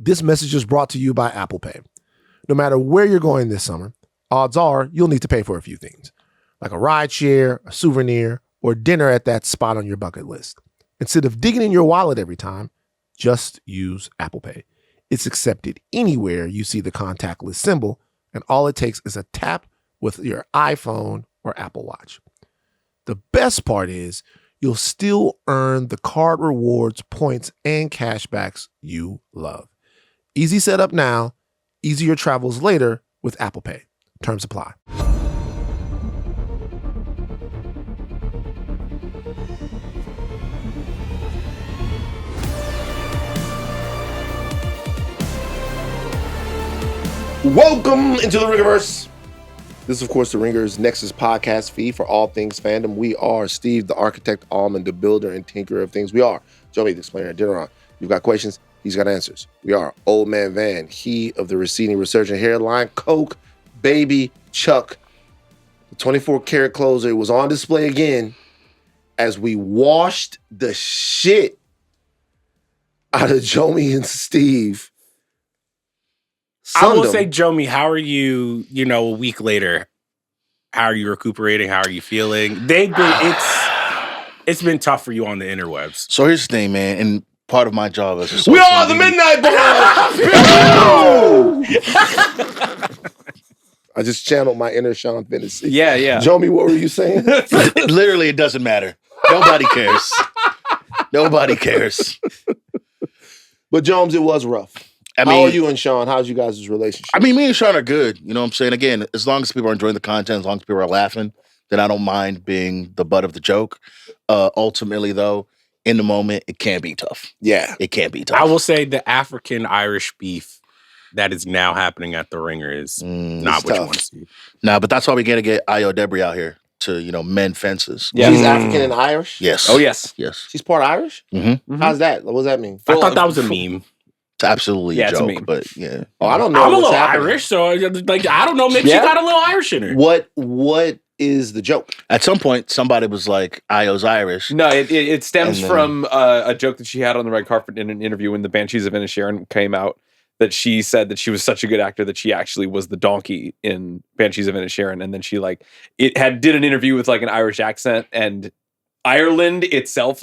This message is brought to you by Apple Pay. No matter where you're going this summer, odds are you'll need to pay for a few things, like a ride share, a souvenir, or dinner at that spot on your bucket list. Instead of digging in your wallet every time, just use Apple Pay. It's accepted anywhere you see the contactless symbol, and all it takes is a tap with your iPhone or Apple Watch. The best part is you'll still earn the card rewards, points, and cashbacks you love. Easy setup now, easier travels later with Apple Pay. Terms apply. Welcome into the Ringerverse. This is, of course, the Ringers Nexus podcast feed for all things fandom. We are Steve, the architect, Ahlman, the builder and tinkerer of things. We are Jomi, the explainer, Adeniran. You've got questions, he's got answers. We are Old Man Van, he of the receding resurgent hairline, Coke, Baby, Chuck. The 24-karat closer was on display again as we washed the shit out of Jomi and Steve. I will say, Jomi, how are you, a week later? How are you recuperating? How are you feeling? It's been tough for you on the interwebs. So here's the thing, man, and part of my job as a we are the Midnight Boys! I just channeled my inner Sean Fantasy. Yeah. Jomi, what were you saying? Literally, it doesn't matter. Nobody cares. Nobody cares. But Jones, it was rough. How are you and Sean? How's you guys' relationship? I mean, me and Sean are good. You know what I'm saying? Again, as long as people are enjoying the content, as long as people are laughing, then I don't mind being the butt of the joke. Ultimately, though, in the moment, it can be tough. Yeah. It can be tough. I will say the African-Irish beef that is now happening at the Ringer is not what you want to see. Nah, but that's why we got to get Ayo Debris out here to, mend fences. Yeah. She's African and Irish? Yes. Oh, yes. Yes. She's part Irish? Mm-hmm. How's that? What does that mean? I thought that was a meme. It's absolutely a joke, meme. but yeah. Oh, I don't know. I'm a little Irish, so I don't know. Maybe she got a little Irish in her. What is the joke? At some point, somebody was like, Ayo's Irish. No, it stems from a joke that she had on the red carpet in an interview when the Banshees of Inisherin came out, that she said that she was such a good actor that she actually was the donkey in Banshees of Inisherin, and then she did an interview with an Irish accent, and Ireland itself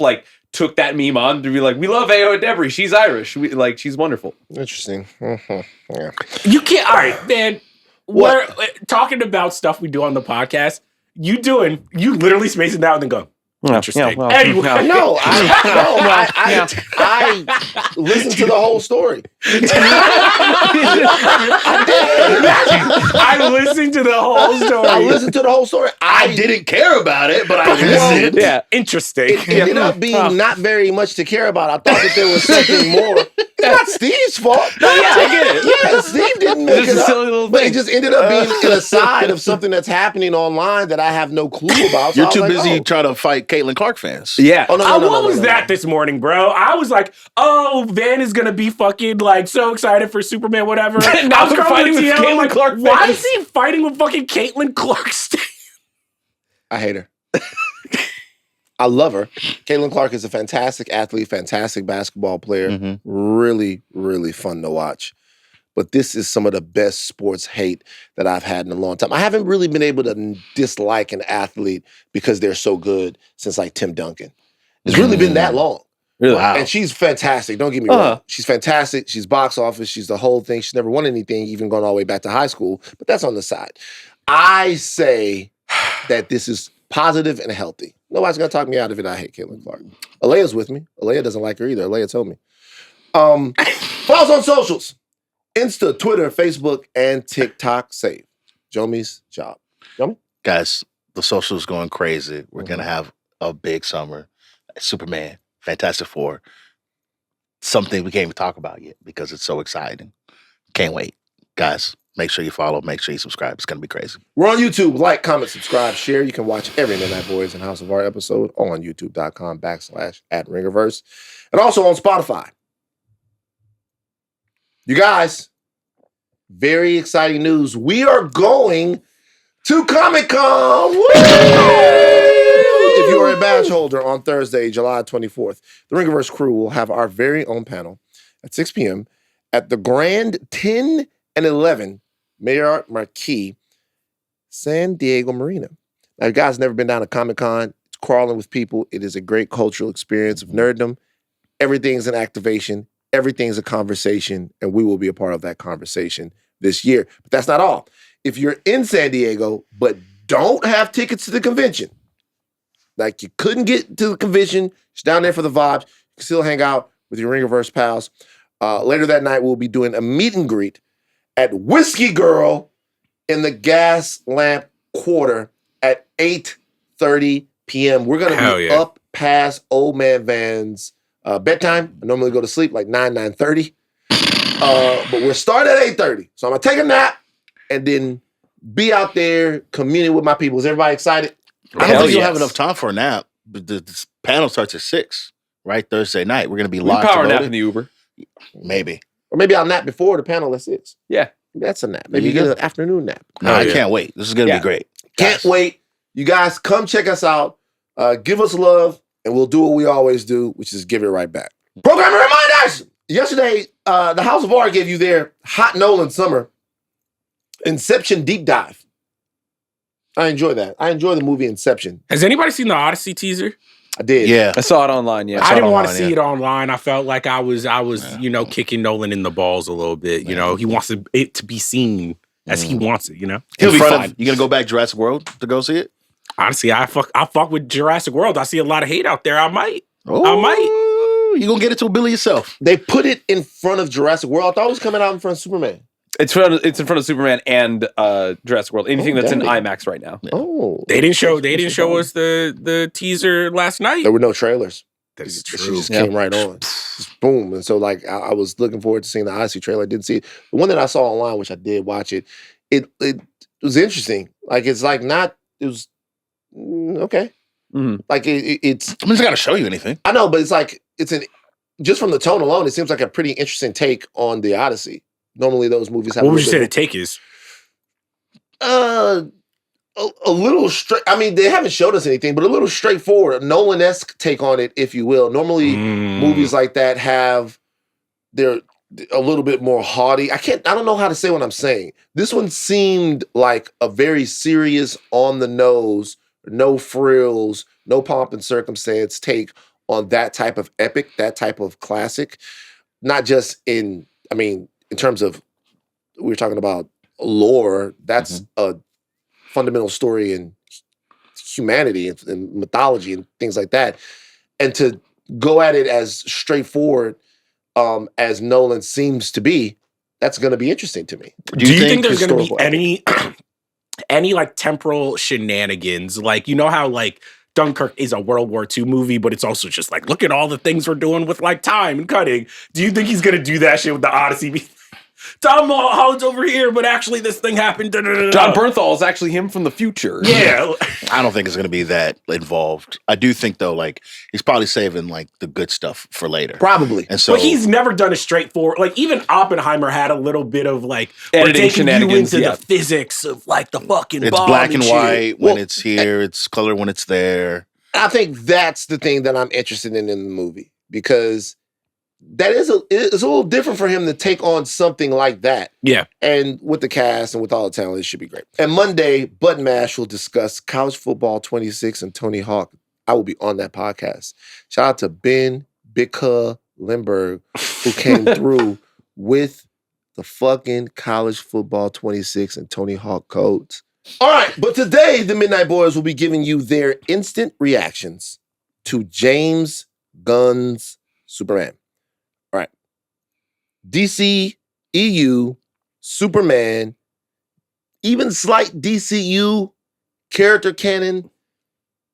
took that meme on to be like, we love Ayo Debris. She's Irish. She's wonderful. Interesting. Mm-hmm. Yeah. You can't. All right, man. We're talking about stuff we do on the podcast. You literally spacing it out and then go, interesting. Yeah, well, anyway. No, I listened to the whole story. I listened to the whole story. I listened to the whole story. I didn't care about it, but I listened. Yeah, interesting. It ended up being not very much to care about. I thought that there was something more. It's not Steve's fault. No, yeah, I get it. Yeah, Steve didn't make it up. But it just ended up being an aside of something that's happening online that I have no clue about. So You're too busy trying to fight Caitlin Clark fans. Yeah. What was that this morning, bro? I was like, oh, Van is going to be fucking so excited for Superman, whatever. Now we're fighting with Caitlin Clark fans. Why is he fighting with fucking Caitlin Clark? I hate her. I love her. Caitlin Clark is a fantastic athlete, fantastic basketball player. Mm-hmm. Really, really fun to watch. But this is some of the best sports hate that I've had in a long time. I haven't really been able to dislike an athlete because they're so good since Tim Duncan. It's really been that long. Really? Wow. And she's fantastic. Don't get me wrong. She's fantastic. She's box office. She's the whole thing. She's never won anything, even going all the way back to high school. But that's on the side. I say that this is positive and healthy. Nobody's going to talk me out of it. I hate Caitlin Clark. Alea's with me. Alea doesn't like her either. Alea told me. Follow us on socials. Insta, Twitter, Facebook, and TikTok. Save Jomi's job. Jomi? Guys, the social's going crazy. We're going to have a big summer. Superman, Fantastic Four. Something we can't even talk about yet because it's so exciting. Can't wait. Guys, make sure you follow. Make sure you subscribe. It's going to be crazy. We're on YouTube. Like, comment, subscribe, share. You can watch every Midnight Boys and House of Art episode on youtube.com/@Ringerverse. And also on Spotify. You guys, very exciting news. We are going to Comic-Con. Woo! If you are a badge holder on Thursday, July 24th, the Ringerverse crew will have our very own panel at 6 p.m. at the Grand 10 and 11 Marriott Marquis, San Diego Marina. Now, you guys never been down to Comic-Con. It's crawling with people. It is a great cultural experience of nerddom. Everything's an activation. Everything's a conversation, and we will be a part of that conversation this year. But that's not all. If you're in San Diego but don't have tickets to the convention, like you couldn't get to the convention, just down there for the vibes, you can still hang out with your Ringerverse pals. Later that night, we'll be doing a meet and greet at Whiskey Girl in the Gas Lamp Quarter at 8:30 p.m. We're going to be up past Old Man Van's bedtime. I normally go to sleep like 9:30. But we're starting at 8:30. So I'm going to take a nap and then be out there communing with my people. Is everybody excited? I don't think you'll have enough time for a nap. But the panel starts at 6, right? Thursday night. We're going to be live. Power nap in the Uber. Maybe. Or maybe I'll nap before the panel at 6. Yeah. That's a nap. Maybe you get an afternoon nap. No, I can't wait. This is going to be great. Can't wait. You guys come check us out. Give us love, and we'll do what we always do, which is give it right back. Programming reminders! Yesterday, the House of R gave you their Hot Nolan Summer Inception Deep Dive. I enjoy that. I enjoy the movie Inception. Has anybody seen the Odyssey teaser? I did. Yeah. I saw it online, yeah. I didn't want to see it online. I felt like I was, kicking Nolan in the balls a little bit. You know, he wants it to be seen as he wants it, you know? He'll be fine. You going to go back Jurassic World to go see it? Honestly, I fuck with Jurassic World. I see a lot of hate out there. I might. You going to get it to a Billy yourself. They put it in front of Jurassic World. I thought it was coming out in front of Superman. It's in front of Superman and Jurassic World. Anything that's in IMAX right now. Oh, they didn't show us the teaser last night. There were no trailers. That is true. She just came right on, just boom. And so, like, I was looking forward to seeing the Odyssey trailer. I didn't see it. The one that I saw online, which I did watch it, it was interesting. Like, it's like not. It was okay. Mm-hmm. Like it's. I mean, it's got to show you anything. I know, but it's like just from the tone alone, it seems like a pretty interesting take on the Odyssey. Normally, those movies have. What would you say the take is? A little straight. I mean, they haven't showed us anything, but a little straightforward, a Nolan-esque take on it, if you will. Normally, movies like that they're a little bit more haughty. I don't know how to say what I'm saying. This one seemed like a very serious, on the nose, no frills, no pomp and circumstance take on that type of epic, that type of classic. Not just in terms of, we were talking about lore, that's a fundamental story in humanity and mythology and things like that. And to go at it as straightforward as Nolan seems to be, that's going to be interesting to me. Do you think there's going to be any like temporal shenanigans? Like, you know how like Dunkirk is a World War II movie, but it's also just like, look at all the things we're doing with like time and cutting. Do you think he's going to do that shit with the Odyssey? Tom Holland's over here, but actually this thing happened. John Bernthal is actually him from the future. Yeah. I don't think it's going to be that involved. I do think, though, like, he's probably saving, like, the good stuff for later. Probably. And so, but he's never done a straightforward, like, even Oppenheimer had a little bit of, like, editing shenanigans, you into the physics of, like, the fucking it's bomb black and white shit. when it's here. It's color when it's there. I think that's the thing that I'm interested in the movie, because it's a little different for him to take on something like that. Yeah. And with the cast and with all the talent, it should be great. And Monday, Bud Mash will discuss College Football 26 and Tony Hawk. I will be on that podcast. Shout out to Ben Bicka Lindbergh, who came through with the fucking College Football 26 and Tony Hawk codes. All right, but today, the Midnight Boys will be giving you their instant reactions to James Gunn's Superman. DC, EU, Superman, even slight DCU, character canon,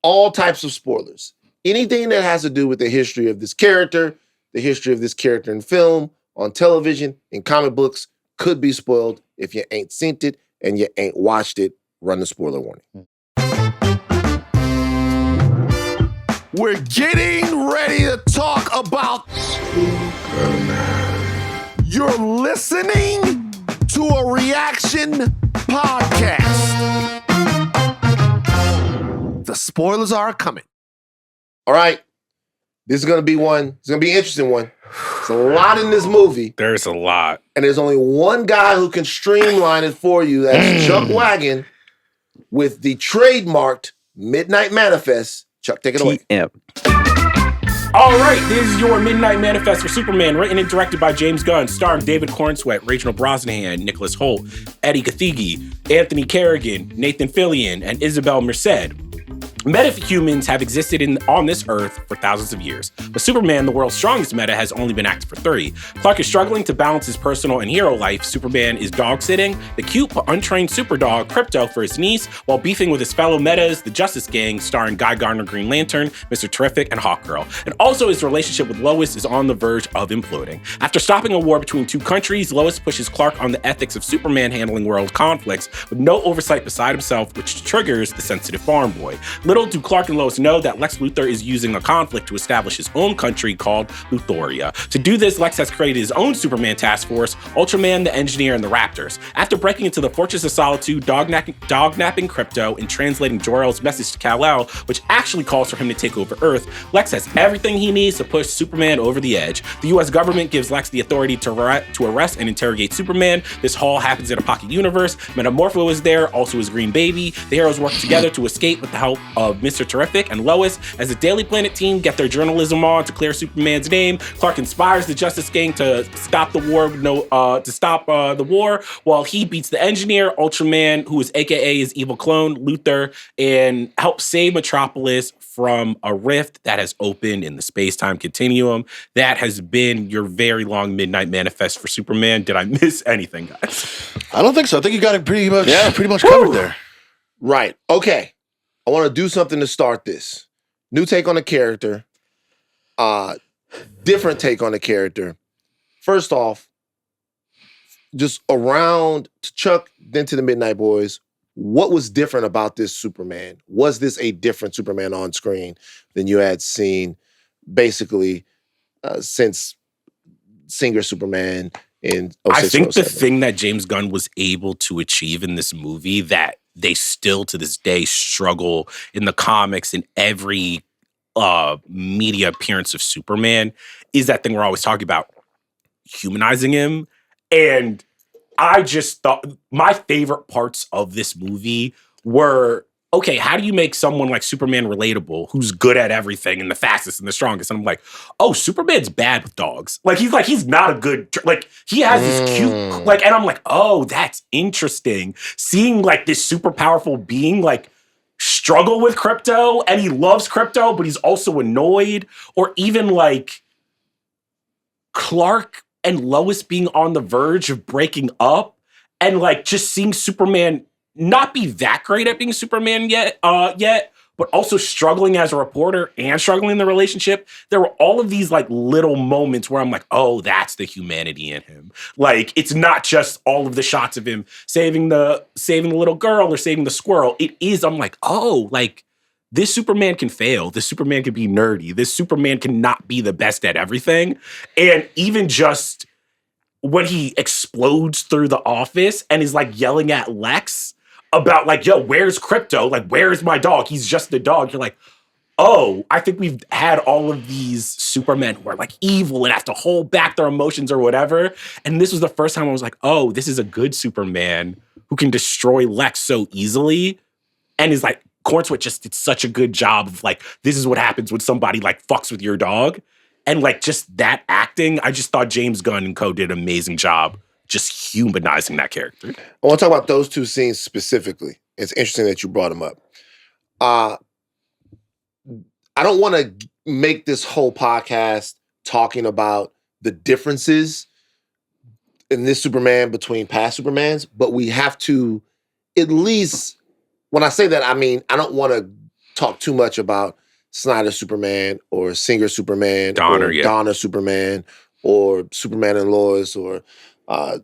all types of spoilers. Anything that has to do with the history of this character, the history of this character in film, on television, in comic books, could be spoiled. If you ain't seen it and you ain't watched it, run the spoiler warning. We're getting ready to talk about Superman. You're listening to a reaction podcast. The spoilers are coming. All right. This is going to be one. It's going to be an interesting one. There's a lot in this movie. There's a lot. And there's only one guy who can streamline it for you. That's Chuck Wagon with the trademarked Midnight Manifest. Chuck, take it away. All right, this is your Midnight Manifest for Superman, written and directed by James Gunn, starring David Cornsweet, Rachel Brosnahan, Nicholas Hoult, Eddie Gathegi, Anthony Kerrigan, Nathan Fillion, and Isabel Merced. Metahumans have existed on this Earth for thousands of years, but Superman, the world's strongest meta, has only been active for 30. Clark is struggling to balance his personal and hero life. Superman is dog-sitting the cute but untrained superdog Krypto for his niece, while beefing with his fellow metas, the Justice Gang, starring Guy Gardner Green Lantern, Mr. Terrific, and Hawkgirl. And also his relationship with Lois is on the verge of imploding. After stopping a war between two countries, Lois pushes Clark on the ethics of Superman handling world conflicts with no oversight beside himself, which triggers the sensitive farm boy. Little do Clark and Lois know that Lex Luthor is using a conflict to establish his own country called Luthoria. To do this, Lex has created his own Superman task force, Ultraman, the Engineer, and the Raptors. After breaking into the Fortress of Solitude, dog-napping Krypto, and translating Jor-El's message to Kal-El, which actually calls for him to take over Earth, Lex has everything he needs to push Superman over the edge. The US government gives Lex the authority to arrest and interrogate Superman. This all happens in a pocket universe. Metamorpho is there, also his green baby. The heroes work together to escape with the help of Mr. Terrific and Lois. As the Daily Planet team get their journalism on to clear Superman's name, Clark inspires the Justice Gang to stop the war, the war, while he beats the Engineer, Ultraman, who is AKA his evil clone, Luthor, and helps save Metropolis from a rift that has opened in the space-time continuum. That has been your very long Midnight Manifest for Superman. Did I miss anything, guys? I don't think so. I think you got it pretty much covered there. Right. Okay. I want to do something to start this. New take on the character. Different take on the character. First off, just around to Chuck, then to the Midnight Boys, what was different about this Superman? Was this a different Superman on screen than you had seen basically since Singer Superman in 06, I think the 07? thing that James Gunn was able to achieve in this movie that they still to this day struggle in the comics in every media appearance of Superman is that thing we're always talking about, humanizing him. And I just thought my favorite parts of this movie were, okay, how do you make someone like Superman relatable, who's good at everything and the fastest and the strongest? And I'm like, oh, Superman's bad with dogs. He's not a good, he has this cute, and I'm like, oh, that's interesting. Seeing this super powerful being, struggle with Krypto, and he loves Krypto, but he's also annoyed. Or even, Clark and Lois being on the verge of breaking up, and just seeing Superman not be that great at being Superman yet, but also struggling as a reporter and struggling in the relationship. There were all of these little moments where I'm like, oh, that's the humanity in him. It's not just all of the shots of him saving the little girl or saving the squirrel. It is, I'm like, oh, this Superman can fail. This Superman can be nerdy. This Superman cannot be the best at everything. And even just when he explodes through the office and is yelling at Lex about yo, where's Krypto? Where's my dog? He's just a dog. You're like, oh, I think we've had all of these Supermen who are evil and have to hold back their emotions or whatever. And this was the first time I was like, oh, this is a good Superman who can destroy Lex so easily. And is Cornsweet just did such a good job of this is what happens when somebody fucks with your dog. And just that acting, I just thought James Gunn and co did an amazing job just humanizing that character. I want to talk about those two scenes specifically. It's interesting that you brought them up. I don't want to make this whole podcast talking about the differences in this Superman between past Supermans, but we have to at least, when I say that, I mean, I don't want to talk too much about Snyder Superman or Singer Superman or Donner Superman or Superman and Lois or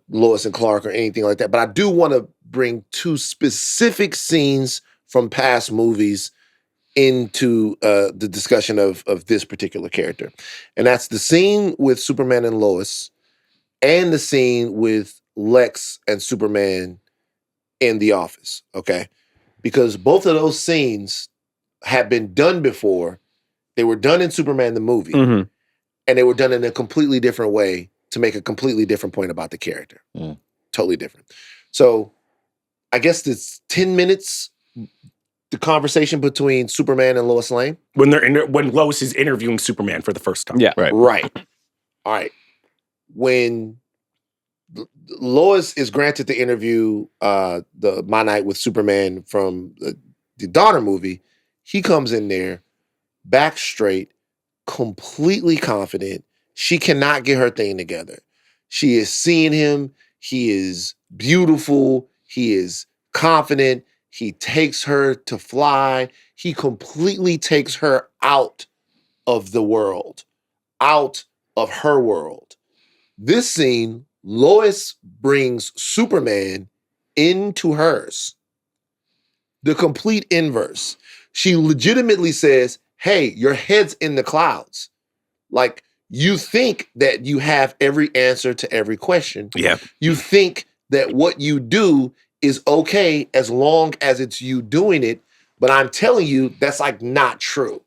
Lois and Clark or anything like that. But I do want to bring two specific scenes from past movies into the discussion of this particular character. And that's the scene with Superman and Lois and the scene with Lex and Superman in the office, okay? Because both of those scenes have been done before. They were done in Superman the movie. Mm-hmm. and they were done in a completely different way to make a completely different point about the character. Totally different. So I guess it's 10 minutes, the conversation between Superman and Lois Lane. When Lois is interviewing Superman for the first time. Yeah. Right. All right. When Lois is granted the interview, the My Night with Superman from the Donner movie, he comes in there back straight, completely confident. She cannot get her thing together. She is seeing him. He is beautiful. He is confident. He takes her to fly. He completely takes her out of the world, out of her world. This scene, Lois brings Superman into hers. The complete inverse. She legitimately says, hey, your head's in the clouds. Like, you think that you have every answer to every question. Yeah. You think that what you do is okay as long as it's you doing it. But I'm telling you, that's like not true.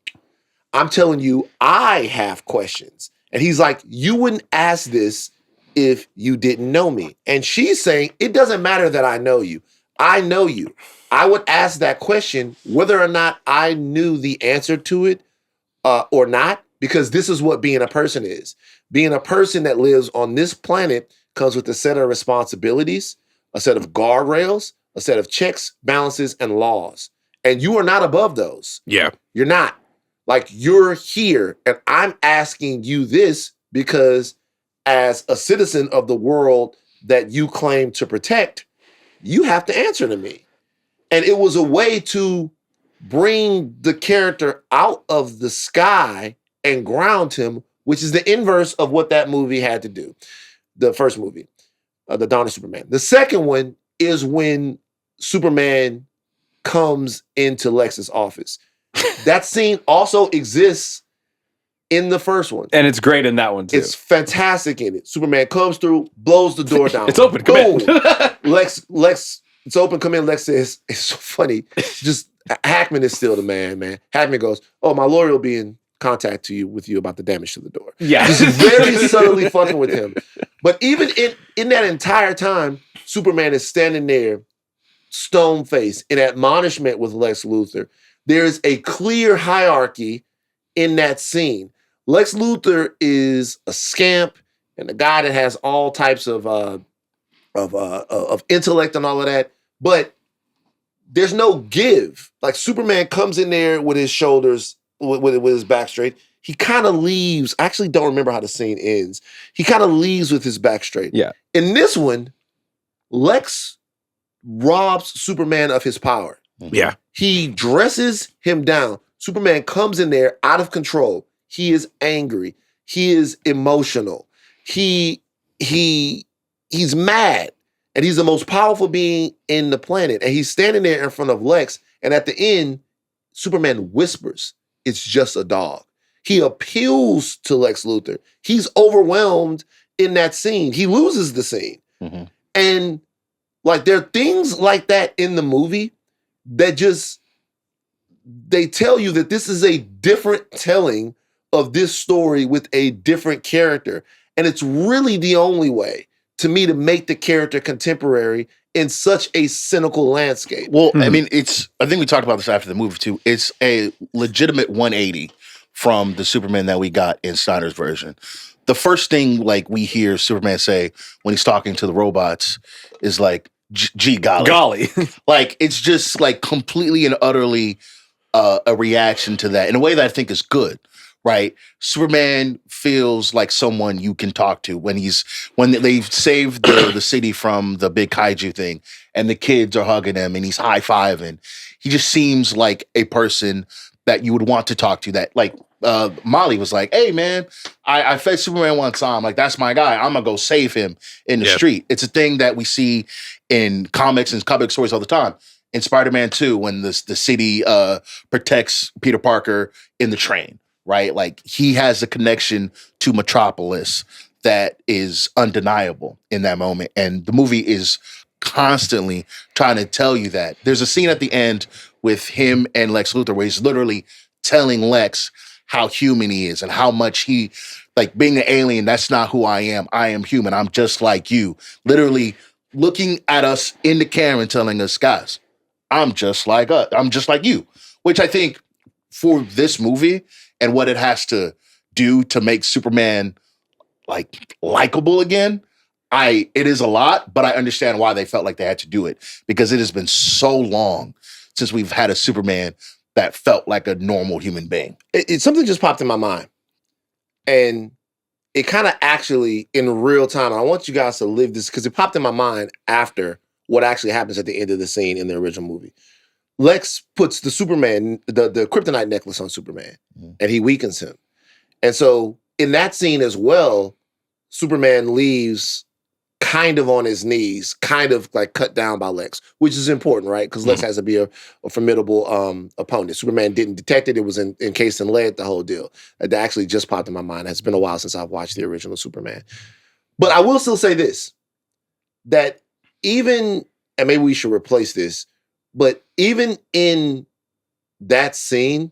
I'm telling you, I have questions. And he's like, you wouldn't ask this if you didn't know me. And she's saying, it doesn't matter that I know you. I know you. I would ask that question whether or not I knew the answer to it or not, because this is what being a person is. Being a person that lives on this planet comes with a set of responsibilities, a set of guardrails, a set of checks, balances, and laws. And you are not above those. Yeah. You're not. Like, you're here, and I'm asking you this because as a citizen of the world that you claim to protect, you have to answer to me. And it was a way to bring the character out of the sky and ground him, which is the inverse of what that movie had to do. The first movie, the Dawn of Superman. The second one is when Superman comes into Lex's office. That scene also exists in the first one. And it's great in that one, too. It's fantastic in it. Superman comes through, blows the door down. It's open, come in. Lex, it's open, come in. Lex says, it's so funny. Just, Hackman is still the man. Hackman goes, oh, my lawyer will be in contact with you about the damage to the door. Yeah. Just very subtly fucking with him. But even in that entire time, Superman is standing there, stone-faced, in admonishment with Lex Luthor. There's a clear hierarchy in that scene. Lex Luthor is a scamp and a guy that has all types of intellect and all of that, but there's no give. Like, Superman comes in there with his shoulders, with his back straight. He kind of leaves. I actually don't remember how the scene ends. He kind of leaves with his back straight. Yeah. In this one, Lex robs Superman of his power. Yeah. He dresses him down. Superman comes in there out of control. He is angry. He is emotional. He's mad. And he's the most powerful being in the planet. And he's standing there in front of Lex. And at the end, Superman whispers, it's just a dog. He appeals to Lex Luthor. He's overwhelmed in that scene. He loses the scene. Mm-hmm. And like, there are things like that in the movie that just, they tell you that this is a different telling of this story with a different character. And it's really the only way to me to make the character contemporary in such a cynical landscape. Well, I mean, I think we talked about this after the movie too. It's a legitimate 180 from the Superman that we got in Snyder's version. The first thing like we hear Superman say when he's talking to the robots is like, gee golly. Like, it's just like completely and utterly a reaction to that in a way that I think is good, right? Superman feels like someone you can talk to when they've saved the city from the big kaiju thing and the kids are hugging him and he's high-fiving. He just seems like a person that you would want to talk to, that like Molly was like, hey man, I fed Superman one time, like that's my guy, I'm gonna go save him in the street. It's a thing that we see in comics and comic stories all the time. In Spider-Man 2, when the city protects Peter Parker in the train, right? Like, he has a connection to Metropolis that is undeniable in that moment. And the movie is constantly trying to tell you that. There's a scene at the end with him and Lex Luthor where he's literally telling Lex how human he is and how much he like being an alien, that's not who I am. I am human. I'm just like you. Literally looking at us in the camera and telling us, guys, I'm just like us. I'm just like you. Which I think for this movie and what it has to do to make Superman like likable again, it is a lot, but I understand why they felt like they had to do it, because it has been so long since we've had a Superman that felt like a normal human being. Something just popped in my mind. And it kind of actually, in real time, I want you guys to live this, because it popped in my mind after what actually happens at the end of the scene in the original movie. Lex puts the Superman, the kryptonite necklace on Superman, and he weakens him. And so in that scene as well, Superman leaves kind of on his knees, kind of like cut down by Lex, which is important, right? Because Lex has to be a formidable opponent. Superman didn't detect it. It was encased in lead, the whole deal. That actually just popped in my mind. It's been a while since I've watched the original Superman. But I will still say this, that even, and maybe we should replace this, but even in that scene,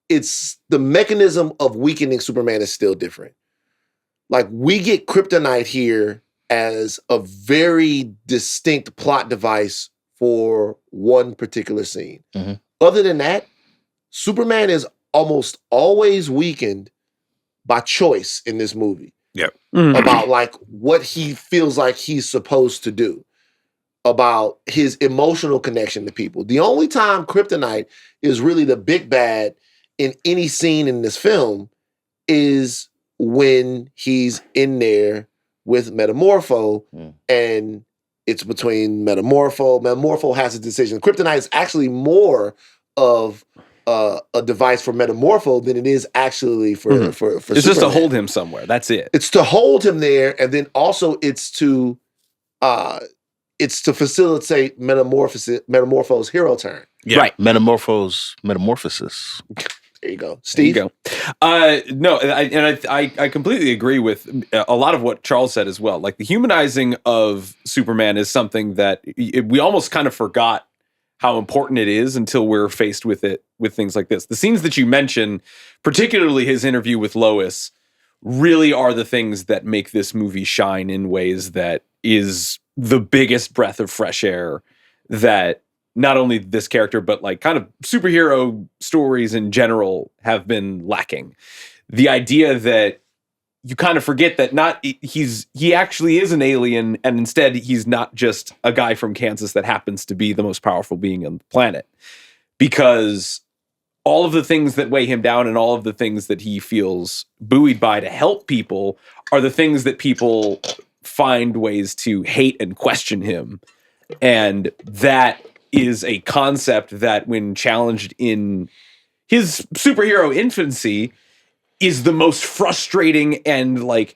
it's the mechanism of weakening Superman is still different. Like, we get kryptonite here as a very distinct plot device for one particular scene. Mm-hmm. Other than that, Superman is almost always weakened by choice in this movie. Yep. About like what he feels like he's supposed to do, about his emotional connection to people. The only time kryptonite is really the big bad in any scene in this film is when he's in there with Metamorpho, and it's between Metamorpho. Metamorpho has a decision. Kryptonite is actually more of a device for Metamorpho than it is actually for It's Superman. just to hold him somewhere. That's it. It's to hold him there, and then also it's to facilitate Metamorpho's hero turn. Yeah. Right. Metamorphosis. There you go. Steve? There you go. No, I completely agree with a lot of what Charles said as well. Like, the humanizing of Superman is something that we almost kind of forgot how important it is until we're faced with it, with things like this. The scenes that you mentioned, particularly his interview with Lois, really are the things that make this movie shine in ways that is the biggest breath of fresh air that not only this character, but like kind of superhero stories in general have been lacking. The idea that you kind of forget that he actually is an alien, and instead he's not just a guy from Kansas that happens to be the most powerful being on the planet. Because all of the things that weigh him down and all of the things that he feels buoyed by to help people are the things that people find ways to hate and question him. And that is a concept that, when challenged in his superhero infancy, is the most frustrating and like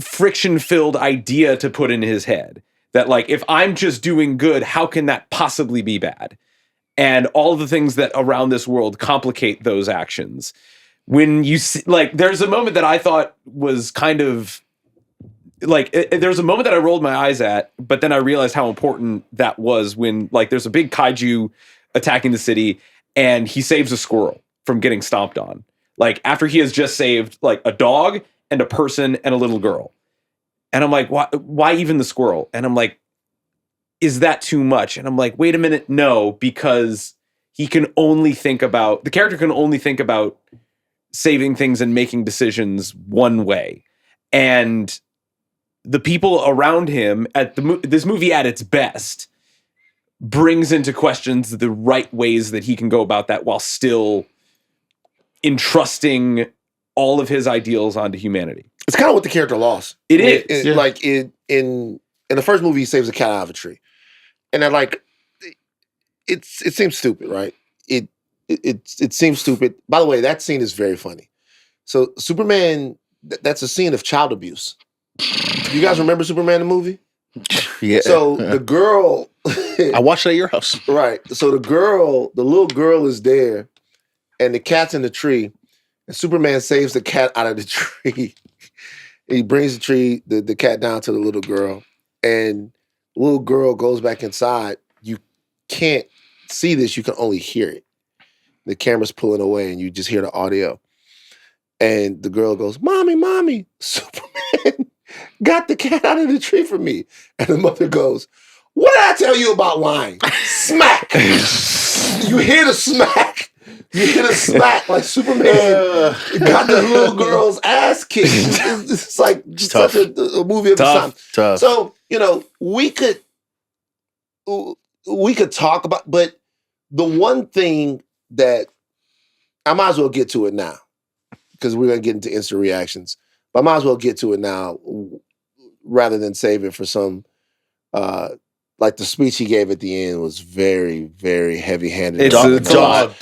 friction-filled idea to put in his head. That like, if I'm just doing good, how can that possibly be bad? And all the things that around this world complicate those actions. When you see, like, there's a moment that I thought was kind of like, there's a moment that I rolled my eyes at, but then I realized how important that was when, like, there's a big kaiju attacking the city and he saves a squirrel from getting stomped on. Like, after he has just saved like a dog and a person and a little girl. And I'm like, why even the squirrel? And I'm like, is that too much? And I'm like, wait a minute. No, because the character can only think about saving things and making decisions one way. And the people around him this movie at its best brings into questions the right ways that he can go about that while still entrusting all of his ideals onto humanity. It's kind of what the character lost. It is. Like in the first movie, he saves a cat out of a tree. And then, like, it seems stupid, right? It seems stupid. By the way, that scene is very funny. So Superman, that's a scene of child abuse. You guys remember Superman the movie? Yeah. So the girl, I watched it at your house. Right. So the little girl is there, and the cat's in the tree, and Superman saves the cat out of the tree. He brings the cat down to the little girl, and the little girl goes back inside. You can't see this, you can only hear it. The camera's pulling away and you just hear the audio. And the girl goes, Mommy, Superman got the cat out of the tree for me. And the mother goes, what did I tell you about lying? Smack. You hear the smack. You hear the smack like Superman got the little girl's ass kicked. It's like such a movie of the time. Tough. So, we could talk about, but the one thing that I might as well get to it now because we're going to get into instant reactions. But I might as well get to it now rather than save it for some, like the speech he gave at the end was very, very heavy-handed. It's a lot.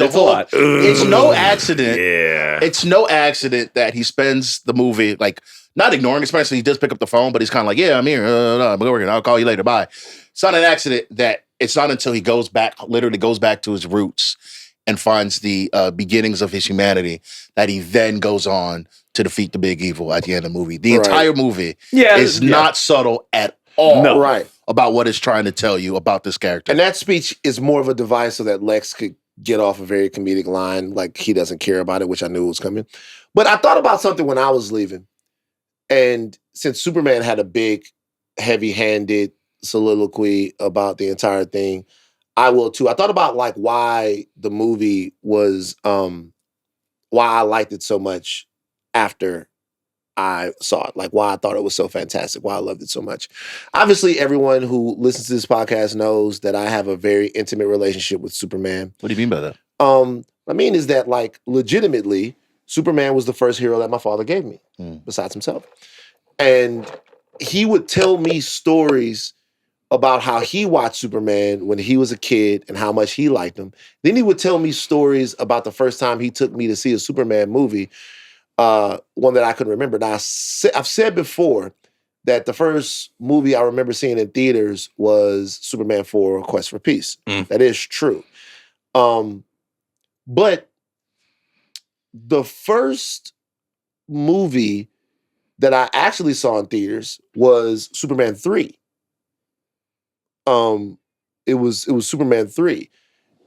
It's no accident. Yeah. It's no accident that he spends the movie, like, not ignoring, especially he does pick up the phone, but he's kind of like, yeah, I'm here. I'm working. I'll call you later. Bye. It's not an accident that it's not until he literally goes back to his roots and finds the beginnings of his humanity that he then goes on to defeat the big evil at the end of the movie. The entire movie is not subtle at all about what it's trying to tell you about this character. And that speech is more of a device so that Lex could get off a very comedic line, like he doesn't care about it, which I knew was coming. But I thought about something when I was leaving. And since Superman had a big, heavy-handed soliloquy about the entire thing, I will too. I thought about like why the movie was, why I liked it so much after I saw it, like why I thought it was so fantastic, why I loved it so much. Obviously, everyone who listens to this podcast knows that I have a very intimate relationship with Superman. What do you mean by that? I mean is that like legitimately, Superman was the first hero that my father gave me, besides himself. And he would tell me stories about how he watched Superman when he was a kid and how much he liked him. Then he would tell me stories about the first time he took me to see a Superman movie, one that I couldn't remember. Now, I've said before that the first movie I remember seeing in theaters was Superman 4: Quest for Peace. That is true. But the first movie that I actually saw in theaters was Superman 3. It was Superman 3.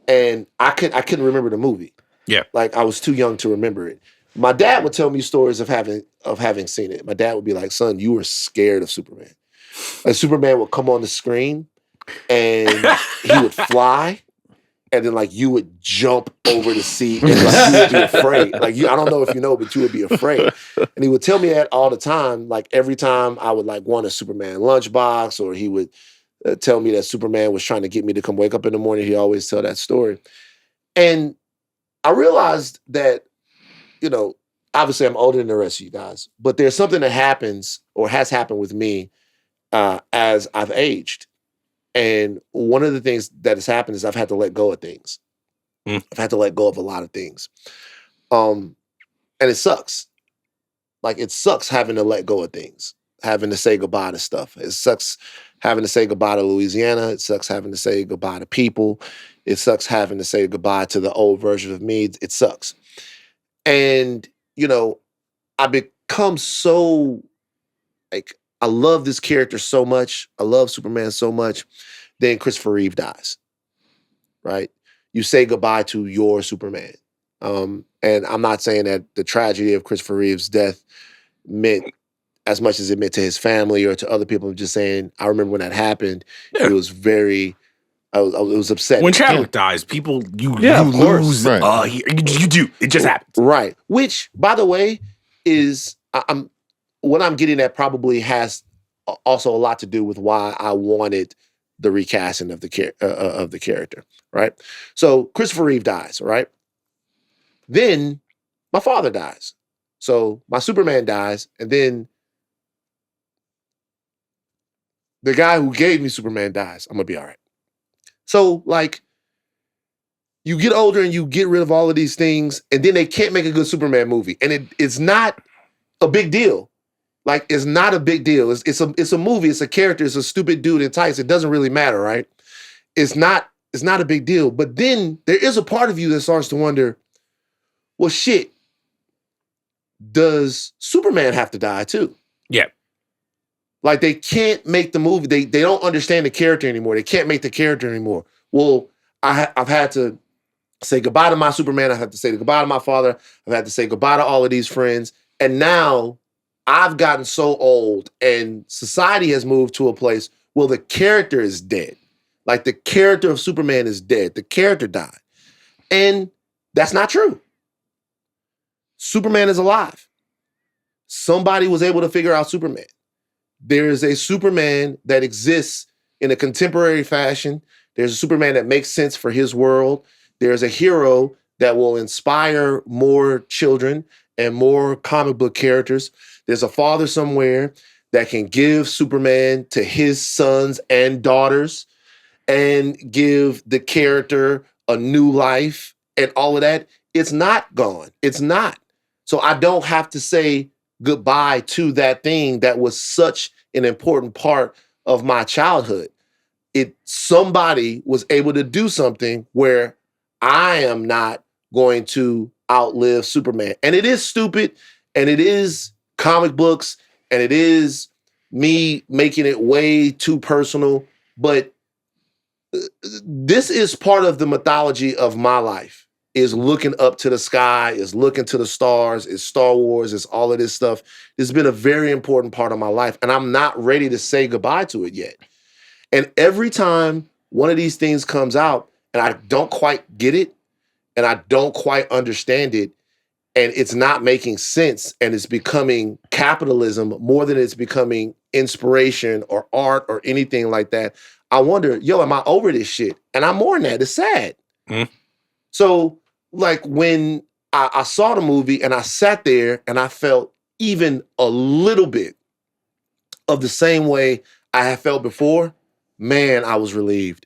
And I couldn't remember the movie. Yeah. Like I was too young to remember it. My dad would tell me stories of having seen it. My dad would be like, son, you were scared of Superman. Like Superman would come on the screen and he would fly. And then like you would jump over the seat and like you would be afraid. Like I don't know if you know, but you would be afraid. And he would tell me that all the time. Like every time I would like want a Superman lunchbox, or he would tell me that Superman was trying to get me to come wake up in the morning. He always tell that story. And I realized that, obviously I'm older than the rest of you guys, but there's something that happens or has happened with me as I've aged. And one of the things that has happened is I've had to let go of things. I've had to let go of a lot of things. And it sucks. Like it sucks having to let go of things, having to say goodbye to stuff. It sucks having to say goodbye to Louisiana. It sucks having to say goodbye to people. It sucks having to say goodbye to the old version of me. It sucks. And, I become so, like, I love this character so much. I love Superman so much. Then Christopher Reeve dies, right? You say goodbye to your Superman. And I'm not saying that the tragedy of Christopher Reeve's death meant as much as it meant to his family or to other people. I'm just saying, I remember when that happened, it was very... it was upsetting. When Chadwick dies, people, you lose. You do. It just happens. Right. Which, by the way, is what I'm getting at probably has also a lot to do with why I wanted the recasting of the character. Right. So Christopher Reeve dies. Right. Then my father dies. So my Superman dies, and then the guy who gave me Superman dies. I'm gonna be all right. So, like, you get older and you get rid of all of these things, and then they can't make a good Superman movie. And it's not a big deal. Like, it's not a big deal. It's a movie. It's a character. It's a stupid dude in tights. It doesn't really matter, right? It's not a big deal. But then there is a part of you that starts to wonder, well, shit, does Superman have to die too? Yeah. Like, they can't make the movie. They don't understand the character anymore. They can't make the character anymore. Well, I've had to say goodbye to my Superman. I have to say goodbye to my father. I've had to say goodbye to all of these friends. And now I've gotten so old and society has moved to a place where the character is dead. Like the character of Superman is dead. The character died. And that's not true. Superman is alive. Somebody was able to figure out Superman. There is a Superman that exists in a contemporary fashion. There's a Superman that makes sense for his world. There's a hero that will inspire more children and more comic book characters. There's a father somewhere that can give Superman to his sons and daughters and give the character a new life and all of that. It's not gone. It's not. So I don't have to say goodbye to that thing that was such an important part of my childhood. Somebody was able to do something where I am not going to outlive Superman. And it is stupid, and it is comic books, and it is me making it way too personal, but this is part of the mythology of my life, is looking up to the sky, is looking to the stars, is Star Wars, is all of this stuff. It's been a very important part of my life, and I'm not ready to say goodbye to it yet. And every time one of these things comes out and I don't quite get it and I don't quite understand it and it's not making sense and it's becoming capitalism more than it's becoming inspiration or art or anything like that, I wonder, am I over this shit? And I'm more than that. It's sad. So like when I saw the movie and I sat there and I felt even a little bit of the same way I had felt before, man, I was relieved.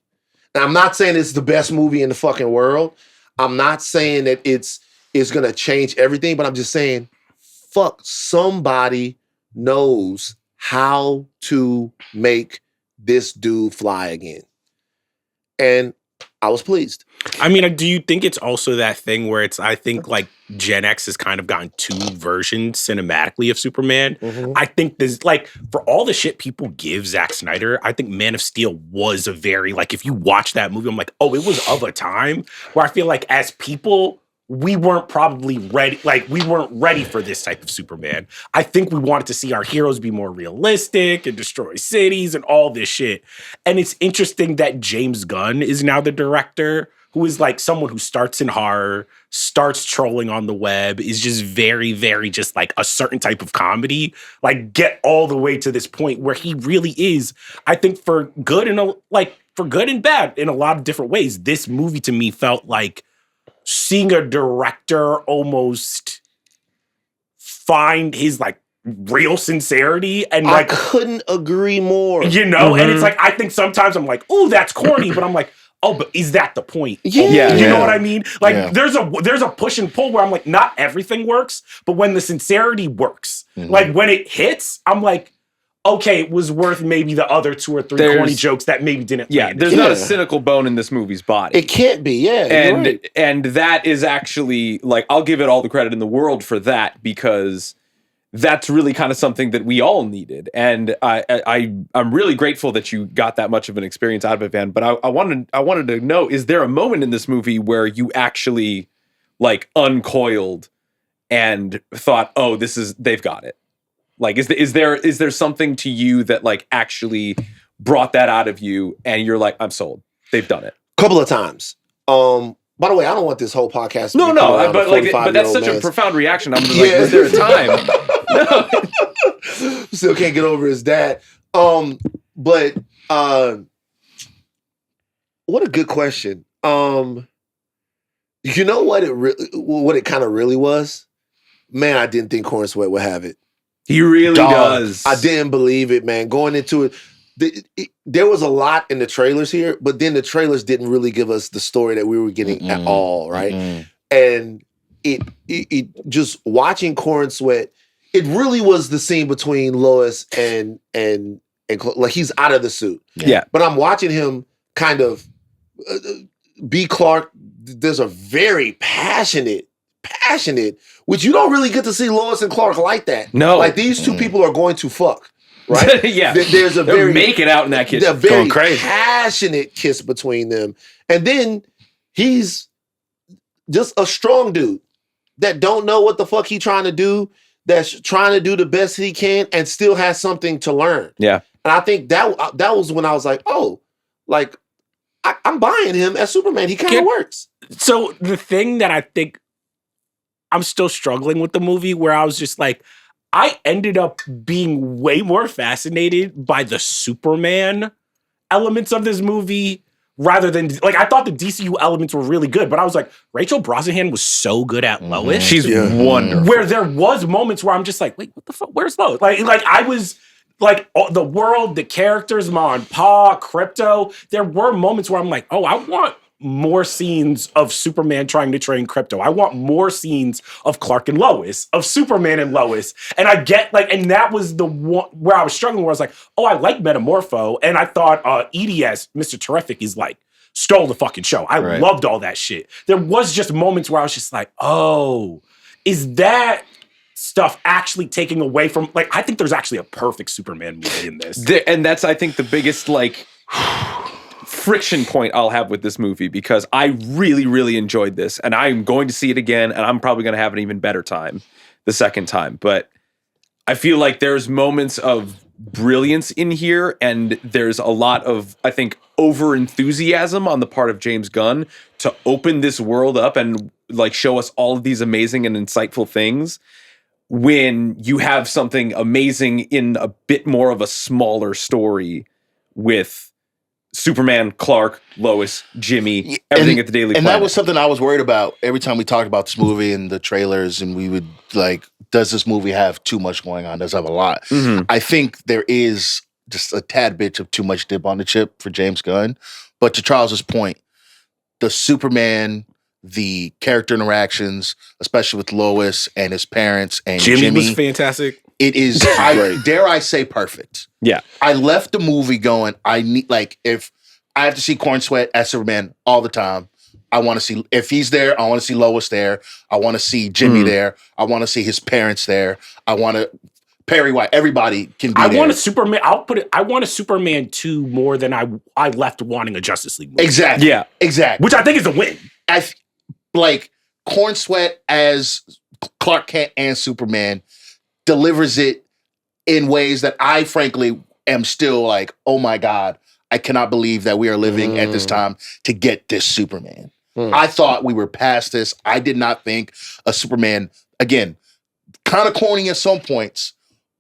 Now, I'm not saying it's the best movie in the fucking world. I'm not saying that it's going to change everything, but I'm just saying, fuck, somebody knows how to make this dude fly again. And I was pleased. I mean, do you think it's also that thing where I think like Gen X has kind of gotten two versions cinematically of Superman. I think there's like, for all the shit people give Zack Snyder, I think Man of Steel was a very, like, if you watch that movie, I'm like, oh, it was of a time where I feel like as people, we weren't probably ready. Like, we weren't ready for this type of Superman. I think we wanted to see our heroes be more realistic and destroy cities and all this shit. And it's interesting that James Gunn is now the director, who is like someone who starts in horror, starts trolling on the web, is just very, very just like a certain type of comedy, like get all the way to this point where he really is, I think for good and bad in a lot of different ways. This movie to me felt like seeing a director almost find his like real sincerity, and like I couldn't agree more. And it's like, I think sometimes I'm like, oh, that's corny, but I'm like, oh, but is that the point? Yeah. You know what I mean? Like there's a push and pull where I'm like, not everything works, but when the sincerity works, like when it hits, I'm like, okay, it was worth maybe the other 2 or 3 corny jokes that maybe didn't land. There's not a cynical bone in this movie's body. It can't be, And that is actually, like, I'll give it all the credit in the world for that, because that's really kind of something that we all needed. And I'm really grateful that you got that much of an experience out of it, Van. But I wanted to know, is there a moment in this movie where you actually, like, uncoiled and thought, oh, they've got it? Like, is there something to you that like actually brought that out of you and you're like, I'm sold. They've done it. Couple of times. By the way, I don't want this whole podcast to be but that's such a profound reaction. I'm just like, was there a time? No. Still can't get over his dad. But what a good question. You know what it kind of really was? Man, I didn't think Corn Sweat would have it. He really does. I didn't believe it, man. Going into it, there was a lot in the trailers here, but then the trailers didn't really give us the story that we were getting at all, right? And it just watching Corn Sweat, it really was the scene between Lois and like he's out of the suit. Yeah. But I'm watching him kind of be Clark. There's a very passionate, which you don't really get to see Lois and Clark like that. No. Like these two people are going to fuck, right? Yeah. There's a They're making out in that kiss. A very passionate kiss between them. And then he's just a strong dude that don't know what the fuck he trying to do, that's trying to do the best he can and still has something to learn. Yeah. And I think that was when I was like, oh, like I'm buying him as Superman. He kind of works. So the thing that I think I'm still struggling with the movie, where I was just like, I ended up being way more fascinated by the Superman elements of this movie rather than, like, I thought the DCU elements were really good, but I was like, Rachel Brosnahan was so good at Lois. She's wonderful. Where there was moments where I'm just like, wait, what the fuck? Where's Lois? Like I was like, the world, the characters, Ma and Pa, Krypto, there were moments where I'm like, oh, I want more scenes of Superman trying to train Krypto. I want more scenes of Clark and Lois, of Superman and Lois. And I get and that was the one where I was struggling, where I was like, oh, I like Metamorpho. And I thought EDS, Mr. Terrific, is like, stole the fucking show. I loved all that shit. There was just moments where I was just like, oh, is that stuff actually taking away from, I think there's actually a perfect Superman movie in this. And that's, I think, the biggest, friction point I'll have with this movie, because I really, really enjoyed this, and I'm going to see it again, and I'm probably going to have an even better time the second time. But I feel like there's moments of brilliance in here, and there's a lot of, I think, over enthusiasm on the part of James Gunn to open this world up and show us all of these amazing and insightful things, when you have something amazing in a bit more of a smaller story with Superman, Clark, Lois, Jimmy, everything at the Daily Planet. And that was something I was worried about every time we talked about this movie and the trailers, and we would does this movie have too much going on? Does it have a lot? Mm-hmm. I think there is just a tad bit of too much dip on the chip for James Gunn. But to Charles's point, the Superman, the character interactions, especially with Lois and his parents and Jimmy was fantastic. It is, dare I say, perfect. Yeah. I left the movie going, I need, if I have to see Corn Sweat as Superman all the time, I want to see, if he's there, I want to see Lois there. I want to see Jimmy there. I want to see his parents there. I want to, Perry White, everybody can be there. I want a Superman, I want a Superman 2 more than I left wanting a Justice League movie. Exactly. Yeah. Exactly. Which I think is a win. Corn Sweat as Clark Kent and Superman delivers it in ways that I frankly am still like, oh my God, I cannot believe that we are living at this time to get this Superman. I thought we were past this. I did not think a Superman, again, kind of corny at some points,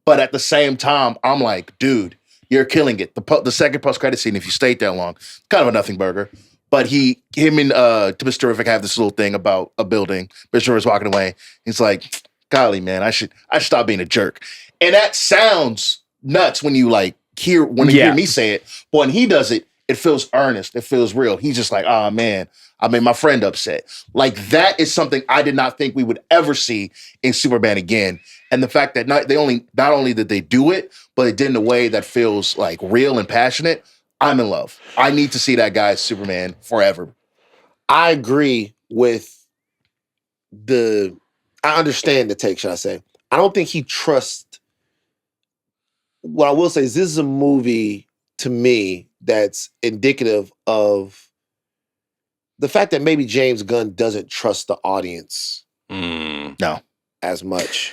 but at the same time, I'm like, dude, you're killing it. The second post-credit scene, if you stayed that long, kind of a nothing burger. But him and Mr. Terrific have this little thing about a building. Mr. Terrific's walking away. He's like, golly, man, I should stop being a jerk. And that sounds nuts when you hear me say it. But when he does it, it feels earnest. It feels real. He's just like, oh man, I made my friend upset. That is something I did not think we would ever see in Superman again. And the fact that not only did they do it, but it did in a way that feels real and passionate. I'm in love. I need to see that guy as Superman forever. I agree with I understand the take, should I say. I don't think he trusts. What I will say is this is a movie, to me, that's indicative of the fact that maybe James Gunn doesn't trust the audience No. as much.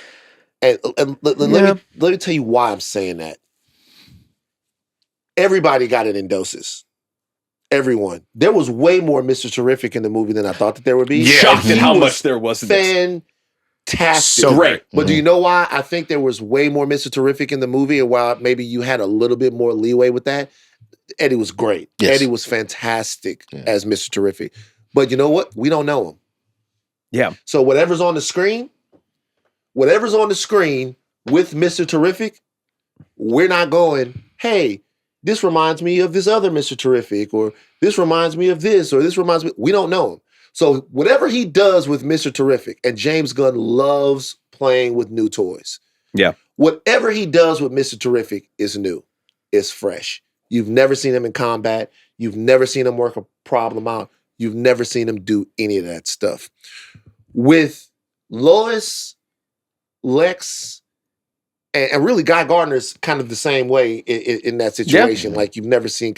And let me tell you why I'm saying that. Everybody got it in doses. Everyone. There was way more Mr. Terrific in the movie than I thought that there would be. Yeah, shocked at how much there was in this. Fantastic. So great. But do you know why I think there was way more Mr. Terrific in the movie, and why maybe you had a little bit more leeway with that? Eddie was great. Yes. Eddie was fantastic as Mr. Terrific. But you know what? We don't know him. Yeah. So whatever's on the screen with Mr. Terrific, we're not going, hey, this reminds me of this other Mr. Terrific, or this reminds me of this, or this reminds me. We don't know him. So whatever he does with Mr. Terrific, and James Gunn loves playing with new toys. Yeah. Whatever he does with Mr. Terrific is new. It's fresh. You've never seen him in combat. You've never seen him work a problem out. You've never seen him do any of that stuff. With Lois, Lex, and really Guy Gardner's kind of the same way in that situation. You've never seen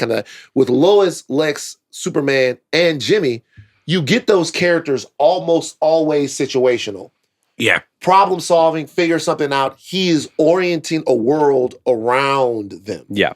with Lois, Lex, Superman, and Jimmy, you get those characters almost always situational. Yeah. Problem solving, figure something out. He is orienting a world around them. Yeah.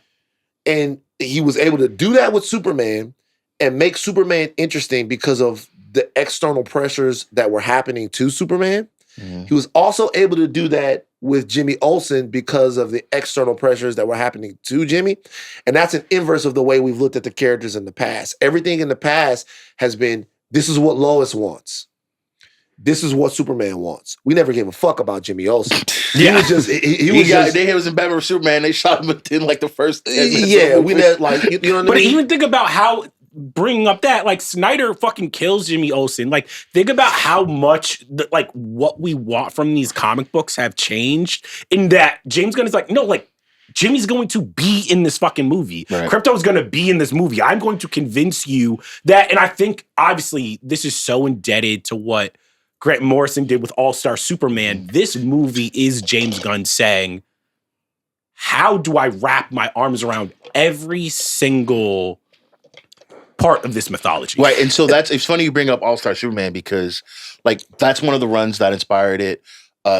And he was able to do that with Superman and make Superman interesting because of the external pressures that were happening to Superman. Mm-hmm. He was also able to do that with Jimmy Olsen because of the external pressures that were happening to Jimmy. And that's an inverse of the way we've looked at the characters in the past. Everything in the past has been, this is what Lois wants. This is what Superman wants. We never gave a fuck about Jimmy Olsen. He was just, he was in Batman vs Superman. They shot him within like the first 10 minutes. Yeah, we never, like, you know what I mean? But even think about how, bringing up that, like, Snyder fucking kills Jimmy Olsen. Like, think about how much, like, what we want from these comic books have changed in that James Gunn is like, no, like, Jimmy's going to be in this fucking movie. Right. Krypto's going to be in this movie. I'm going to convince you that, and I think, obviously, this is so indebted to what Grant Morrison did with All-Star Superman. This movie is James Gunn saying, how do I wrap my arms around every single part of this mythology? Right, and so it's funny you bring up All-Star Superman because, like, that's one of the runs that inspired it.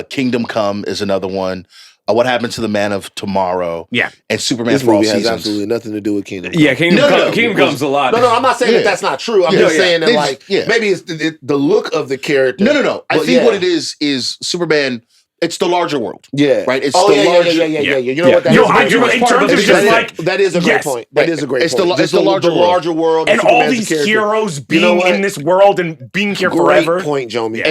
Kingdom Come is another one. What Happened to the Man of Tomorrow? Yeah, and Superman this for All movie has Seasons. absolutely nothing to do with Kingdom Come. Yeah, Kingdom Come's a lot. No, I'm not saying that that's not true. I'm just saying that maybe it's the look of the character. No. I think what it is Superman. It's the larger world. Yeah. Right? It's larger. Yeah. You know what that is? In terms of just like... That is a great point. That is a great point. It's the larger world. And all these heroes being in this world and being here forever. Great point, Jomi.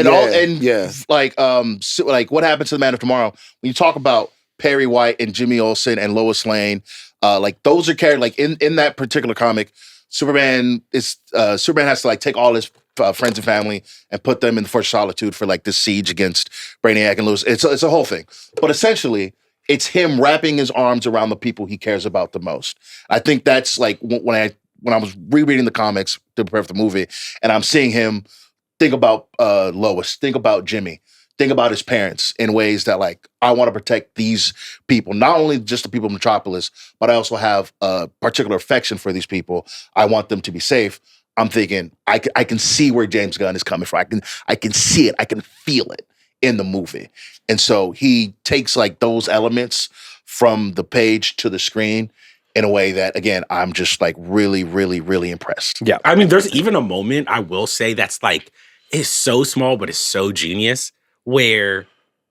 Like What Happened to the Man of Tomorrow, when you talk about Perry White and Jimmy Olsen and Lois Lane, like those are characters, like in that particular comic, Superman has to like take all his friends and family and put them in the Fortress of Solitude for like this siege against Brainiac and Lewis. It's a whole thing. But essentially, it's him wrapping his arms around the people he cares about the most. I think that's like when I was rereading the comics to prepare for the movie, and I'm seeing him think about Lois, think about Jimmy, think about his parents in ways that, like, I want to protect these people, not only just the people of Metropolis, but I also have a particular affection for these people. I want them to be safe. I'm thinking, I can see where James Gunn is coming from. I can see it. I can feel it in the movie. And so he takes like those elements from the page to the screen in a way that, again, I'm just like really, really, really impressed. Yeah. I mean, there's even a moment, I will say, that's like, it's so small, but it's so genius, where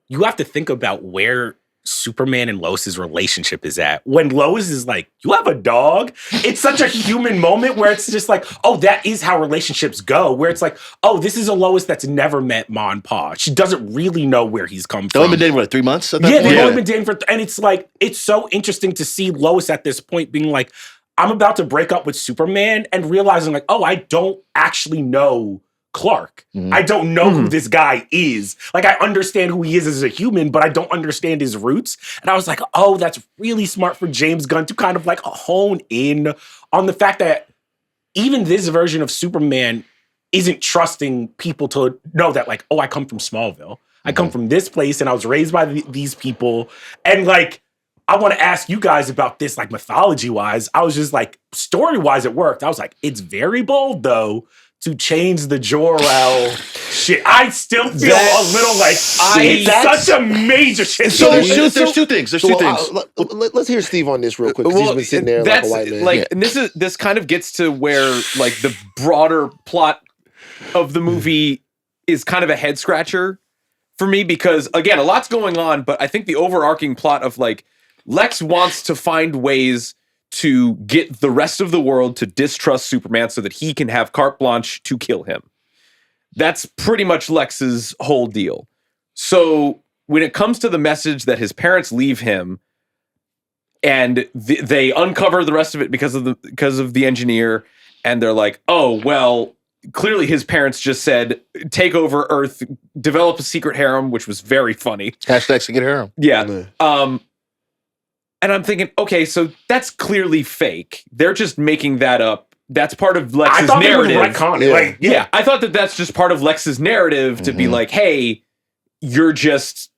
you have to think about where Superman and Lois's relationship is at. When Lois is like, you have a dog? It's such a human moment where it's just like, oh, that is how relationships go. Where it's like, oh, this is a Lois that's never met Ma and Pa. She doesn't really know where he's come from. They've been dating, 3 months? Yeah, they've only been dating and it's like, it's so interesting to see Lois at this point being like, I'm about to break up with Superman, and realizing like, oh, I don't actually know Clark. Mm-hmm. I don't know who this guy is. Like, I understand who he is as a human, but I don't understand his roots. And I was like, oh, that's really smart for James Gunn to kind of like hone in on the fact that even this version of Superman isn't trusting people to know that, like, oh, I come from Smallville. I come from this place and I was raised by these people. And like, I want to ask you guys about this, like, mythology-wise. I was just like, story-wise, it worked. I was like, it's very bold, though, to change the Jor-El shit. I still feel a little like it's such a major shit. So there's two things. Let's hear Steve on this real quick, because he's been sitting there like a white man. Like, and this kind of gets to where like the broader plot of the movie is kind of a head scratcher for me, because again, a lot's going on, but I think the overarching plot of like Lex wants to find ways to get the rest of the world to distrust Superman so that he can have carte blanche to kill him. That's pretty much Lex's whole deal. So when it comes to the message that his parents leave him, and they uncover the rest of it because of the engineer, and they're like, oh, well, clearly his parents just said, take over Earth, develop a secret harem, which was very funny. Hashtag secret harem. Yeah. And I'm thinking, okay, so that's clearly fake. They're just making that up. That's part of Lex's narrative. I thought they would I thought that's just part of Lex's narrative to be like, hey, you're just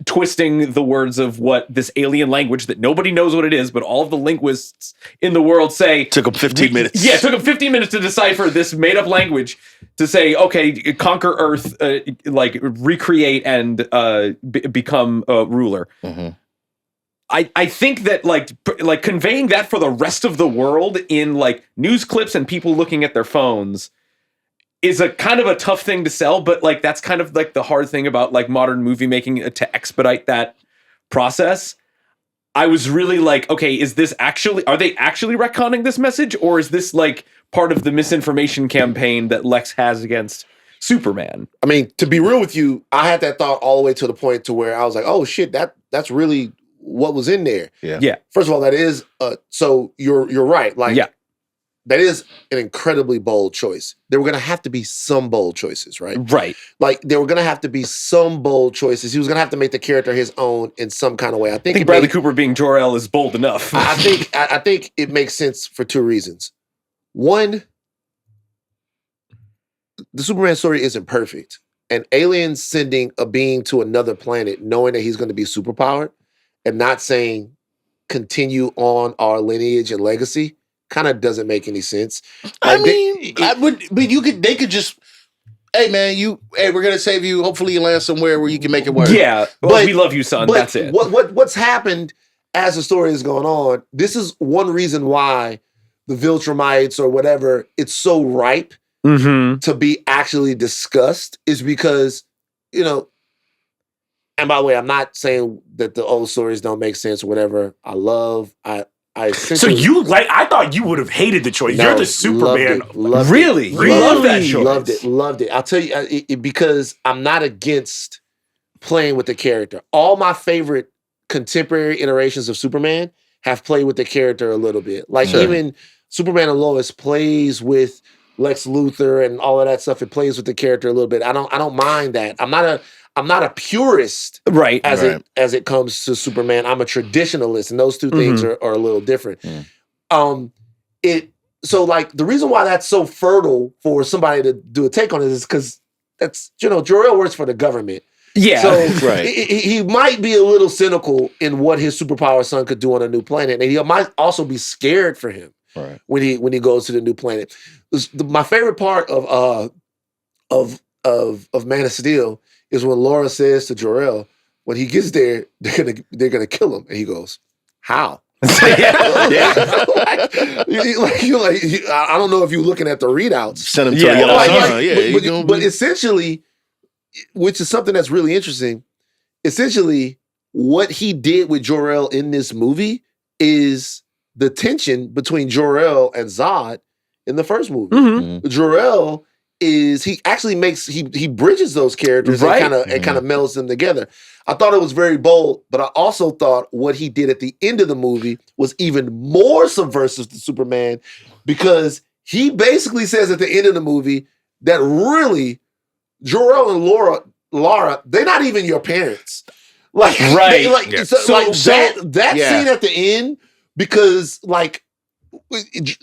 twisting the words of what this alien language that nobody knows what it is, but all of the linguists in the world say. Took them 15 minutes. Yeah, it took them 15 minutes to decipher this made up language to say, okay, conquer Earth, like recreate and become a ruler. Mm-hmm. I think that like conveying that for the rest of the world in like news clips and people looking at their phones is a kind of a tough thing to sell, but like that's kind of like the hard thing about like modern movie making to expedite that process. I was really like, okay, are they actually retconning this message, or is this like part of the misinformation campaign that Lex has against Superman? I mean, to be real with you, I had that thought all the way to the point to where I was like, oh shit, that's really what was in there. Yeah. First of all, that is so you're right. Like, yeah. That is an incredibly bold choice. There were going to have to be some bold choices, right? Right. Like, there were going to have to be some bold choices. He was going to have to make the character his own in some kind of way. I think Bradley Cooper being Jor-El is bold enough. I think it makes sense for two reasons. One, the Superman story isn't perfect. And aliens sending a being to another planet, knowing that he's going to be superpowered, and not saying continue on our lineage and legacy, kind of doesn't make any sense. I mean, they could just, hey man, we're gonna save you. Hopefully you land somewhere where you can make it work. Yeah, well, we love you, son. That's it. What's happened as the story has gone on? This is one reason why the Viltrumites or whatever, it's so ripe to be actually discussed, is because, and by the way, I'm not saying that the old stories don't make sense or whatever. I thought you would have hated the choice. No, You're the Superman. Loved really? It. You love that choice. Loved it. I'll tell you, because I'm not against playing with the character. All my favorite contemporary iterations of Superman have played with the character a little bit. Like even Superman and Lois plays with Lex Luthor and all of that stuff. It plays with the character a little bit. I don't mind that. I'm not a purist, right? As it comes to Superman. I'm a traditionalist, and those two things are a little different. So like the reason why that's so fertile for somebody to do a take on it is because that's Jor-El works for the government. Yeah, so he might be a little cynical in what his superpower son could do on a new planet, and he might also be scared for him when he goes to the new planet. My favorite part of Man of Steel is when Laura says to Jor-El, when he gets there, they're gonna kill him, and he goes, "How?" I don't know if you're looking at the readouts. Send him to the yellow zone. But essentially, which is something that's really interesting. Essentially, what he did with Jor-El in this movie is the tension between Jor-El and Zod in the first movie. Jor-El he bridges those characters and kind of melds them together. I thought it was very bold, but I also thought what he did at the end of the movie was even more subversive to Superman, because he basically says at the end of the movie that really Jor-El and Lara, they're not even your parents. Like, that scene at the end, because like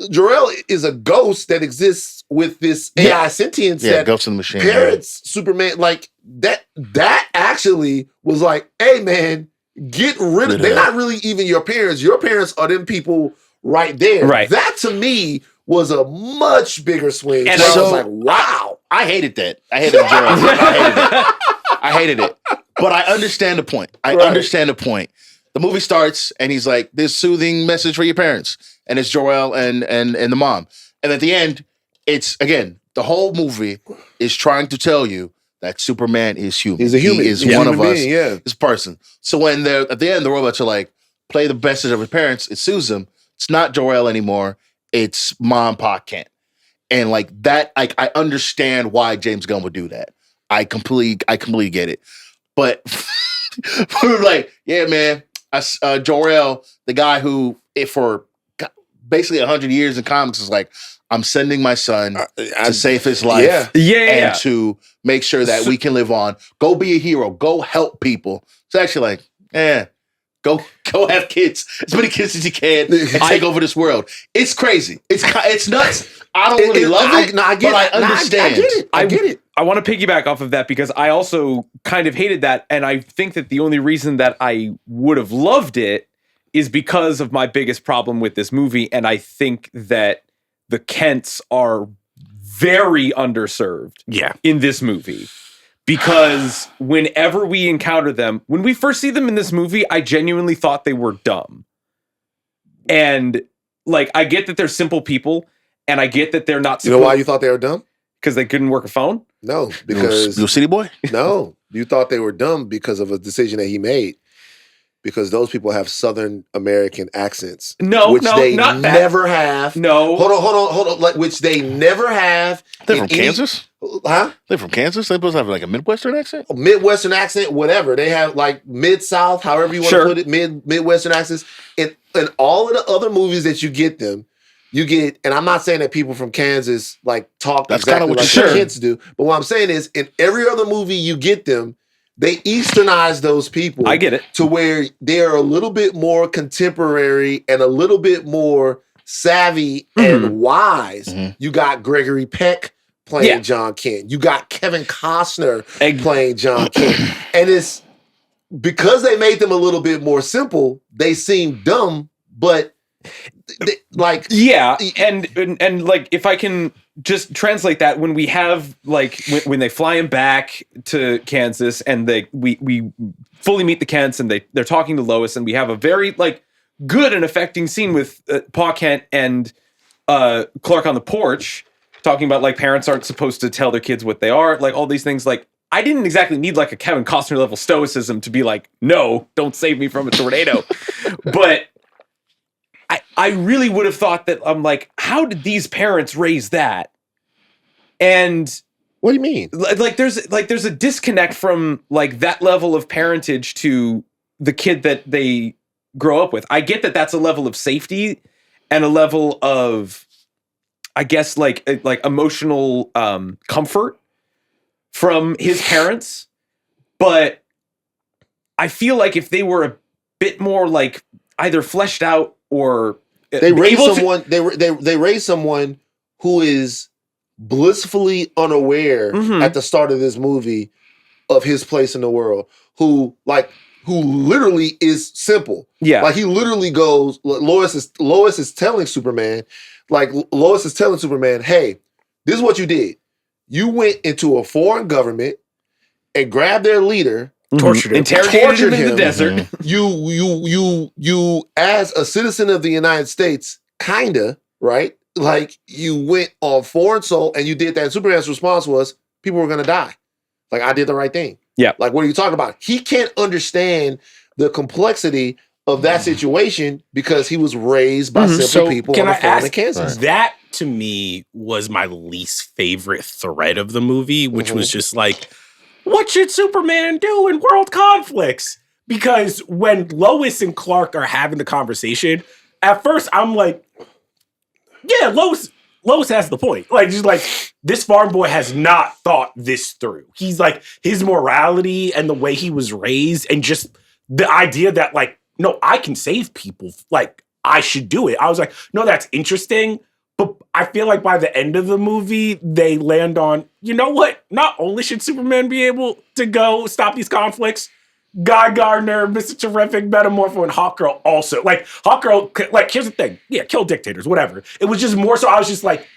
Jor-El is a ghost that exists with this AI sentience that ghost in the machine. Parents, Superman, like that actually was like, hey man, get rid of they're not really even your parents. Your parents are them people right there. Right. That to me was a much bigger swing. And so I was like, wow. I hated that. I hated Jor-El. I hated it. But I understand the point. Understand the point. The movie starts and he's like, this soothing message for your parents. And it's Jor-El and the mom. And at the end, it's, again, the whole movie is trying to tell you that Superman is human. He's a human. He is one of us. This person. So when they're at the end, the robots are like, play the message of his parents. It soothes them. It's not Jor-El anymore. It's Mom, Pa, Kent. And like that, I understand why James Gunn would do that. I completely get it. But we're like, yeah, man, Jor-El, the guy who, for basically 100 years in comics, is like, I'm sending my son to save his life and to make sure that we can live on. Go be a hero. Go help people. It's actually like, go have kids, as many kids as you can, and take over this world. It's crazy. It's nuts. I don't really love it. I understand. I get it. I want to piggyback off of that because I also kind of hated that. And I think that the only reason that I would have loved it is because of my biggest problem with this movie. And I think that the Kents are very underserved in this movie. Because whenever we encounter them, when we first see them in this movie, I genuinely thought they were dumb. And like, I get that they're simple people, and I get that they're not. You know why you thought they were dumb? Because they couldn't work a phone? No, because you a city boy? No, you thought they were dumb because of a decision that he made. Because those people have Southern American accents. Which they never have. No. Hold on. Like, which they never have. They're from Kansas? Huh? They're from Kansas? They're supposed to have like a Midwestern accent? Midwestern accent, whatever. They have like Mid-South, however you want to put it, Midwestern accents. In all of the other movies that you get, and I'm not saying that people from Kansas like talk That's exactly what like the kids do, but what I'm saying is in every other movie you get them, they Easternize those people. I get it. To where they're a little bit more contemporary and a little bit more savvy and wise. Mm-hmm. You got Gregory Peck playing John Kent. You got Kevin Costner playing John Kent. And it's because they made them a little bit more simple, they seem dumb, but like... Yeah, and like, if I can just translate that, when we have, like, when they fly him back to Kansas, and we fully meet the Kents, and they're talking to Lois, and we have a very, like, good and affecting scene with Pa Kent and Clark on the porch, talking about, like, parents aren't supposed to tell their kids what they are, like, all these things. Like, I didn't exactly need, like, a Kevin Costner level stoicism to be like, no, don't save me from a tornado. But I really would have thought that, I'm like, how did these parents raise that? And what do you mean? Like, there's a disconnect from, like, that level of parentage to the kid that they grow up with. I get that that's a level of safety and a level of, I guess, like emotional comfort from his parents. But I feel like if they were a bit more, like, either fleshed out or they raise someone, they raise someone who is blissfully unaware at the start of this movie of his place in the world, who literally is simple. Yeah. Like, he literally goes, Lois is telling Superman, hey, this is what you did. You went into a foreign government and grabbed their leader, tortured him, interrogated him in the desert. You, as a citizen of the United States, kinda, right? Like, you went on foreign soil and you did that. And Superman's response was, people were gonna die. Like, I did the right thing. Yeah. Like, what are you talking about? He can't understand the of that situation because he was raised by simple people on a farm in Kansas. That, to me, was my least favorite thread of the movie, which was just like, what should Superman do in world conflicts? Because when Lois and Clark are having the conversation, at first I'm like, yeah, Lois has the point. Like, just like, this farm boy has not thought this through. He's like, his morality and the way he was raised, and just the idea that, like, no, I can save people. Like, I should do it. I was like, no, that's interesting. But I feel like by the end of the movie, they land on, you know what? Not only should Superman be able to go stop these conflicts, Guy Gardner, Mr. Terrific, Metamorpho, and Hawkgirl also. Like, Hawkgirl, like, here's the thing. Yeah, kill dictators, whatever. It was just more so, I was just like,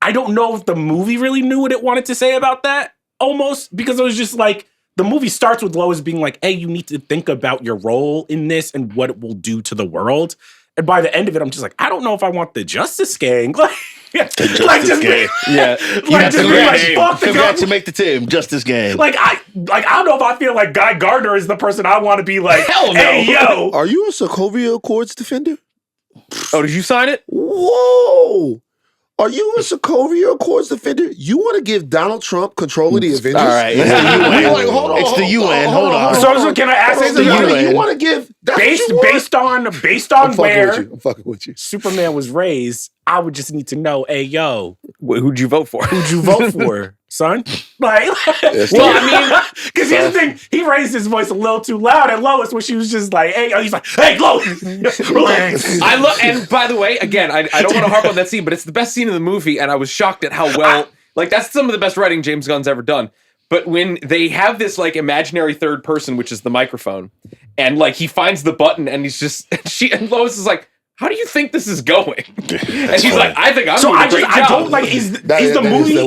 I don't know if the movie really knew what it wanted to say about that, almost, because it was just like, the movie starts with Lois being like, hey, you need to think about your role in this and what it will do to the world. And by the end of it, I'm just like, I don't know if I want the Justice Gang. Like, Justice Gang. Yeah. Forgot to make the team, Justice Gang. Like, I don't know if I feel like Guy Gardner is the person I want to be like, hell no. Hey, yo. Are you a Sokovia Accords defender? Oh, did you sign it? Whoa. Are you a Sokovia Accords defender? You want to give Donald Trump control of the Avengers? All right. It's the UN. It's the UN. Hold on. So can I ask you something? You want to give... Based on where I'm fucking with you. Superman was raised, I would just need to know, hey, yo. Who'd you vote for? Who'd you vote for, son? Like, well, I mean, because here's the thing. He raised his voice a little too loud at Lois when she was just like, hey, he's like, hey, Lois, relax. And by the way, again, I don't want to harp on that scene, but it's the best scene in the movie, and I was shocked at how well Like, that's some of the best writing James Gunn's ever done. But when they have this like imaginary third person, which is the microphone, and like he finds the button and he's just and Lois is like, how do you think this is going? And he's like, I think I'm doing a great job. I don't like is the movie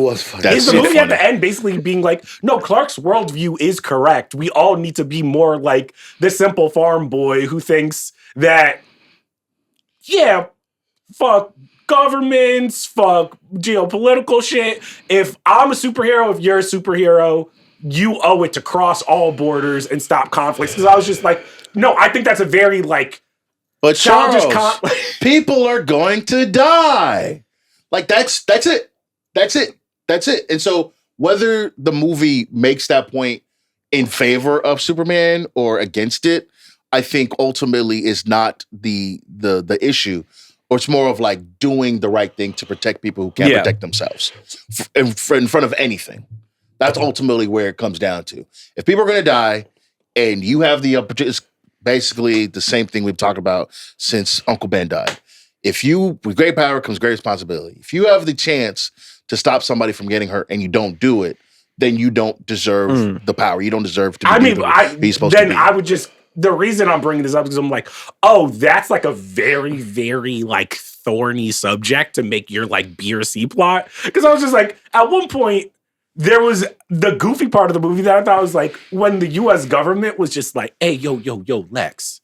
at the end basically being like, no, Clark's worldview is correct. We all need to be more like the simple farm boy who thinks that, yeah, fuck governments, fuck geopolitical shit. If I'm a superhero, if you're a superhero, you owe it to cross all borders and stop conflicts. Because I was just like, no, I think that's a very like, but Charles, people are going to die. Like that's it. And so whether the movie makes that point in favor of Superman or against it, I think ultimately is not the issue. Or it's more of like doing the right thing to protect people who can't protect themselves in front of anything. That's ultimately where it comes down to. If people are going to die and you have the opportunity, it's basically the same thing we've talked about since Uncle Ben died. With great power comes great responsibility. If you have the chance to stop somebody from getting hurt and you don't do it, then you don't deserve the power. You don't deserve to be supposed to be. I would just, the reason I'm bringing this up is I'm like, oh, that's like a very, very like thorny subject to make your like B or C plot. Because I was just like, at one point, there was the goofy part of the movie that I thought was like when the U.S. government was just like, hey, yo, Lex,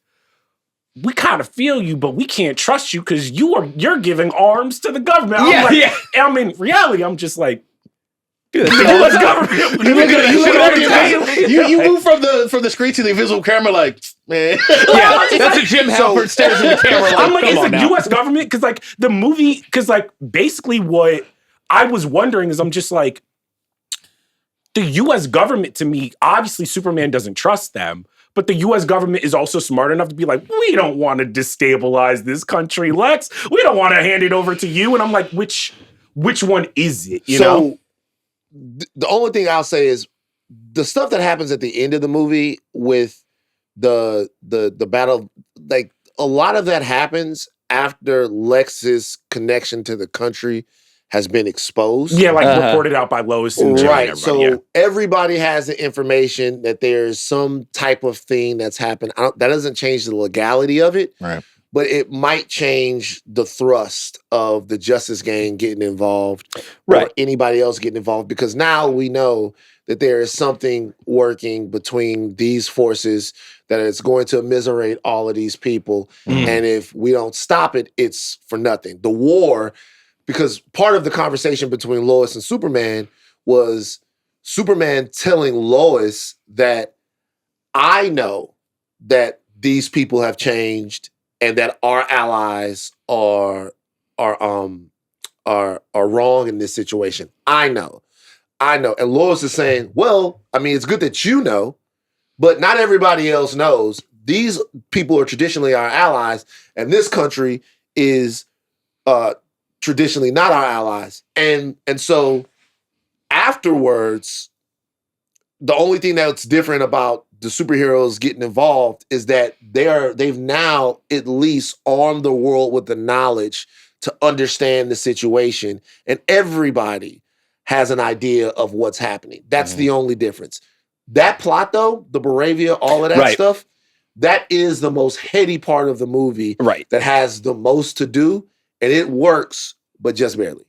we kind of feel you, but we can't trust you because you're giving arms to the government. I'm in reality, I'm just like, dude, the U.S. government. You move from the screen to the invisible camera, like, man. Yeah, that's a Jim Halpert stares in the camera. Like, I'm like, it's the U.S. government because like the movie, because like basically what I was wondering is I'm just like, the U.S. government to me, obviously Superman doesn't trust them, but the U.S. government is also smart enough to be like, we don't want to destabilize this country, Lex. We don't want to hand it over to you. And I'm like, which one is it? You know? The only thing I'll say is the stuff that happens at the end of the movie with the battle, like a lot of that happens after Lex's connection to the country has been exposed. Yeah, like reported out by Lois and Jimmy. Right. So everybody has the information that there's some type of thing that's happened. That doesn't change the legality of it. Right. But it might change the thrust of the Justice Gang getting involved or anybody else getting involved, because now we know that there is something working between these forces that it's going to immiserate all of these people. And if we don't stop it, it's for nothing. The war, because part of the conversation between Lois and Superman was Superman telling Lois that I know that these people have changed and that our allies are wrong in this situation. I know. And Lois is saying, well, I mean, it's good that you know, but not everybody else knows. These people are traditionally our allies, and this country is traditionally not our allies. And so afterwards, the only thing that's different about the superheroes getting involved is that they've now at least armed the world with the knowledge to understand the situation, and everybody has an idea of what's happening. That's the only difference. That plot, though, the Baravia, all of that stuff, that is the most heady part of the movie that has the most to do, and it works, but just barely.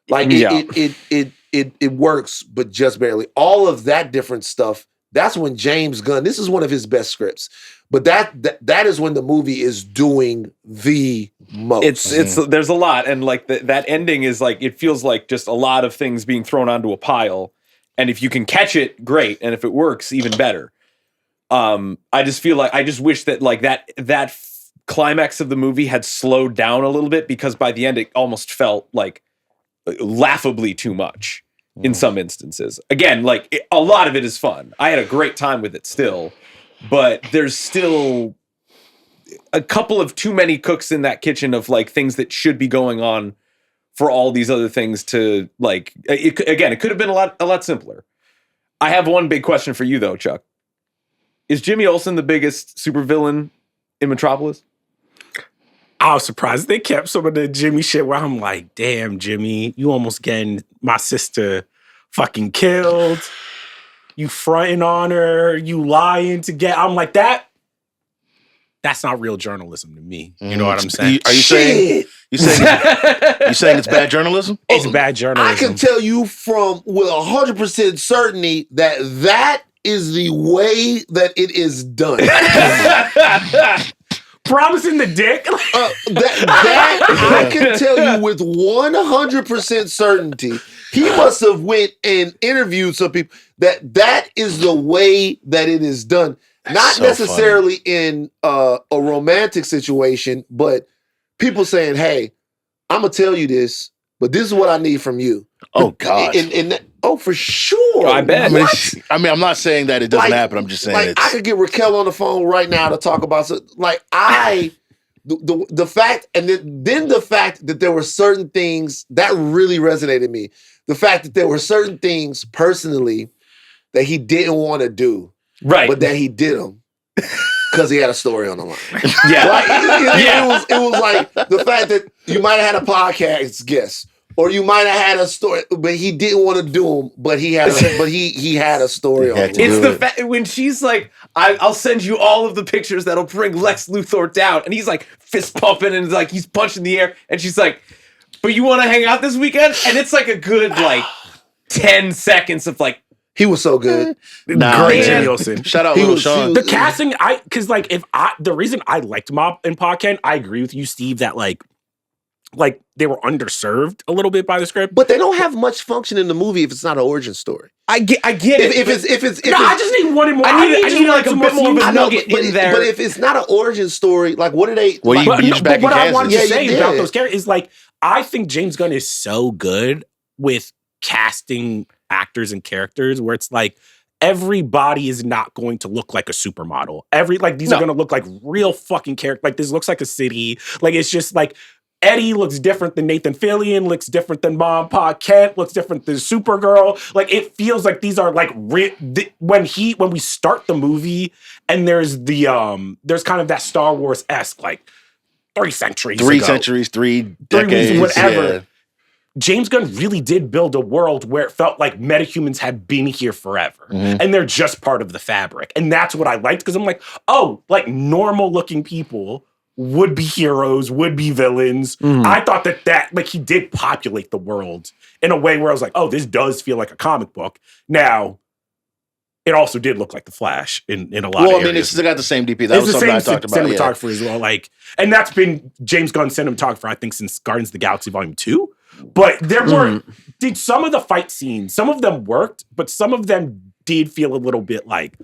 Like it works, but just barely. All of that different stuff, that's when James Gunn, this is one of his best scripts, but that is when the movie is doing the most. It's there's a lot, and like that ending is like, it feels like just a lot of things being thrown onto a pile, and if you can catch it, great, and if it works, even better. I just feel like I just wish that like that climax of the movie had slowed down a little bit, because by the end it almost felt like laughably too much in some instances. Again, like a lot of it is fun. I had a great time with it still, but there's still a couple of too many cooks in that kitchen of like things that should be going on for all these other things to like. It could have been a lot simpler. I have one big question for you though, Chuck. Is Jimmy Olsen the biggest supervillain in Metropolis? I was surprised they kept some of the Jimmy shit where I'm like, damn, Jimmy, you almost getting my sister fucking killed. You fronting on her. You lying to get. I'm like that. That's not real journalism to me. You know what I'm saying? Are you saying it's bad journalism? It's bad journalism. I can tell you with 100% certainty that is the way that it is done. Promising the dick? That I can tell you with 100% certainty. He must have went and interviewed some people that is the way that it is done. Not so necessarily in a romantic situation, but people saying, hey, I'm going to tell you this, but this is what I need from you. Oh, God. For sure. I bet. I mean, I'm not saying that it doesn't happen. I'm just saying I could get Raquel on the phone right now to talk about the fact, and then the fact that there were certain things that really resonated with me. The fact that there were certain things personally that he didn't want to do. Right. But that he did them because he had a story on the line. Yeah. Like, it was like the fact that you might have had a podcast guest or you might have had a story, but he didn't want to do them, but he had a story on the line. It's the fact when she's like, I'll send you all of the pictures that'll bring Lex Luthor down. And he's like fist pumping and like he's punching the air. And she's like, but you want to hang out this weekend? And it's like a good like 10 seconds of like, he was so good. Great Jimmy Olsen. Shout out Little Sean. The casting, because the reason I liked Mob and Podken, I agree with you, Steve, that like they were underserved a little bit by the script. But they don't have much function in the movie if it's not an origin story. I get it. I just need one more. I need like a bit more of a nugget in there. But if it's not an origin story, like what are they? What I wanted to say about those characters is like, I think James Gunn is so good with casting actors and characters where it's like everybody is not going to look like a supermodel. These are going to look like real fucking characters. Like this looks like a city. Like it's just like Eddie looks different than Nathan Fillion, looks different than Mom, Pa Kent, looks different than Supergirl. Like it feels like these are like when we start the movie and there's kind of that Star Wars-esque like 3 centuries ago. 3 centuries, 3 decades, whatever. Yeah. James Gunn really did build a world where it felt like metahumans had been here forever. Mm-hmm. And they're just part of the fabric. And that's what I liked because I'm like, oh, like normal looking people would be heroes, would be villains. Mm-hmm. I thought that like he did populate the world in a way where I was like, oh, this does feel like a comic book. Now, it also did look like The Flash in a lot of areas. Well, I mean, it's still got the same DP. That was something I talked about. Cinematographer as well. Like, and that's been James Gunn's cinematographer, I think, since Guardians of the Galaxy Volume 2. But there were, did some of the fight scenes, some of them worked, but some of them did feel a little bit like,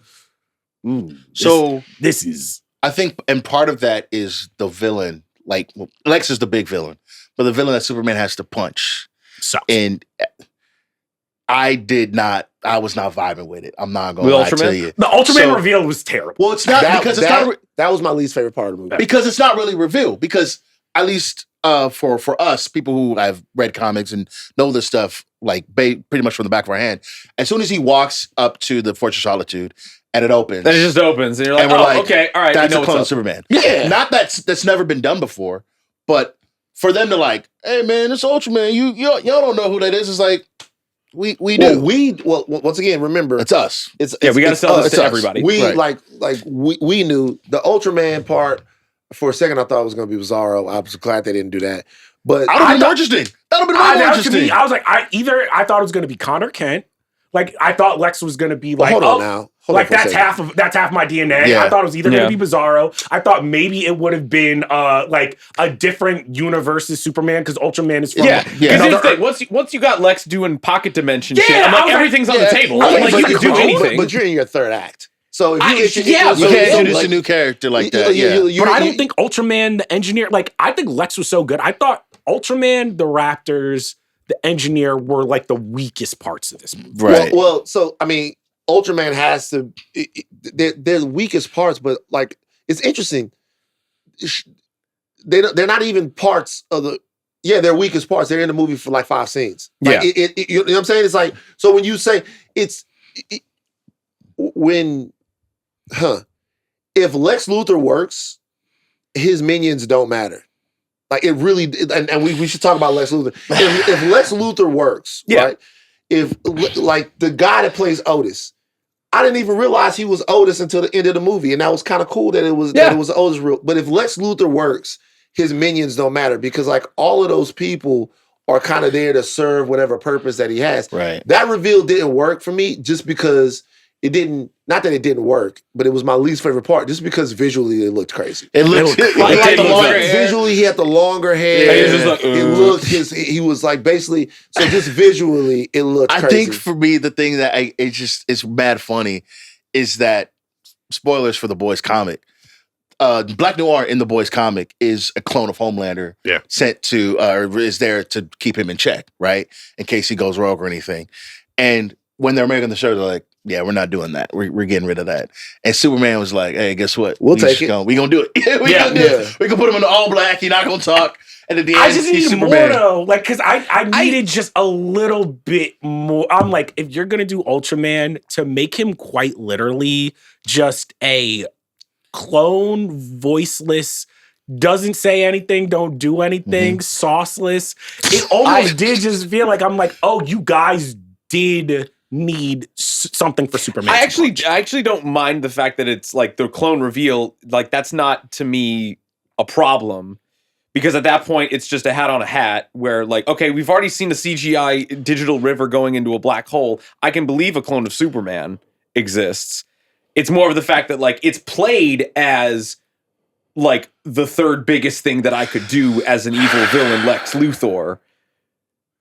this is. I think, and part of that is the villain. Like, Lex is the big villain, but the villain that Superman has to punch. Sucks. And I was not vibing with it. I'm not going to lie to you. The Ultraman reveal was terrible. Well, it's not because it's not. That was my least favorite part of the movie. Because it's not really revealed. Because at least for us, people who have read comics and know this stuff, like pretty much from the back of our hand, as soon as he walks up to the Fortress of Solitude and it opens, then it just opens, and you're like, okay, all right, that's a clone of Superman. Yeah, not that's never been done before, but for them to like, hey man, it's Ultraman, y'all don't know who that is. It's like we do. Well, once again, remember, it's us. We got to sell this to everybody. We we knew the Ultraman part. For a second, I thought it was going to be Bizarro. I was glad they didn't do that. But that would have been more interesting. That would have been more interesting. I was like, I thought it was going to be Connor Kent. Like I thought Lex was going to be like, that's half my DNA. Yeah. I thought it was either going to be Bizarro. I thought maybe it would have been like a different universe's Superman because Ultraman is from Once you got Lex doing pocket dimension shit, I'm like everything's on the table. Like you can do anything. But you're in your third act. So if you can't introduce a new character like that. But I don't think Ultraman, the engineer, like I think Lex was so good. I thought Ultraman, the Raptors, the engineer were like the weakest parts of this movie. Right. Well, so I mean, Ultraman has to. They're the weakest parts, but like it's interesting. They're not even parts of the. Yeah, they're weakest parts. They're in the movie for like 5 scenes. Like, you know what I'm saying? It's like so when you say if Lex Luthor works, his minions don't matter. Like it really, and we should talk about Lex Luthor. If Lex Luthor works, right? If like the guy that plays Otis, I didn't even realize he was Otis until the end of the movie, and that was kind of cool that it was Otis real. But if Lex Luthor works, his minions don't matter because like all of those people are kind of there to serve whatever purpose that he has. Right. That reveal didn't work for me just because it didn't. Not that it didn't work, but it was my least favorite part. Just because visually it looked crazy. It looked like the longer hair. Visually he had the longer hair. Yeah, just like, it looked he was like basically so just visually it looked crazy. I think for me the thing that it's mad funny is that spoilers for the Boys comic. Black Noir in the Boys comic is a clone of Homelander sent to or is there to keep him in check, right? In case he goes rogue or anything. And when they're making the show, they're like, yeah, we're not doing that. We're getting rid of that. And Superman was like, hey, guess what? We'll take it. We gonna do it. We gonna do it. We can put him in all black. He's not gonna talk. And at the end, I just need Superman. more though. Like, cause I needed just a little bit more. I'm like, if you're gonna do Ultraman, to make him quite literally just a clone, voiceless, doesn't say anything, don't do anything, sauceless. It almost did just feel like I'm like, oh, you guys did need something for Superman. I actually don't mind the fact that it's like the clone reveal. Like that's not to me a problem because at that point it's just a hat on a hat. Where like, okay, we've already seen a CGI digital river going into a black hole. I can believe a clone of Superman exists. It's more of the fact that like it's played as like the third biggest thing that I could do as an evil villain, Lex Luthor.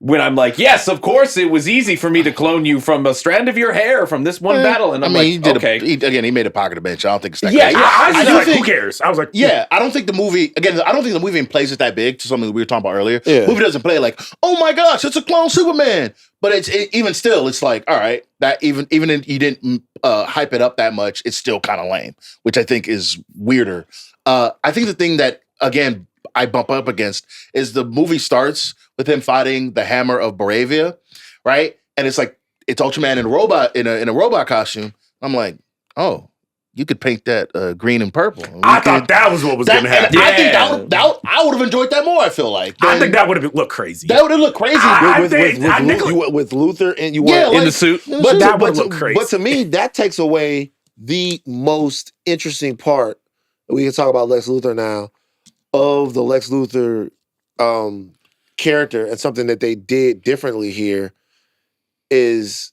When I'm like, yes, of course, it was easy for me to clone you from a strand of your hair from this one battle. And I'm he made a pocket of bench. I don't think it's that crazy. I was like, who cares? I was like, I don't think the movie, I don't think the movie even plays it that big to something that we were talking about earlier. The movie doesn't play like, oh my gosh, it's a clone Superman. But even still, it's like, all right, that even if you didn't hype it up that much, it's still kind of lame, which I think is weirder. I think the thing that, again, I bump up against is the movie starts with him fighting the Hammer of Baravia, right? And it's like it's Ultraman in a robot in a robot costume. I'm like, oh, you could paint that green and purple. I thought that was what was going to happen. I think I would have enjoyed that more. I feel like I think that would have looked crazy. That would have looked crazy with Luthor and you want in the suit. But that would look crazy. But to me, that takes away the most interesting part. We can talk about Lex Luthor now. Of the Lex Luthor character, and something that they did differently here is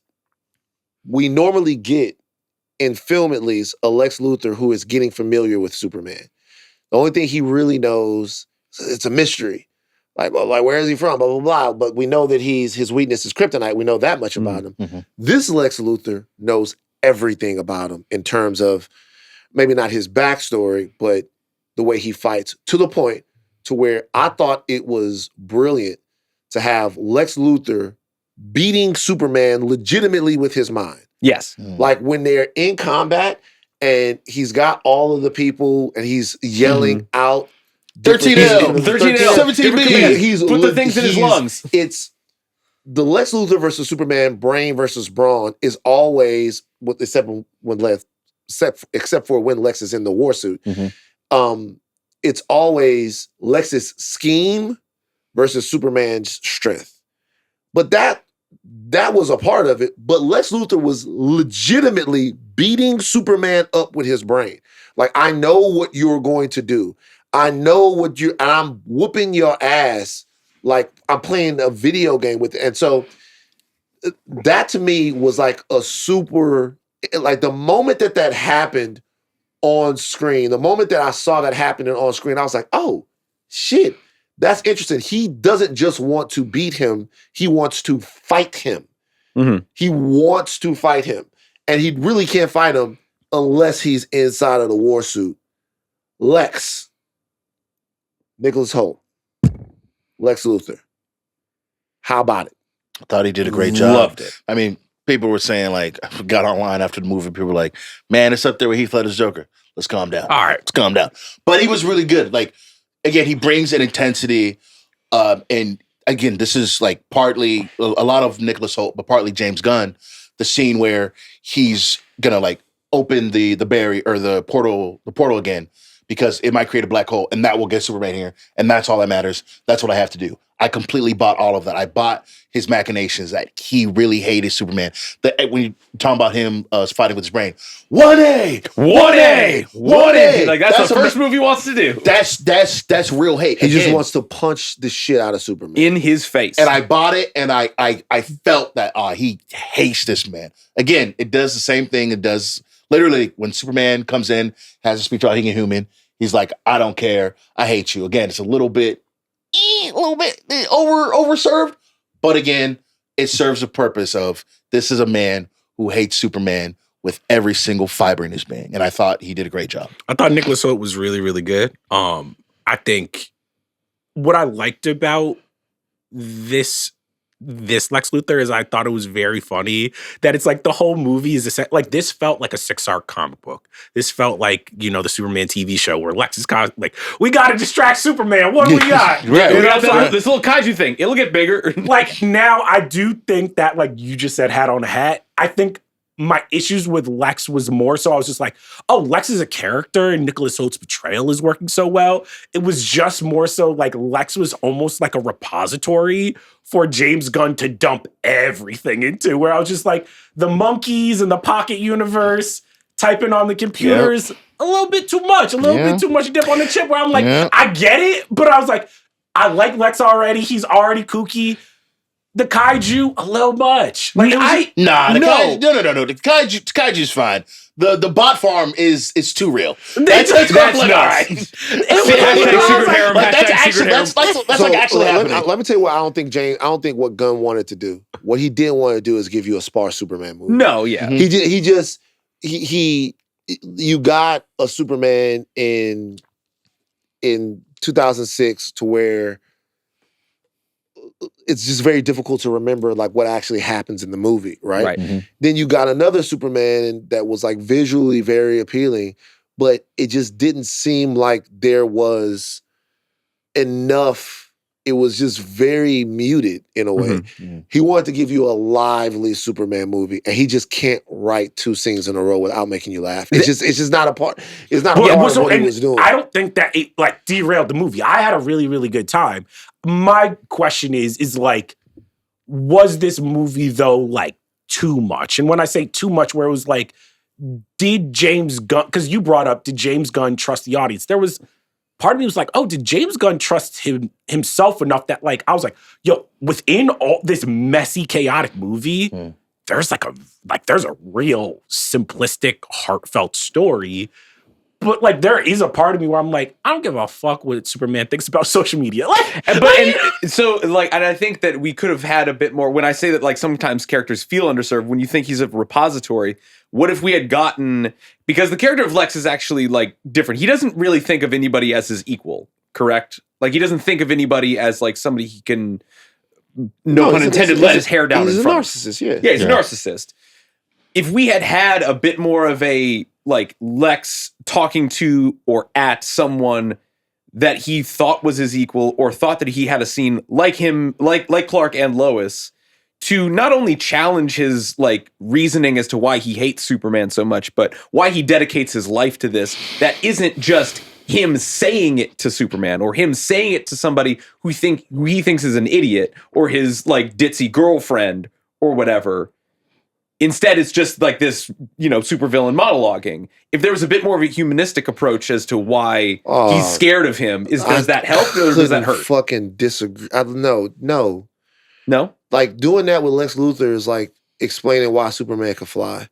we normally get, in film at least, a Lex Luthor who is getting familiar with Superman. The only thing he really knows, it's a mystery. Like where is he from? Blah, blah, blah. But we know that his weakness is kryptonite. We know that much about him. Mm-hmm. This Lex Luthor knows everything about him in terms of maybe not his backstory, but the way he fights, to the point to where I thought it was brilliant to have Lex Luthor beating Superman legitimately with his mind. Yes. Like when they're in combat and he's got all of the people and he's yelling out 13L, 17B. He's put the things in his lungs. It's the Lex Luthor versus Superman, brain versus brawn is always, except for when Lex is in the war suit. It's always Lex's scheme versus Superman's strength. But that was a part of it. But Lex Luthor was legitimately beating Superman up with his brain. Like, I know what you're going to do. I know and I'm whooping your ass like I'm playing a video game with it. And so that to me was like a super, like the moment that happened on screen, the moment that I saw that happening on screen, I was like, oh, shit, that's interesting. He doesn't just want to beat him. He wants to fight him. Mm-hmm. He wants to fight him. And he really can't fight him unless he's inside of the war suit. Lex, Nicholas Hoult, Lex Luthor. How about it? I thought he did a great job. Loved it. I mean, people were saying, like, I got online after the movie, people were like, man, it's up there with Heath Ledger's Joker. Let's calm down. All right. Let's calm down. But he was really good. Like, again, he brings an intensity. And again, this is like partly a lot of Nicholas Hoult, but partly James Gunn. The scene where he's gonna like open the barrier or the portal again, because it might create a black hole, and that will get Superman here, and that's all that matters. That's what I have to do. I completely bought all of that. I bought his machinations that he really hated Superman. That when you talk about him fighting with his brain, 1A. Like that's the first move he wants to do. That's real hate. He just wants to punch the shit out of Superman in his face. And I bought it, and I felt that he hates this man. Again, it does the same thing. It does literally when Superman comes in, has a speech about being a human. He's like, I don't care. I hate you. Again, it's a little bit overserved, but again, it serves a purpose of this is a man who hates Superman with every single fiber in his being, and I thought he did a great job. I thought Nicholas Hoult was really, really good. I think what I liked about this Lex Luthor is I thought it was very funny that it's like the whole movie is like this felt like a 6-hour comic book. This felt like, you know, the Superman TV show where Lex is kind of like, we got to distract Superman. What do we got? Right. We got this little kaiju thing. It'll get bigger. Like now I do think that like you just said hat on a hat. I think my issues with Lex was more so I was just like, oh, Lex is a character and Nicholas Holt's portrayal is working so well. It was just more so like Lex was almost like a repository for James Gunn to dump everything into, where I was just like, the monkeys and the pocket universe typing on the computers, a little bit too much, a little bit too much dip on the chip, where I'm like, I get it, but I was like, I like Lex already. He's already kooky. The kaiju, a little much. Like No. The kaiju's fine. The bot farm is too real. That's nuts. That's actually happening. Let me tell you what I don't think what Gunn wanted to do. What he didn't want to do is give you a sparse Superman movie. No, yeah. You got a Superman in 2006 to where it's just very difficult to remember like what actually happens in the movie, right? Mm-hmm. Then you got another Superman that was like visually very appealing, but it just didn't seem like there was enough. It was just very muted in a way. Mm-hmm. He wanted to give you a lively Superman movie, and he just can't write 2 scenes in a row without making you laugh. It's just not a part. It's not a part of what he was doing. I don't think that it like derailed the movie. I had a really, really good time. My question is like, was this movie though like too much? And when I say too much, where it was like, did James Gunn? Because you brought up, did James Gunn trust the audience? There was. Part of me was like, oh, did James Gunn trust himself enough that like I was like, yo, within all this messy, chaotic movie, there's there's a real simplistic, heartfelt story. But like there is a part of me where I'm like, I don't give a fuck what Superman thinks about social media. And I think that we could have had a bit more. When I say that, like sometimes characters feel underserved, when you think he's a repository, what if we had gotten, because the character of Lex is actually like different. He doesn't really think of anybody as his equal, correct? Like he doesn't think of anybody as like somebody he can, no pun intended, let his hair down in front. He's a narcissist, yeah. Yeah, he's a narcissist. If we had a bit more of a like Lex talking to or at someone that he thought was his equal or thought that he had a scene like him, like Clark and Lois, to not only challenge his like reasoning as to why he hates Superman so much, but why he dedicates his life to this, that isn't just him saying it to Superman or him saying it to somebody who he thinks is an idiot or his like ditzy girlfriend or whatever. Instead, it's just like this, supervillain monologuing. If there was a bit more of a humanistic approach as to why he's scared of him, does that help or does that hurt? Fucking disagree. No. Like doing that with Lex Luthor is like explaining why Superman can fly.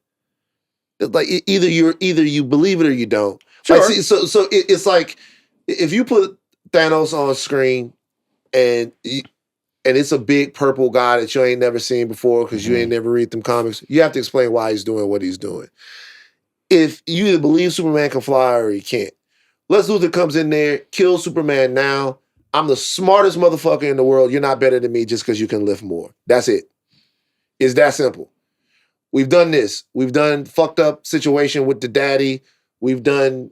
Like either you believe it or you don't. Sure. Like, so it's like if you put Thanos on screen and it's a big purple guy that you ain't never seen before because you ain't never read them comics, you have to explain why he's doing what he's doing. If you either believe Superman can fly or he can't. Lex Luthor comes in there, kills Superman now. I'm the smartest motherfucker in the world. You're not better than me just because you can lift more. That's it. It's that simple. We've done this. We've done fucked up situation with the daddy. We've done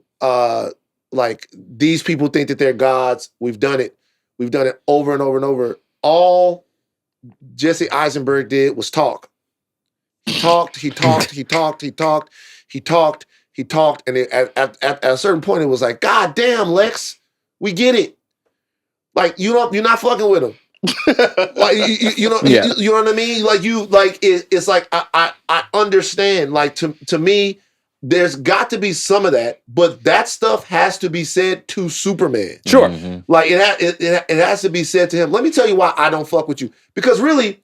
like these people think that they're gods. We've done it. We've done it over and over and over. All Jesse Eisenberg did was talk. He talked, He talked, and at a certain point, it was like, God damn, Lex, we get it. Like, you're not fucking with him. Like, you know what I mean? Like, it's like, I understand. Like, to me, there's got to be some of that, but that stuff has to be said to Superman. Sure. Like, it has to be said to him. Let me tell you why I don't fuck with you. Because really,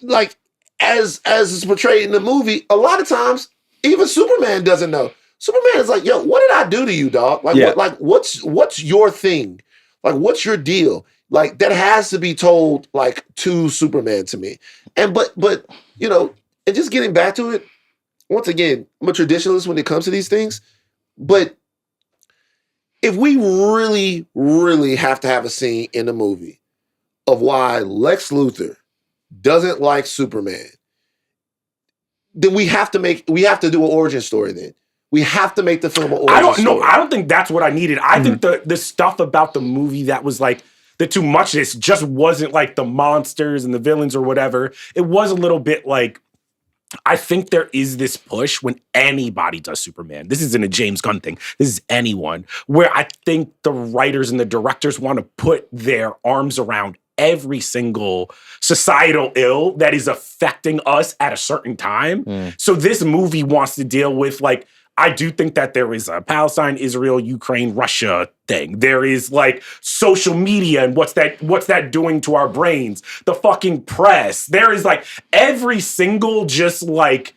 like, as is portrayed in the movie, a lot of times, even Superman doesn't know. Superman is like, yo, what did I do to you, dog? Like, what's your thing? Like, what's your deal? Like, that has to be told, like, to Superman to me. And but you know, and just getting back to it, once again, I'm a traditionalist when it comes to these things. But if we really, really have to have a scene in the movie of why Lex Luthor doesn't like Superman, then we have to do an origin story then. We have to make the film an origin story. I don't think that's what I needed. I think the stuff about the movie that was like the too muchness just wasn't like the monsters and the villains or whatever. It was a little bit like, I think there is this push when anybody does Superman. This isn't a James Gunn thing. This is anyone, where I think the writers and the directors want to put their arms around every single societal ill that is affecting us at a certain time. So this movie wants to deal with, like, I do think that there is a Palestine, Israel, Ukraine, Russia thing. There is like social media and what's that doing to our brains? The fucking press. There is like every single just like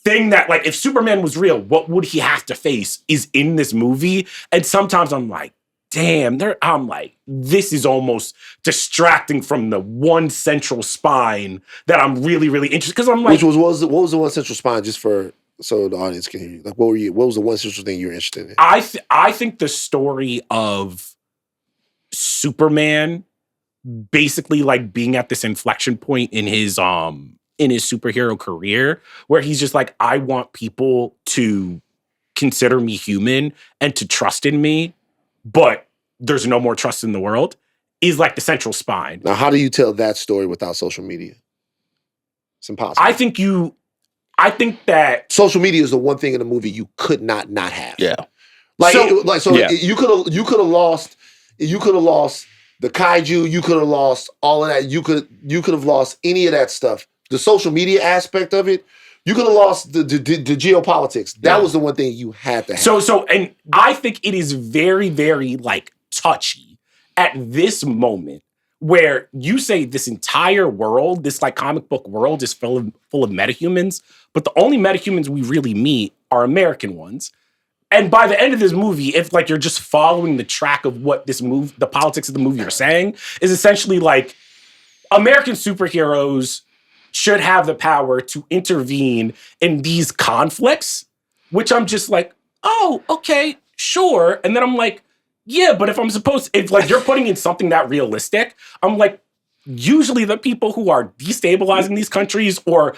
thing that, like, if Superman was real, what would he have to face is in this movie. And sometimes I'm like, damn, I'm like, this is almost distracting from the one central spine that I'm really, really interested. Because I'm like, what was the one central spine, just for so the audience can hear you? Like, what was the one central thing you were interested in? I think the story of Superman basically like being at this inflection point in his superhero career where he's just like, I want people to consider me human and to trust in me, but there's no more trust in the world, is like the central spine. Now, how do you tell that story without social media? It's impossible. I think that social media is the one thing in the movie you could not have. Yeah. You could have lost the kaiju, you could have lost all of that. You could have lost any of that stuff. The social media aspect of it, you could have lost the geopolitics. That was the one thing you had to have. So and I think it is very, very like touchy at this moment where you say this entire world, this like comic book world is full of metahumans, but the only metahumans we really meet are American ones. And by the end of this movie, if like you're just following the track of what the politics of the movie are saying, is essentially like American superheroes should have the power to intervene in these conflicts, which I'm just like, oh, okay, sure. And then I'm like, yeah, but if like you're putting in something that realistic, I'm like, usually the people who are destabilizing these countries or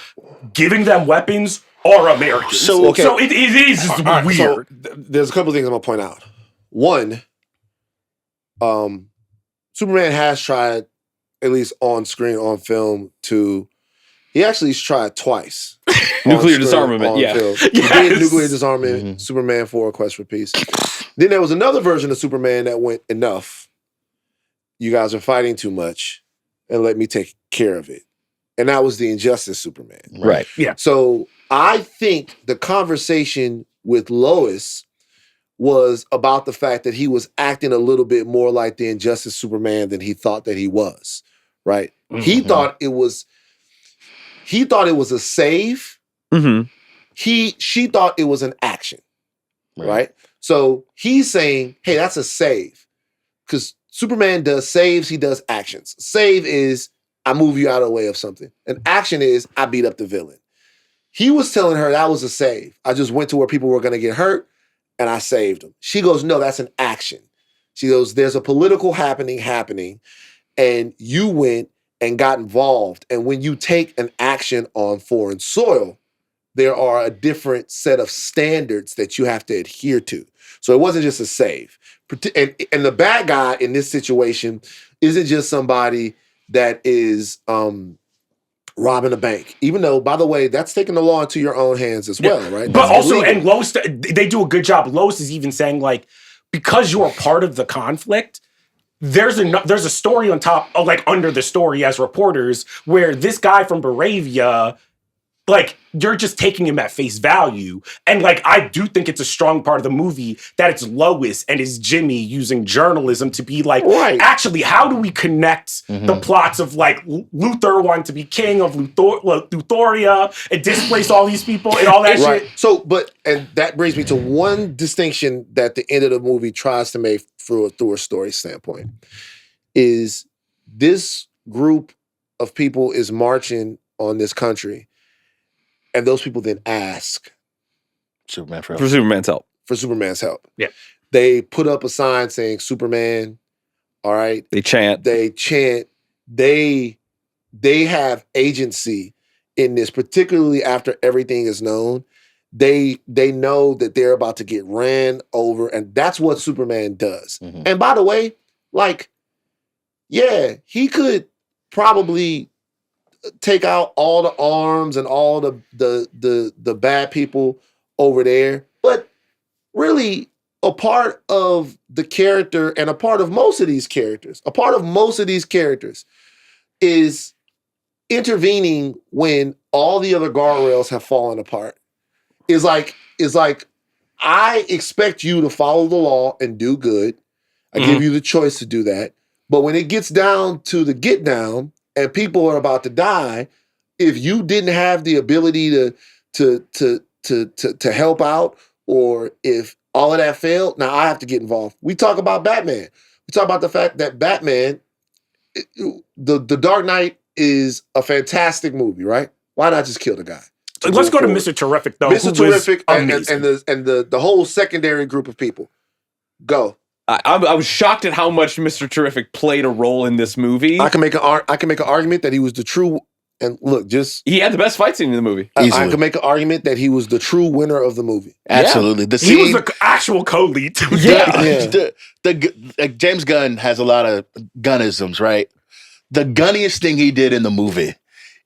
giving them weapons are Americans. So it is just weird. So there's a couple of things I'm gonna point out. One, Superman has tried, at least on screen, on film, he actually tried twice. Nuclear disarmament, yeah. He did nuclear disarmament, Superman 4, Quest for Peace. Then there was another version of Superman that went, enough. You guys are fighting too much, and let me take care of it. And that was the Injustice Superman. Right. Yeah. So I think the conversation with Lois was about the fact that he was acting a little bit more like the Injustice Superman than he thought that he was. Right? Mm-hmm. He thought it was a save. Mm-hmm. She thought it was an action. Right? So he's saying, hey, that's a save. Because Superman does saves, he does actions. Save is, I move you out of the way of something. An action is, I beat up the villain. He was telling her that was a save. I just went to where people were going to get hurt, and I saved them. She goes, no, that's an action. She goes, there's a political happening, and you went and got involved. And when you take an action on foreign soil, there are a different set of standards that you have to adhere to. So it wasn't just a save. And the bad guy in this situation isn't just somebody that is robbing a bank. Even though, by the way, that's taking the law into your own hands as well, right? But That's also, illegal. and Lois, they do a good job. Lois is even saying, like, because you're a part of the conflict, there's a story on top, like under the story as reporters, where this guy from Baravia, like, you're just taking him at face value. And, like, I do think it's a strong part of the movie that it's Lois and it's Jimmy using journalism to be like, actually, how do we connect the plots of, like, Luthor wanting to be king of Luthoria and displace all these people and all that shit? So, and that brings me to one distinction that the end of the movie tries to make through a story standpoint, is this group of people is marching on this country. And those people then ask Superman for Superman's help. For Superman's help. Yeah. They put up a sign saying Superman. All right. They chant. They have agency in this, particularly after everything is known. They know that they're about to get ran over, and that's what Superman does. Mm-hmm. And by the way, like, yeah, he could probably take out all the arms and all the bad people over there. But really, a part of the character and a part of most of these characters is intervening when all the other guardrails have fallen apart. Is like, I expect you to follow the law and do good. I give you the choice to do that. But when it gets down to the get down, and people are about to die, if you didn't have the ability to help out, or if all of that failed, now I have to get involved. We talk about Batman. We talk about the fact that Batman, the Dark Knight is a fantastic movie, right? Why not just kill the guy? Let's go to Mr. Terrific, though. Mr. Terrific and the whole secondary group of people. Go. I was shocked at how much Mr. Terrific played a role in this movie. I can make an argument that he was the true, and look, he had the best fight scene in the movie. I can make an argument that he was the true winner of the movie. Absolutely, he was the actual co-lead. James Gunn has a lot of Gunnisms, right? The gunniest thing he did in the movie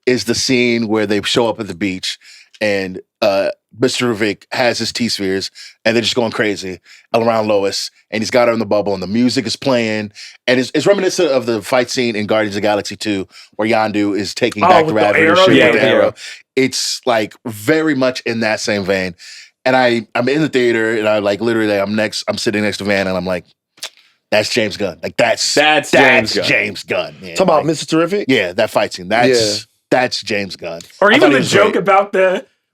is the scene where they show up at the beach and Mr. Terrific has his T-spheres and they're just going crazy around Lois, and he's got her in the bubble and the music is playing, and it's reminiscent of the fight scene in Guardians of the Galaxy 2 where Yondu is taking back the Ravage with the arrow. It's like very much in that same vein. And I'm in the theater and I like literally I'm sitting next to Van and I'm like, that's James Gunn. Like that's James Gunn. Man. Talk about Mr. Terrific? Yeah, that fight scene. That's James Gunn. Or even the joke about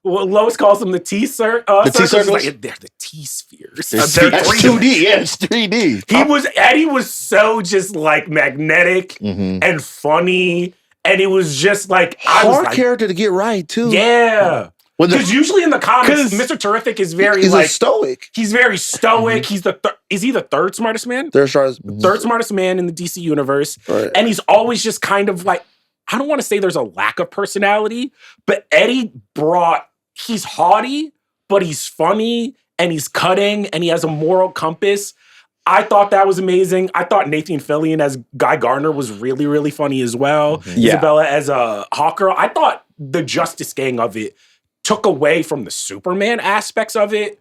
Lois calls them the T-circles. Like, they're the T-spheres. That's 2D. Yeah, it's 3D. Eddie was so just like magnetic and funny. And it was just like... hard character to get right, too. Yeah. Because usually in the comics, Mr. Terrific is very stoic. He's very stoic. He's is he the third smartest man? Third smartest man in the DC universe. Right. And he's always just kind of like... I don't want to say there's a lack of personality, but Eddie he's haughty, but he's funny and he's cutting and he has a moral compass. I thought that was amazing. I thought Nathan Fillion as Guy Gardner was really, really funny as well. Isabella as a Hawkgirl. I thought the Justice Gang of it took away from the Superman aspects of it,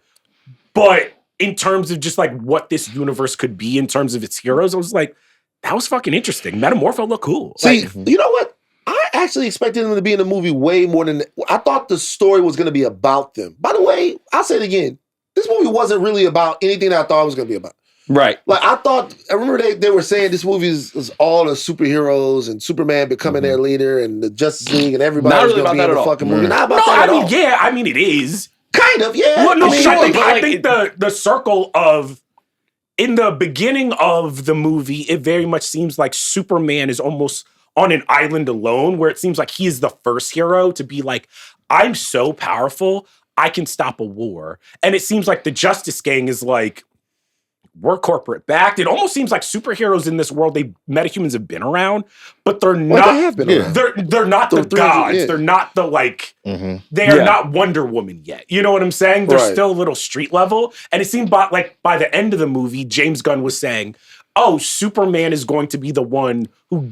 but in terms of just like what this universe could be in terms of its heroes, I was like, that was fucking interesting. Metamorpho looked cool. See, you know what? I actually expected them to be in the movie way more than... I thought the story was going to be about them. By the way, I'll say it again. This movie wasn't really about anything that I thought it was going to be about. Right. Like, I remember they were saying this movie is all the superheroes and Superman becoming their leader and the Justice League and everybody was going to be in the fucking movie. Not about that at all. Yeah, I mean, it is. Kind of, yeah. Well, no, I think the circle of... In the beginning of the movie, it very much seems like Superman is almost on an island alone, where it seems like he is the first hero to be like, I'm so powerful, I can stop a war. And it seems like the Justice Gang is like, we're corporate backed. It almost seems like superheroes in this world, metahumans have been around, but they're not. They have been around. They're not the gods. Yeah. They're not the they are not Wonder Woman yet. You know what I'm saying? They're still a little street level. And it seemed by the end of the movie, James Gunn was saying, oh, Superman is going to be the one who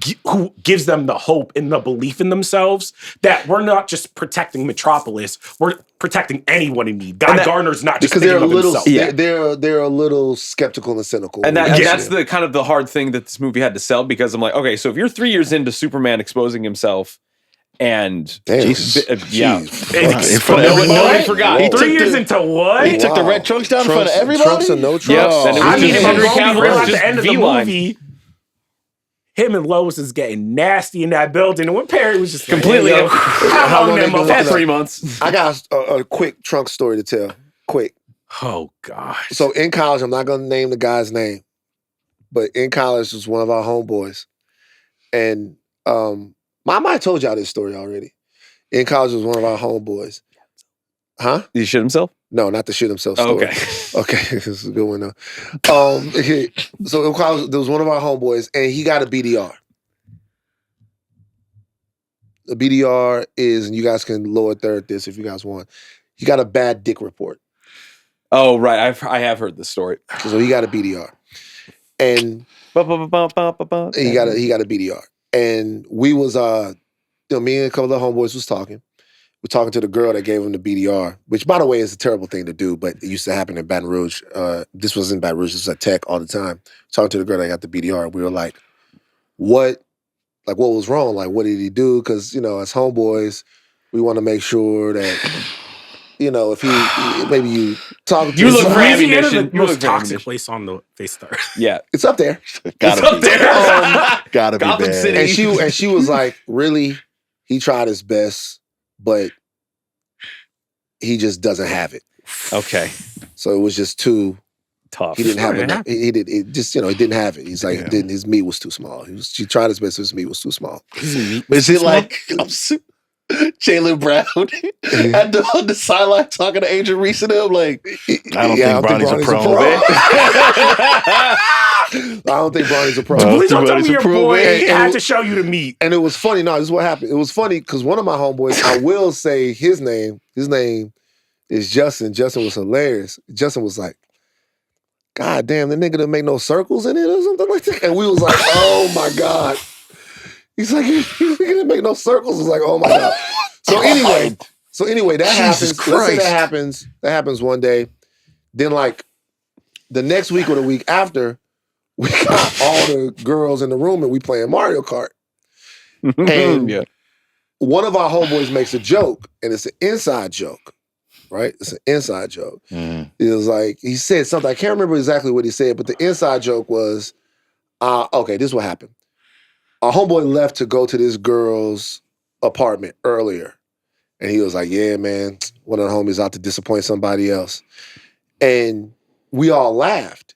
gives them the hope and the belief in themselves that we're not just protecting Metropolis, we're protecting anyone in need. Guy Gardner's not just because they're a little, himself. they're a little skeptical and cynical, and that's the kind of the hard thing that this movie had to sell, because I'm like, okay, so if you're 3 years into Superman exposing himself. And Jesus. Yeah, nobody forgot. He 3 years into what? He took the red trunks down in front of everybody. Trunks and no trunks. Yes, and it was I mean, if I'm Henry going to be real, at Cavill the end of the movie, him and Lois is getting nasty in that building, and when Perry was just completely. Like, how long they been 3 months. I got a quick trunk story to tell. Quick. Oh gosh. So in college, I'm not going to name the guy's name, but in college was one of our homeboys, and I might have told y'all this story already. In college was one of our homeboys. Huh? Did he shit himself? No, not the shit himself story. Okay. Okay, this is a good one though. So in college, there was one of our homeboys, and he got a BDR. The BDR is, and you guys can lower third this if you guys want. He got a bad dick report. Oh, right. I have heard this story. So he got a BDR. And he got a BDR. And we was me and a couple of homeboys was talking. We're talking to the girl that gave him the BDR, which by the way is a terrible thing to do, but it used to happen in Baton Rouge. This was in Baton Rouge, this was at Tech all the time. Talking to the girl that got the BDR, and we were like, what was wrong? Like, what did he do? Because, as homeboys, we want to make sure that, if he maybe you talk to you look for Louisiana, ammunition. the most toxic place on the face star. Yeah. It's up there. Gotta it's up there. Gotta be Gotham bad. City. And she was like, really? He tried his best, but he just doesn't have it. Okay. So it was just too tough. He didn't have it. He didn't have it. He's like, his meat was too small. She tried his best, his meat was too small. Is it like Jaylen Brown on the sideline talking to Angel Reese and him? Like, I don't think Bronny's a pro, man. I don't think Bronny's a pro. Please don't tell me your boy had to show you the meat. And it was funny. No, this is what happened. It was funny because one of my homeboys, I will say his name is Justin. Justin was hilarious. Justin was like, God damn, the nigga didn't make no circles in it or something like that. And we was like, oh my God. He's like, he didn't make no circles. It was like, oh my God. So anyway, that happens. Christ. Let's say that happens one day. Then like the next week or the week after, we got all the girls in the room and we playing Mario Kart. And one of our homeboys makes a joke, and it's an inside joke, right? It's an inside joke. It was like, he said something, I can't remember exactly what he said, but the inside joke was, okay, this is what happened. Our homeboy left to go to this girl's apartment earlier. And he was like, yeah, man, one of the homies out to disappoint somebody else. And we all laughed.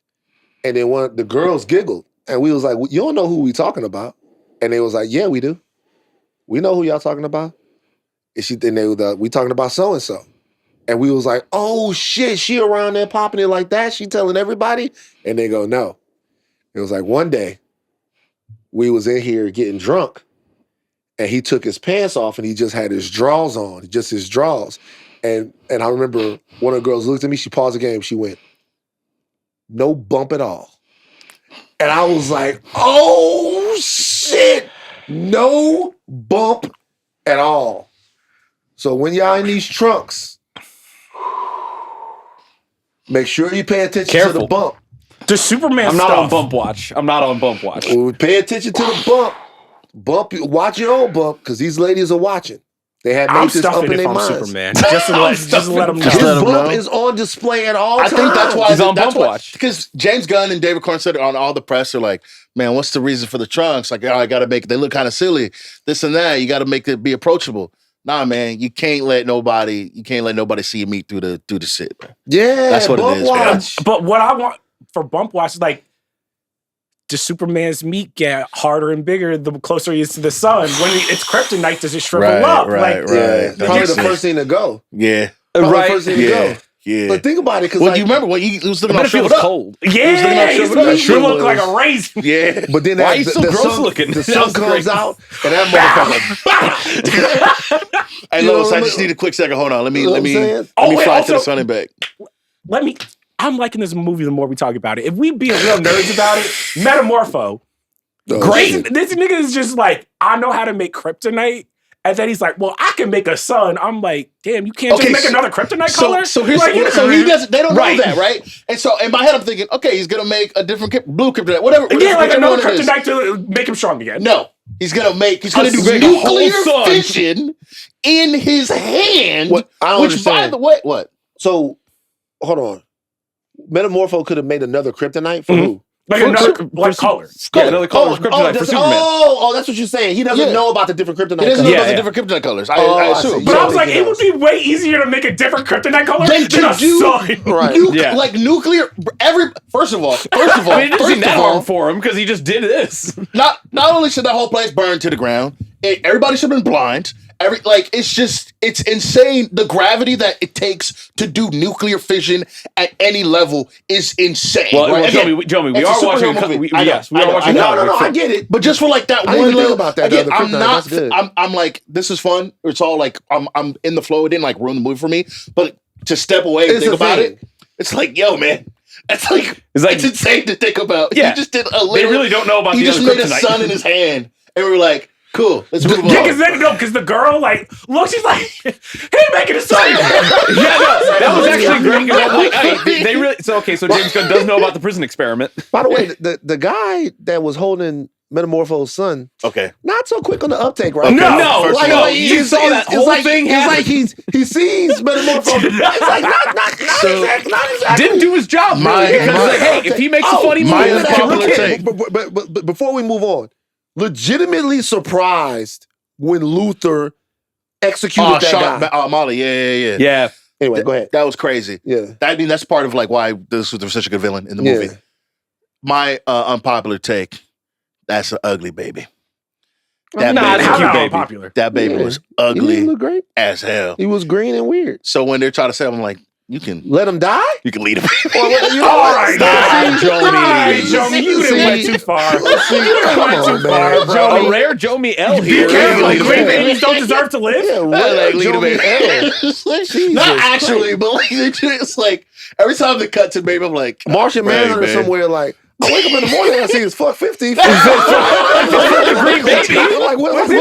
And then the girls giggled. And we was like, well, you don't know who we talking about. And they was like, yeah, we do. We know who y'all talking about. And we talking about so-and-so. And we was like, oh shit, she around there popping it like that? She telling everybody? And they go, no. It was like one day, we was in here getting drunk, and he took his pants off and he just had his drawers on, just his drawers. And I remember one of the girls looked at me, she paused the game, she went, no bump at all. And I was like, oh shit, no bump at all. So when y'all in these trunks, make sure you pay attention to the bump. The Superman I'm stuff. not on bump watch. Well, pay attention to the bump. Watch your own bump, because these ladies are watching. They had made this up in their minds. Superman. Just let them know. His bump is on display at all times. I think that's why he's on bump watch. Because James Gunn and David Corn said on all the press are like, man, what's the reason for the trunks? Like, I gotta make it, they look kind of silly. This and that. You gotta make it be approachable. Nah, man, you can't let nobody see your meat through the shit, man. Yeah, that's what it is, man. But what I want for bump watch is like, does Superman's meat get harder and bigger the closer he is to the sun? When it's kryptonite, does it shrivel up? Right. Probably the first thing to go. Yeah. Probably the first thing to go. Yeah. But think about it, because well, you remember when he was looking up, it was cold. Yeah, his meat look like a raisin. Yeah. But then why are you so gross looking? The sun comes out, and that motherfucker. Hey, Lois, I just need a quick second. Hold on. Let me fly to the sun and back. I'm liking this movie the more we talk about it. If we being real nerds about it, Metamorpho. Great. This nigga is just like, I know how to make kryptonite. And then he's like, well, I can make a sun. I'm like, damn, you can't just make another kryptonite color? So here's like, so he doesn't. They don't know that, right? And so in my head, I'm thinking, okay, he's gonna make a different blue kryptonite, whatever. Yeah, like another kryptonite to make him strong again. No, he's gonna do nuclear fission in his hand. I don't which, understand. by the way, what? So, hold on. Metamorpho could have made another kryptonite for who? Like another color. Yeah, another color of kryptonite for Superman. That's what you're saying. He doesn't know about the different kryptonite He doesn't colors. know about the different kryptonite colors. I assume. But I was like, it would be way easier to make a different kryptonite color than a sun. Right. Like nuclear. First of all, I mean, it doesn't seem that hard for him because he just did this. Not only should that whole place burn to the ground, everybody should have been blind. It's insane. The gravity that it takes to do nuclear fission at any level is insane. Well, right? Jomi, we are watching a movie. Yes, we are watching. No, I get it. But just for like that I one didn't little think about that. again, That's good. I'm like, this is fun. It's all like I'm in the flow. It didn't like ruin the movie for me. But to step away and think about it, it's like, yo, man. It's insane to think about. Yeah. You just did a little. They really don't know about the other kryptonite. He just made a sun in his hand, and we were like, cool. Let's move on. Yeah, because the girl, like, look, she's like, he ain't making a sun. That was actually great. So James Gunn does know about the prison experiment. By the way, the guy that was holding Metamorpho's son, not so quick on the uptake, right? No. You saw that whole thing happen. It's like he sees Metamorpho. It's like not exactly. Didn't do his job. Hey, if he makes a funny movie, kill the kid. But before we move on, legitimately surprised when Luthor executed that guy. Molly, yeah. Anyway, go ahead. That was crazy. Yeah. That's part of like why this was such a good villain in the movie. My unpopular take, that's an ugly baby. That's a cute baby. Popular. That baby was He ugly didn't look great. as hell. He was green and weird. So when they're trying to say, I'm like, you can Let him die? lead a baby. All right, Jomi, you didn't went too far. A rare Jomi L here. Green babies don't deserve to live? Yeah, Lead a baby. Not actually, but like it's like every time they cut to baby, I'm like, Martian Manhunter somewhere like, I wake up in the morning and I see his fuck 50. Green baby. Like, what's he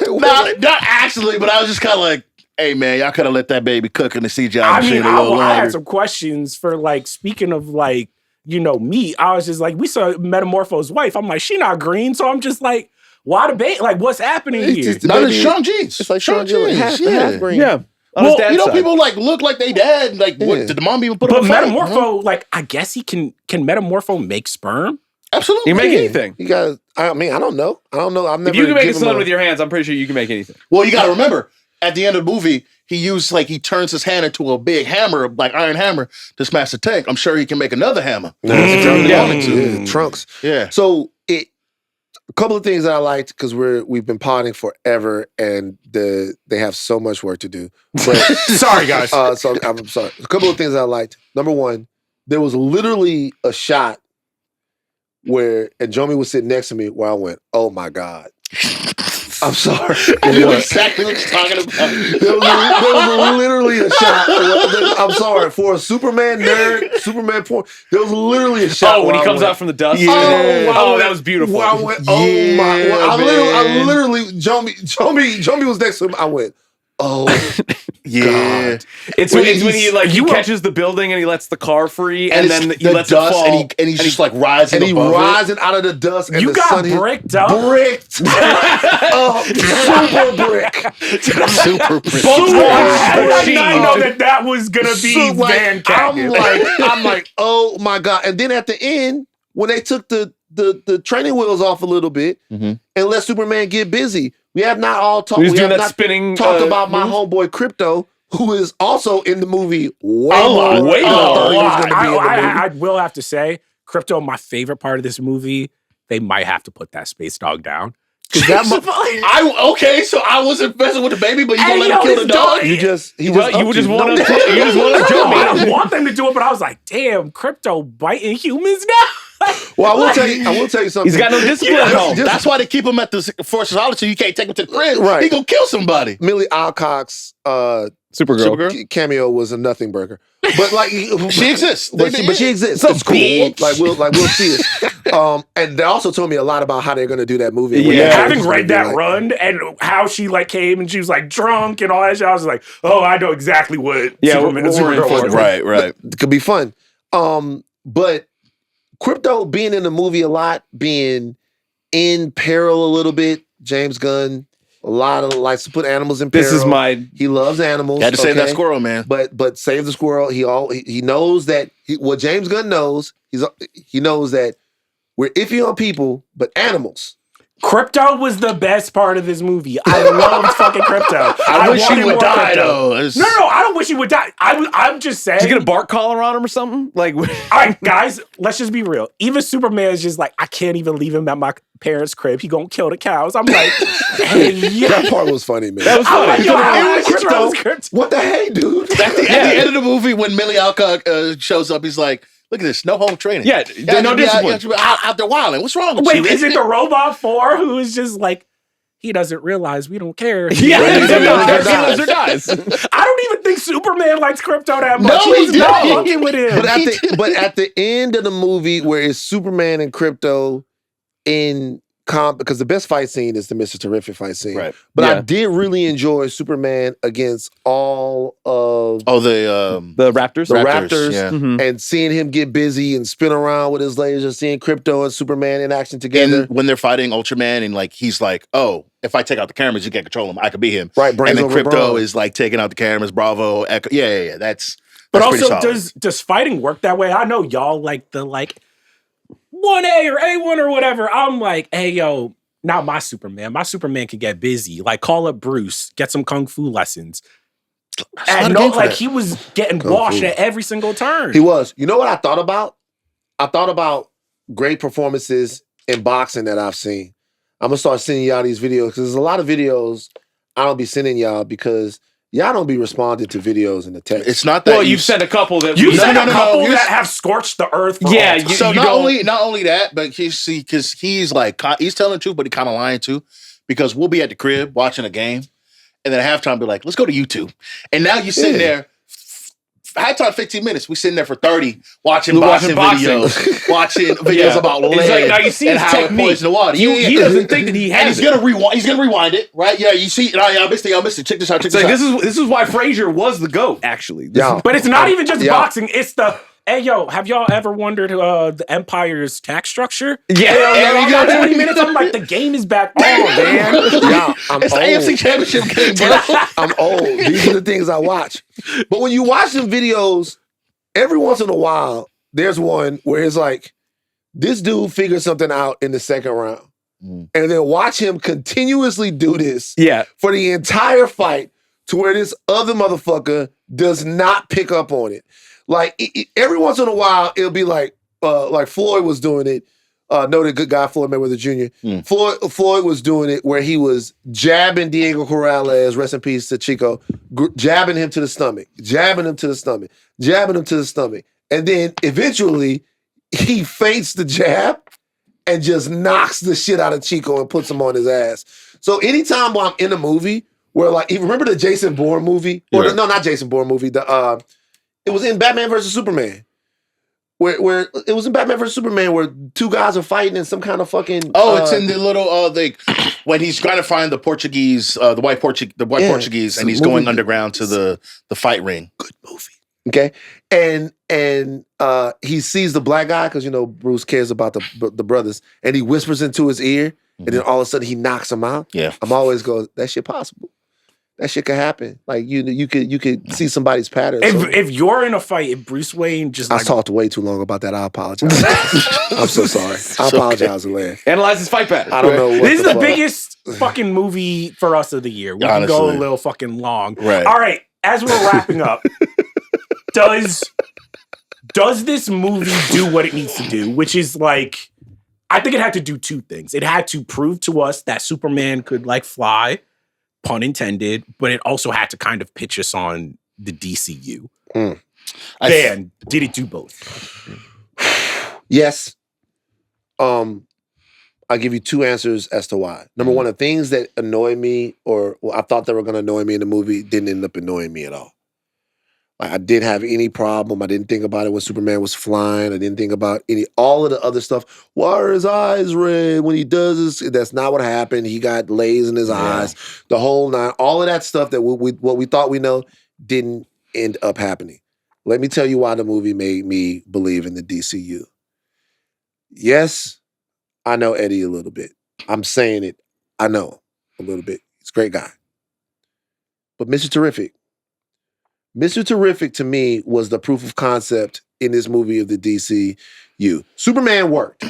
for? Not actually, but I was just kind of like, hey man, y'all could have let that baby cook in the CGI machine a little longer. I had some questions for like, speaking of like, me. I was just like, we saw Metamorpho's wife. I'm like, she not green. So I'm just like, why the baby? Like, what's happening here? Not as Sean Jeans. It's like Sean Jeans. Half green. Yeah. Well, people like look like they dead. Like, what did the mom even put but on Metamorpho, like, I guess he can Metamorpho make sperm? Absolutely. You can make anything. You guys, I mean, I don't know. I've never. If you can make a sun with your hands, I'm pretty sure you can make anything. Well, you got to remember, at the end of the movie, he turns his hand into a big hammer, like iron hammer, to smash the tank. I'm sure he can make another hammer. Trunks. Yeah. So a couple of things that I liked because we've been potting forever and they have so much work to do. But, sorry guys. So I'm sorry. A couple of things I liked. Number one, there was literally a shot where and Jomi was sitting next to me where I went, oh my God. I'm sorry. I knew exactly what you're talking about. There was literally a shot. I'm sorry. For a Superman nerd, Superman porn, there was literally a shot. Oh, when he comes out from the dust? Yeah. That was beautiful. I went, oh my. I literally, Jomi was next to him. I went, oh, yeah. God. It's when he catches the building and he lets the car free and then he lets dust it fall. And he's just like rising and he above rising out of the dust. And you the got sun bricked up? Bricked. Super brick. Super brick. I did not know that was going to be Van Catton. I'm like, oh my God. And then at the end, when they took the training wheels off a little bit and let Superman get busy, we have not all talked. We have not talked about my homeboy Krypto, who is also in the movie way more. I will have to say, Krypto, my favorite part of this movie, they might have to put that space dog down. So I wasn't messing with the baby, but you gonna let him kill the dog? You just want to Jomi. I don't want them to do it, but I was like, damn, Krypto biting humans now. Well, I will tell you something. He's got no discipline at home. That's why they keep him at the Force of Solitude. You can't take him to the crib. Right. He gonna kill somebody. Millie Alcock's Supergirl. cameo was a nothing burger. But like She exists. But she exists. It's cool. We'll see it. And they also told me a lot about how they're going to do that movie. Yeah. Having read that run and how she like came and she was like drunk and all that shit, I was like, oh, I know exactly what Superman and Supergirl was. Right. It could be fun. But Krypto being in the movie a lot, being in peril a little bit, James Gunn, a lot of likes to put animals in peril. He loves animals. Had to save that squirrel, man. But save the squirrel. He knows that what James Gunn knows. He knows that we're iffy on people, but animals. Krypto was the best part of this movie. I loved fucking Krypto. I wish he would die though. No, I don't wish he would die. I'm just saying. Did you get a bark collar on him or something? Like, all right, guys, let's just be real. Even Superman is just like, I can't even leave him at my parents' crib. He gonna kill the cows. I'm like, hey, yeah. That part was funny, man. That was funny. Like, yo, Krypto. What the hey, dude? At the end of the movie, when Millie Alcock shows up, he's like, "Look at this, no home training. Yeah, no discipline. Out there wilding. What's wrong with you?" Wait, is it the Robot 4 who is just like, he doesn't realize we don't care? Yeah, he lives or dies. I don't even think Superman likes Krypto that much. No, he He's not don't. fucking with him. But at the end of the movie, where it's Superman and Krypto in because the best fight scene is the Mr. Terrific fight scene. Right. But I did really enjoy Superman against all of the Raptors. The Raptors, yeah. And seeing him get busy and spin around with his laser, seeing Krypto and Superman in action together. And when they're fighting Ultraman, and like he's like, "Oh, if I take out the cameras, you can't control him. I could be him." Right. And then over Krypto Brawn. is like taking out the cameras. Bravo, Echo. Yeah. That's But pretty also, solid. does fighting work that way? I know y'all like the 1A or A1 or whatever. I'm like, hey, yo, not my Superman. My Superman can get busy. Like, call up Bruce, get some kung fu lessons. And he was getting washed at every single turn. He was. You know what I thought about? I thought about great performances in boxing that I've seen. I'm gonna start sending y'all these videos because there's a lot of videos I don't be sending y'all because y'all don't be responding to videos in the text. It's not that. Well, you've sent a couple that you sent a couple that have scorched the earth. For yeah. Not only that, but because he's like he's telling the truth, but he kind of lying too. Because we'll be at the crib watching a game, and then at halftime be like, "Let's go to YouTube," and now you're sitting there. Halftime 15 minutes. We sitting there for 30 watching boxing videos, watching videos about lead now you see and his how technique. it poisons the water. He doesn't think that he has. And he's gonna rewind. He's gonna rewind it, right? Yeah, you see. I missed it. Check this out. This is why Frazier was the GOAT. Actually, but it's not even just boxing. It's the hey yo. Have y'all ever wondered the Empire's tax structure? Yeah, you got 20 minutes. I'm like, the game is back on, man. It's the AFC Championship game, bro. I'm old. These are the things I watch. But when you watch them videos, every once in a while, there's one where it's like, this dude figured something out in the second round. And then watch him continuously do this for the entire fight to where this other motherfucker does not pick up on it. Like, every once in a while, it'll be like Floyd was doing it. Know the good guy, Floyd Mayweather Jr. Floyd was doing it where he was jabbing Diego Corrales, rest in peace to Chico, jabbing him to the stomach, jabbing him to the stomach, jabbing him to the stomach. And then eventually he feints the jab and just knocks the shit out of Chico and puts him on his ass. So anytime while I'm in a movie where you remember the Jason Bourne movie? Or no, not Jason Bourne movie. It was in Batman versus Superman. Where it was in Batman vs Superman where two guys are fighting in some kind of fucking. It's in the little when he's trying to find the Portuguese, the white Portuguese, and he's going underground to the fight ring. Good movie. Okay, and he sees the black guy because Bruce cares about the brothers, and he whispers into his ear, and then all of a sudden he knocks him out. Yeah, I'm always going, that shit possible. That shit could happen. Like you could see somebody's pattern. If you're in a fight, if Bruce Wayne just I talked way too long about that. I apologize. I'm so sorry. I apologize, Elaine. Analyze his fight pattern. I don't know. This is the biggest fucking movie for us of the year. We can go a little fucking long. Right. All right. As we're wrapping up, does this movie do what it needs to do? Which is like, I think it had to do two things. It had to prove to us that Superman could fly. Pun intended, but it also had to kind of pitch us on the DCU. Dan, did it do both? Yes. I'll give you two answers as to why. Number one, the things that annoy me or I thought they were going to annoy me in the movie didn't end up annoying me at all. Like, I didn't have any problem. I didn't think about it when Superman was flying. I didn't think about all of the other stuff. Why are his eyes red when he does this? That's not what happened. He got lays in his eyes. The whole nine. All of that stuff that what we thought we know didn't end up happening. Let me tell you why the movie made me believe in the DCU. Yes, I know Eddie a little bit. I'm saying it. I know a little bit. He's a great guy. But Mr. Terrific to me was the proof of concept in this movie of the DCU. Superman worked.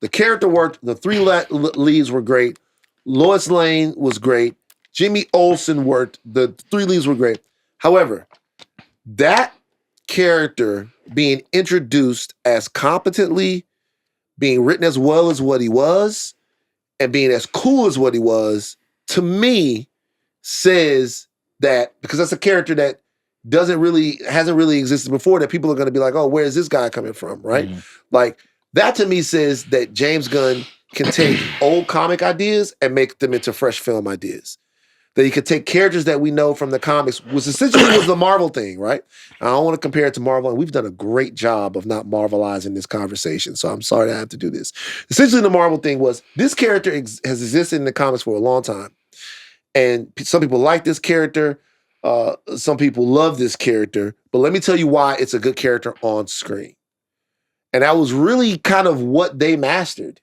The character worked. The three leads were great. Lois Lane was great. Jimmy Olsen worked. The three leads were great. However, that character being introduced as competently, being written as well as what he was, and being as cool as what he was, to me, says that, because that's a character that hasn't really existed before, that people are going to be like, oh, where is this guy coming from, right? Mm-hmm. Like, that to me says that James Gunn can take old comic ideas and make them into fresh film ideas. That he could take characters that we know from the comics, which essentially was the Marvel thing, right? I don't want to compare it to Marvel, and we've done a great job of not Marvelizing this conversation, so I'm sorry to have to do this. Essentially, the Marvel thing was, this character has existed in the comics for a long time, and some people like this character, some people love this character, but let me tell you why it's a good character on screen. And that was really kind of what they mastered.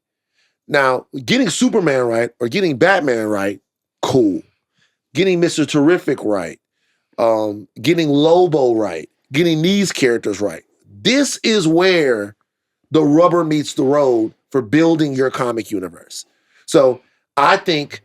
Now, getting Superman right or getting Batman right, cool. Getting Mr. Terrific right, getting Lobo right, getting these characters right. This is where the rubber meets the road for building your comic universe. So I think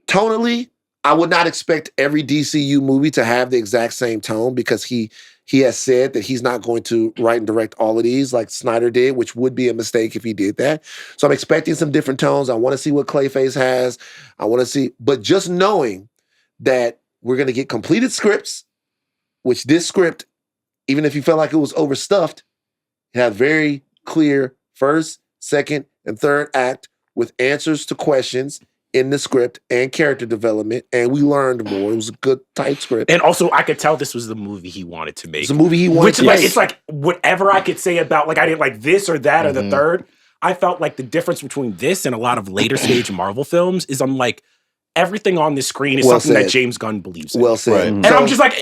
tonally, I would not expect every DCU movie to have the exact same tone, because he has said that he's not going to write and direct all of these like Snyder did, which would be a mistake if he did that. So I'm expecting some different tones. I want to see what Clayface has. I want to see, but just knowing that we're going to get completed scripts, which this script, even if you felt like it was overstuffed, it had very clear first, second, and third act with answers to questions in the script and character development, and we learned more. It was a good, tight script. And also, I could tell this was the movie he wanted to make. It's a movie he wanted to make. It's like, whatever I could say about, like, I didn't like this or that or the third, I felt like the difference between this and a lot of later stage Marvel films is, I'm like, everything on this screen is something that James Gunn believes in. Well said. Right. And I'm just like,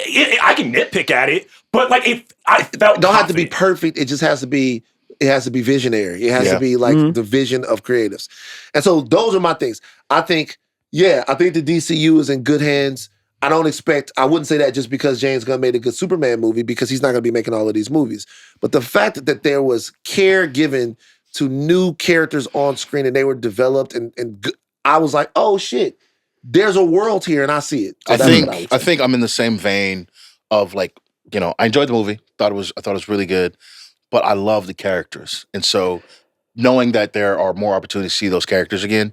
I can nitpick at it, but like, I felt don't have to be perfect. It just has to be. It has to be visionary. It has to be like the vision of creatives. And so those are my things. I think the DCU is in good hands. I wouldn't say that just because James Gunn made a good Superman movie, because he's not going to be making all of these movies. But the fact that there was care given to new characters on screen and they were developed, and I was like, oh shit, there's a world here, and I see it. So I think I'm in the same vein of, like, I enjoyed the movie. I thought it was really good. But I love the characters. And so knowing that there are more opportunities to see those characters again,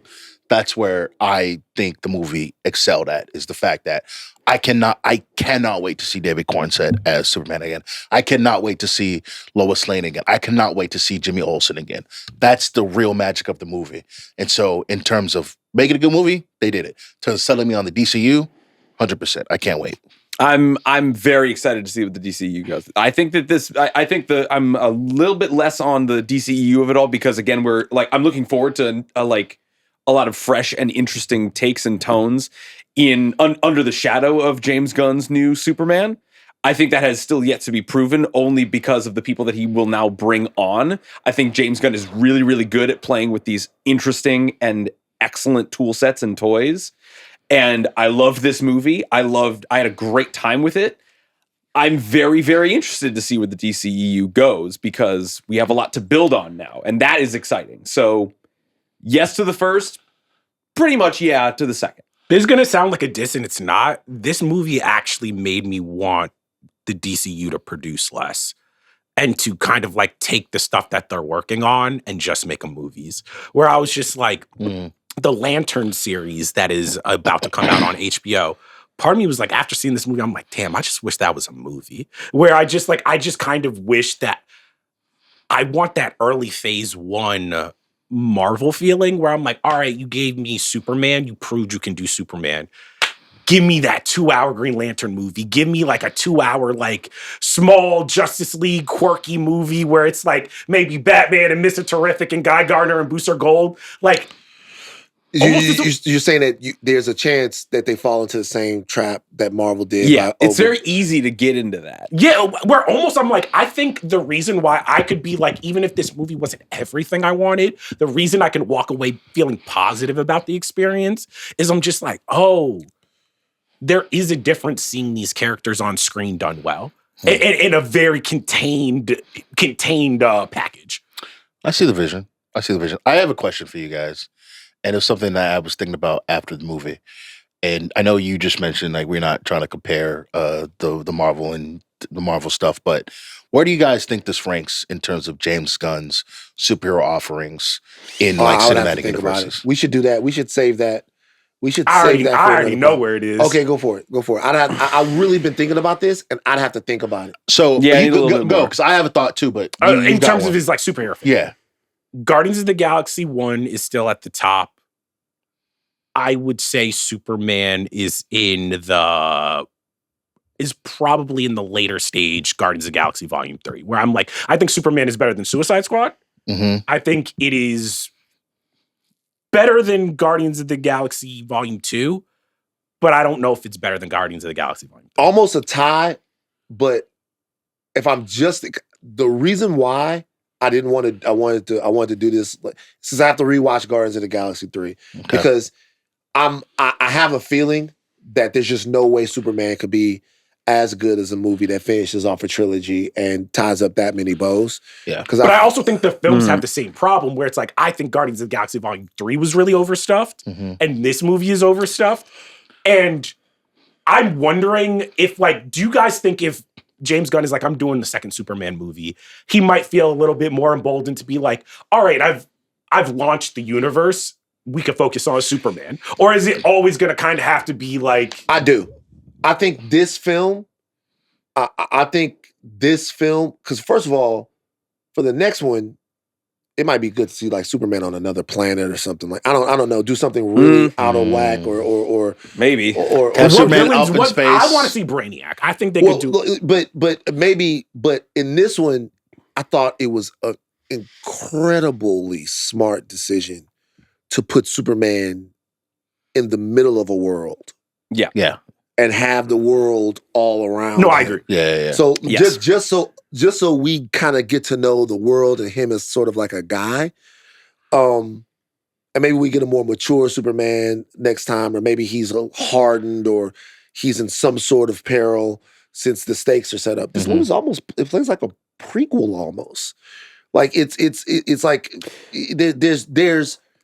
that's where I think the movie excelled at, is the fact that I cannot wait to see David Cornsett as Superman again. I cannot wait to see Lois Lane again. I cannot wait to see Jimmy Olsen again. That's the real magic of the movie. And so in terms of making a good movie, they did it. In terms of selling me on the DCU, 100%. I can't wait. I'm very excited to see what the DCU goes. I think that I'm a little bit less on the DCEU of it all, because again, I'm looking forward to a lot of fresh and interesting takes and tones under the shadow of James Gunn's new Superman. I think that has still yet to be proven, only because of the people that he will now bring on. I think James Gunn is really, really good at playing with these interesting and excellent tool sets and toys. And I loved this movie. I had a great time with it. I'm very, very interested to see where the DCEU goes, because we have a lot to build on now, and that is exciting. So, yes to the first, pretty much yeah to the second. This is going to sound like a diss, and it's not. This movie actually made me want the DCU to produce less and to kind of like take the stuff that they're working on and just make them movies. Where I was just like... the Lantern series that is about to come out on HBO. Part of me was like, after seeing this movie, I'm like, damn, I just wish that was a movie. Where I just kind of wish that I want that early phase 1 Marvel feeling where I'm like, all right, you gave me Superman, you proved you can do Superman. Give me that 2-hour Green Lantern movie. Give me like a 2-hour, like small Justice League quirky movie where it's like maybe Batman and Mr. Terrific and Guy Gardner and Booster Gold. Like, you're saying that there's a chance that they fall into the same trap that Marvel did. Yeah, it's very easy to get into that. Yeah, where almost I'm like, I think the reason why I could be like, even if this movie wasn't everything I wanted, the reason I can walk away feeling positive about the experience is I'm just like, oh, there is a difference seeing these characters on screen done well in a very contained package. I see the vision. I have a question for you guys. And it's something that I was thinking about after the movie. And I know you just mentioned, like, we're not trying to compare the Marvel and the Marvel stuff, but where do you guys think this ranks in terms of James Gunn's superhero offerings in cinematic universes? We should do that. We should save that. I already know where it is. Okay, go for it. I've really been thinking about this, and I'd have to think about it. So yeah, you go because I have a thought too. But in terms of his like superhero film. Yeah, Guardians of the Galaxy 1 is still at the top. I would say Superman is probably in the later stage Guardians of the Galaxy Volume 3, where I'm like, I think Superman is better than Suicide Squad. Mm-hmm. I think it is better than Guardians of the Galaxy Volume 2, but I don't know if it's better than Guardians of the Galaxy Volume 3. Almost a tie, but if I'm just the reason why I wanted to do this since I have to rewatch Guardians of the Galaxy 3 because I have a feeling that there's just no way Superman could be as good as a movie that finishes off a trilogy and ties up that many bows. Yeah. But I also think the films have the same problem where it's like, I think Guardians of the Galaxy Volume 3 was really overstuffed and this movie is overstuffed. And I'm wondering if, like, do you guys think if James Gunn is like, I'm doing the second Superman movie, he might feel a little bit more emboldened to be like, all right, I've launched the universe. We could focus on Superman. Or is it always going to kind of have to be like... I do. I think this film, because first of all, for the next one, it might be good to see like Superman on another planet or something. Like I don't know, do something really out of whack or maybe or Superman up in space. I want to see Brainiac. I think they could do, but in this one, I thought it was an incredibly smart decision to put Superman in the middle of a world. Yeah. And have the world all around. No, I agree. Yeah. So just so we kind of get to know the world and him as sort of like a guy. And maybe we get a more mature Superman next time, or maybe he's hardened or he's in some sort of peril since the stakes are set up. This one is it plays like a prequel almost. Like it's like there's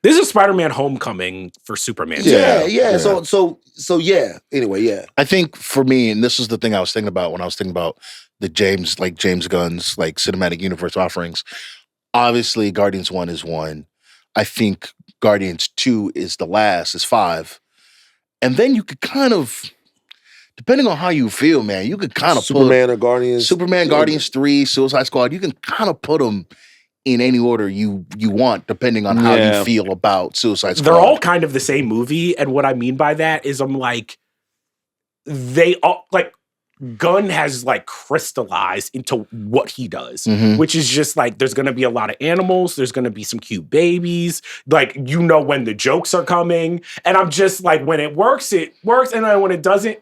this is Spider-Man Homecoming for Superman. Yeah. So yeah. Anyway, yeah. I think for me, and this is the thing I was thinking about when I was thinking about the James Gunn's like cinematic universe offerings. Obviously, Guardians 1 is 1. I think Guardians 2 is the last, is 5. And then you could kind of, depending on how you feel, man, you could kind of Superman or Guardians. Superman, Guardians 3, Suicide Squad, you can kind of put them in any order you want, depending on how you feel about Suicide Squad. They're all kind of the same movie, and what I mean by that is I'm like, they all, like, Gunn has, like, crystallized into what he does, which is just, like, there's going to be a lot of animals, there's going to be some cute babies, like, you know when the jokes are coming, and I'm just, like, when it works, and then when it doesn't,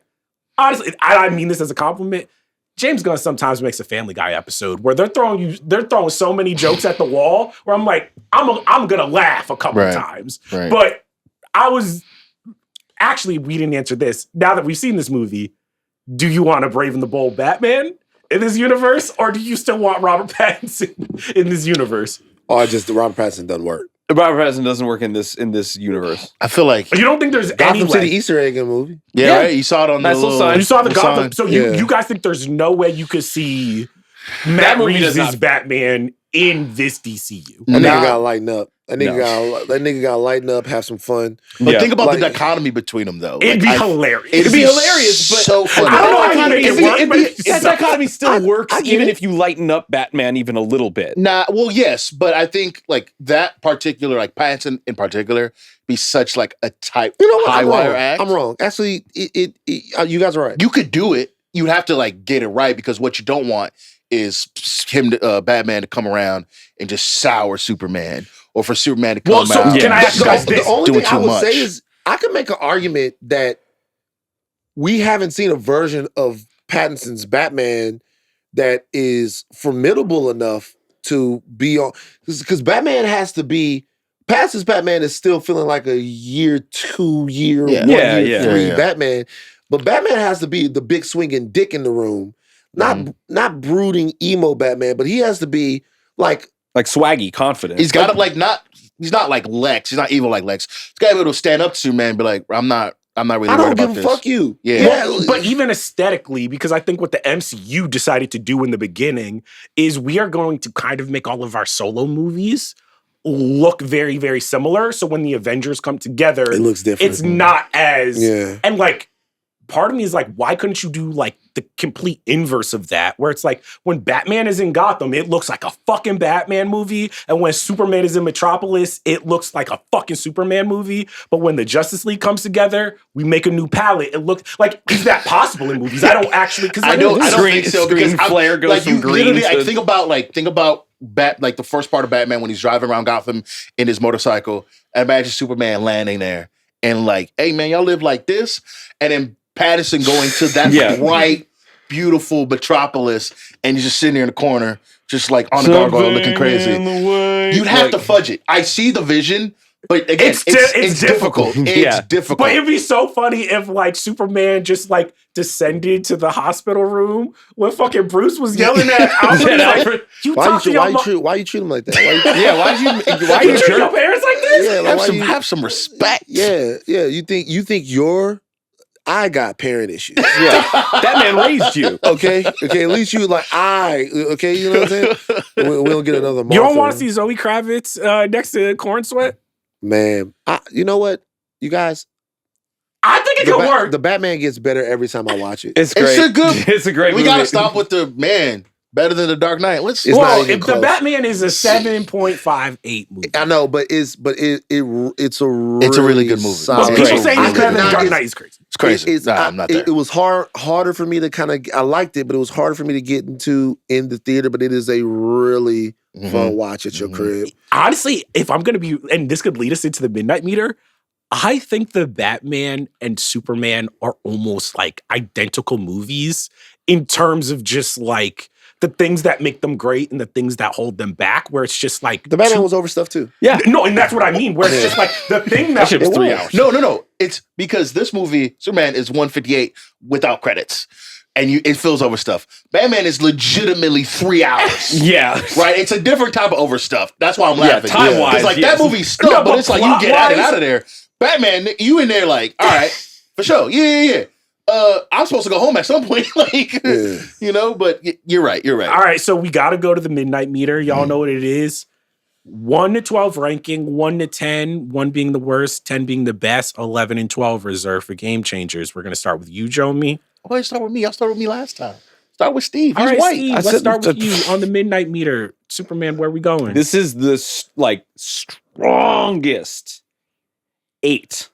honestly, I mean this as a compliment, James Gunn sometimes makes a Family Guy episode where they're throwing so many jokes at the wall where I'm like, I'm gonna laugh a couple of times. Right. But we didn't answer this. Now that we've seen this movie, do you want a Brave and the Bold Batman in this universe, or do you still want Robert Pattinson in this universe? Or just Robert Pattinson doesn't work. Robert Pattinson doesn't work in this universe. I feel like you don't think there's Gotham any City Easter egg in the movie. Yeah, right. You saw it on the little sign. You saw the Gotham. sign. So you guys think there's no way you could see Matt movie Reeves' does not- Batman in this DCU? That nigga gotta lighten up. That nigga got to lighten up, have some fun. But think about the dichotomy between them, though. It'd be hilarious. It'd be hilarious, but so funny. That dichotomy still works, even if you lighten up Batman even a little bit. Well, yes, but I think like that particular, like Pattinson in particular, be such like a type high wire act. I'm wrong. Actually, you guys are right. You could do it. You have to like get it right because what you don't want is him, Batman, to come around and just sour Superman, or for Superman to come out. Can I ask you guys this? The only thing I would say is I could make an argument that we haven't seen a version of Pattinson's Batman that is formidable enough to be on, because Batman has to be. Pattinson's Batman is still feeling like a year 2, year 1, year 3 Batman, but Batman has to be the big swinging dick in the room. Not brooding emo Batman, but he has to be like swaggy, confident. He's got to he's not like Lex. He's not evil like Lex. He's got to be able to stand up to Superman and be like, I'm not really worried about this. Fuck you. Yeah. But even aesthetically, because I think what the MCU decided to do in the beginning is we are going to kind of make all of our solo movies look very, very similar. So when the Avengers come together, it looks different. It's not as and like part of me is like, why couldn't you do like the complete inverse of that? Where it's like when Batman is in Gotham, it looks like a fucking Batman movie. And when Superman is in Metropolis, it looks like a fucking Superman movie. But when the Justice League comes together, we make a new palette. It looks like, is that possible in movies? I don't actually, because I don't think so. Because flare goes like, from green to... I think about the first part of Batman when he's driving around Gotham in his motorcycle. And imagine Superman landing there and like, hey man, y'all live like this. And then Pattinson going to that bright, beautiful Metropolis, and he's just sitting there in the corner, just like on the gargoyle looking crazy. You'd have to fudge it. I see the vision, but again, it's difficult. It's difficult. But it'd be so funny if like Superman just like descended to the hospital room when fucking Bruce was yelling at Alfred. Why you treat him like that? Why you treat your parents like this? Have some respect. Yeah. You think I got parent issues. Yeah. That man raised you. Okay. At least you like okay, you know what I'm saying? We don't get another Martha. You don't want to see Zoe Kravitz next to Corn Sweat? Man, you know what? You guys, I think it could work. The Batman gets better every time I watch it. It's great. It's a great movie. We gotta stop with the man. Better than The Dark Knight. The Batman is a 7.58 movie. I know, but it's a really good movie. But people saying it's better than The Dark Knight is crazy. It's crazy. I'm not there. It was harder for me to kind of. I liked it, but it was harder for me to get into in the theater. But it is a really fun watch at your crib. Honestly, if I'm gonna be, and this could lead us into the Midnight Meter, I think the Batman and Superman are almost like identical movies in terms of just like the things that make them great and the things that hold them back, where it's just like... The Batman was over stuff too. Yeah. No, and that's what I mean, where it's just like the thing that shit was 3 hours. No. It's because this movie, Superman, is 158 without credits. And it feels over stuff. Batman is legitimately 3 hours. Yeah. Right? It's a different type of over stuff. That's why I'm laughing. Time-wise. It's like that movie's stuff, but it's like you get out of there. Batman, you in there like, all right, for sure. Yeah. I'm supposed to go home at some point, you know, but you're right. All right, so we got to go to the Midnight Meter. Y'all know what it is. 1 to 12 ranking, 1 to 10, 1 being the worst, 10 being the best, 11 and 12 reserved for game changers. We're going to start with you, Jomi. Why start with me? Y'all started with me last time. Start with Steve. He's white. Steve, let's start with you on the Midnight Meter. Superman, where are we going? This is the strongest 8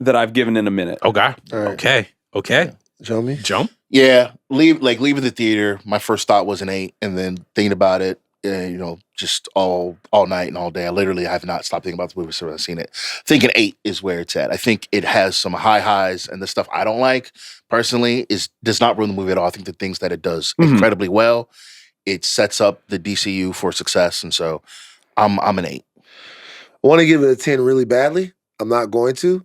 that I've given in a minute. Okay. Right. Okay. Jomi? Jump? Yeah. Leaving the theater, my first thought was an 8, and then thinking about it, just all night and all day. I have not stopped thinking about the movie since I've seen it. Thinking 8 is where it's at. I think it has some high highs, and the stuff I don't like personally does not ruin the movie at all. I think the things that it does incredibly well, it sets up the DCU for success, and so I'm an 8. I want to give it a 10 really badly. I'm not going to.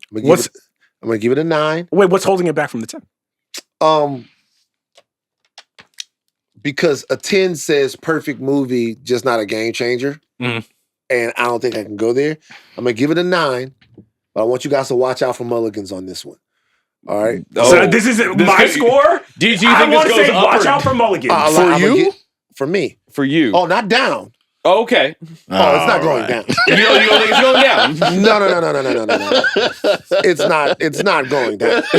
I'm going to give it a 9. Wait, what's holding it back from the 10? Because a 10 says perfect movie, just not a game changer. And I don't think I can go there. I'm going to give it a 9, but I want you guys to watch out for mulligans on this one. All right? So this is my score? Do you think this goes up? Watch out for mulligans. For me. For you. Oh, not down. Okay. Oh, it's not going down. You don't think it's going down? No. It's not going down. No.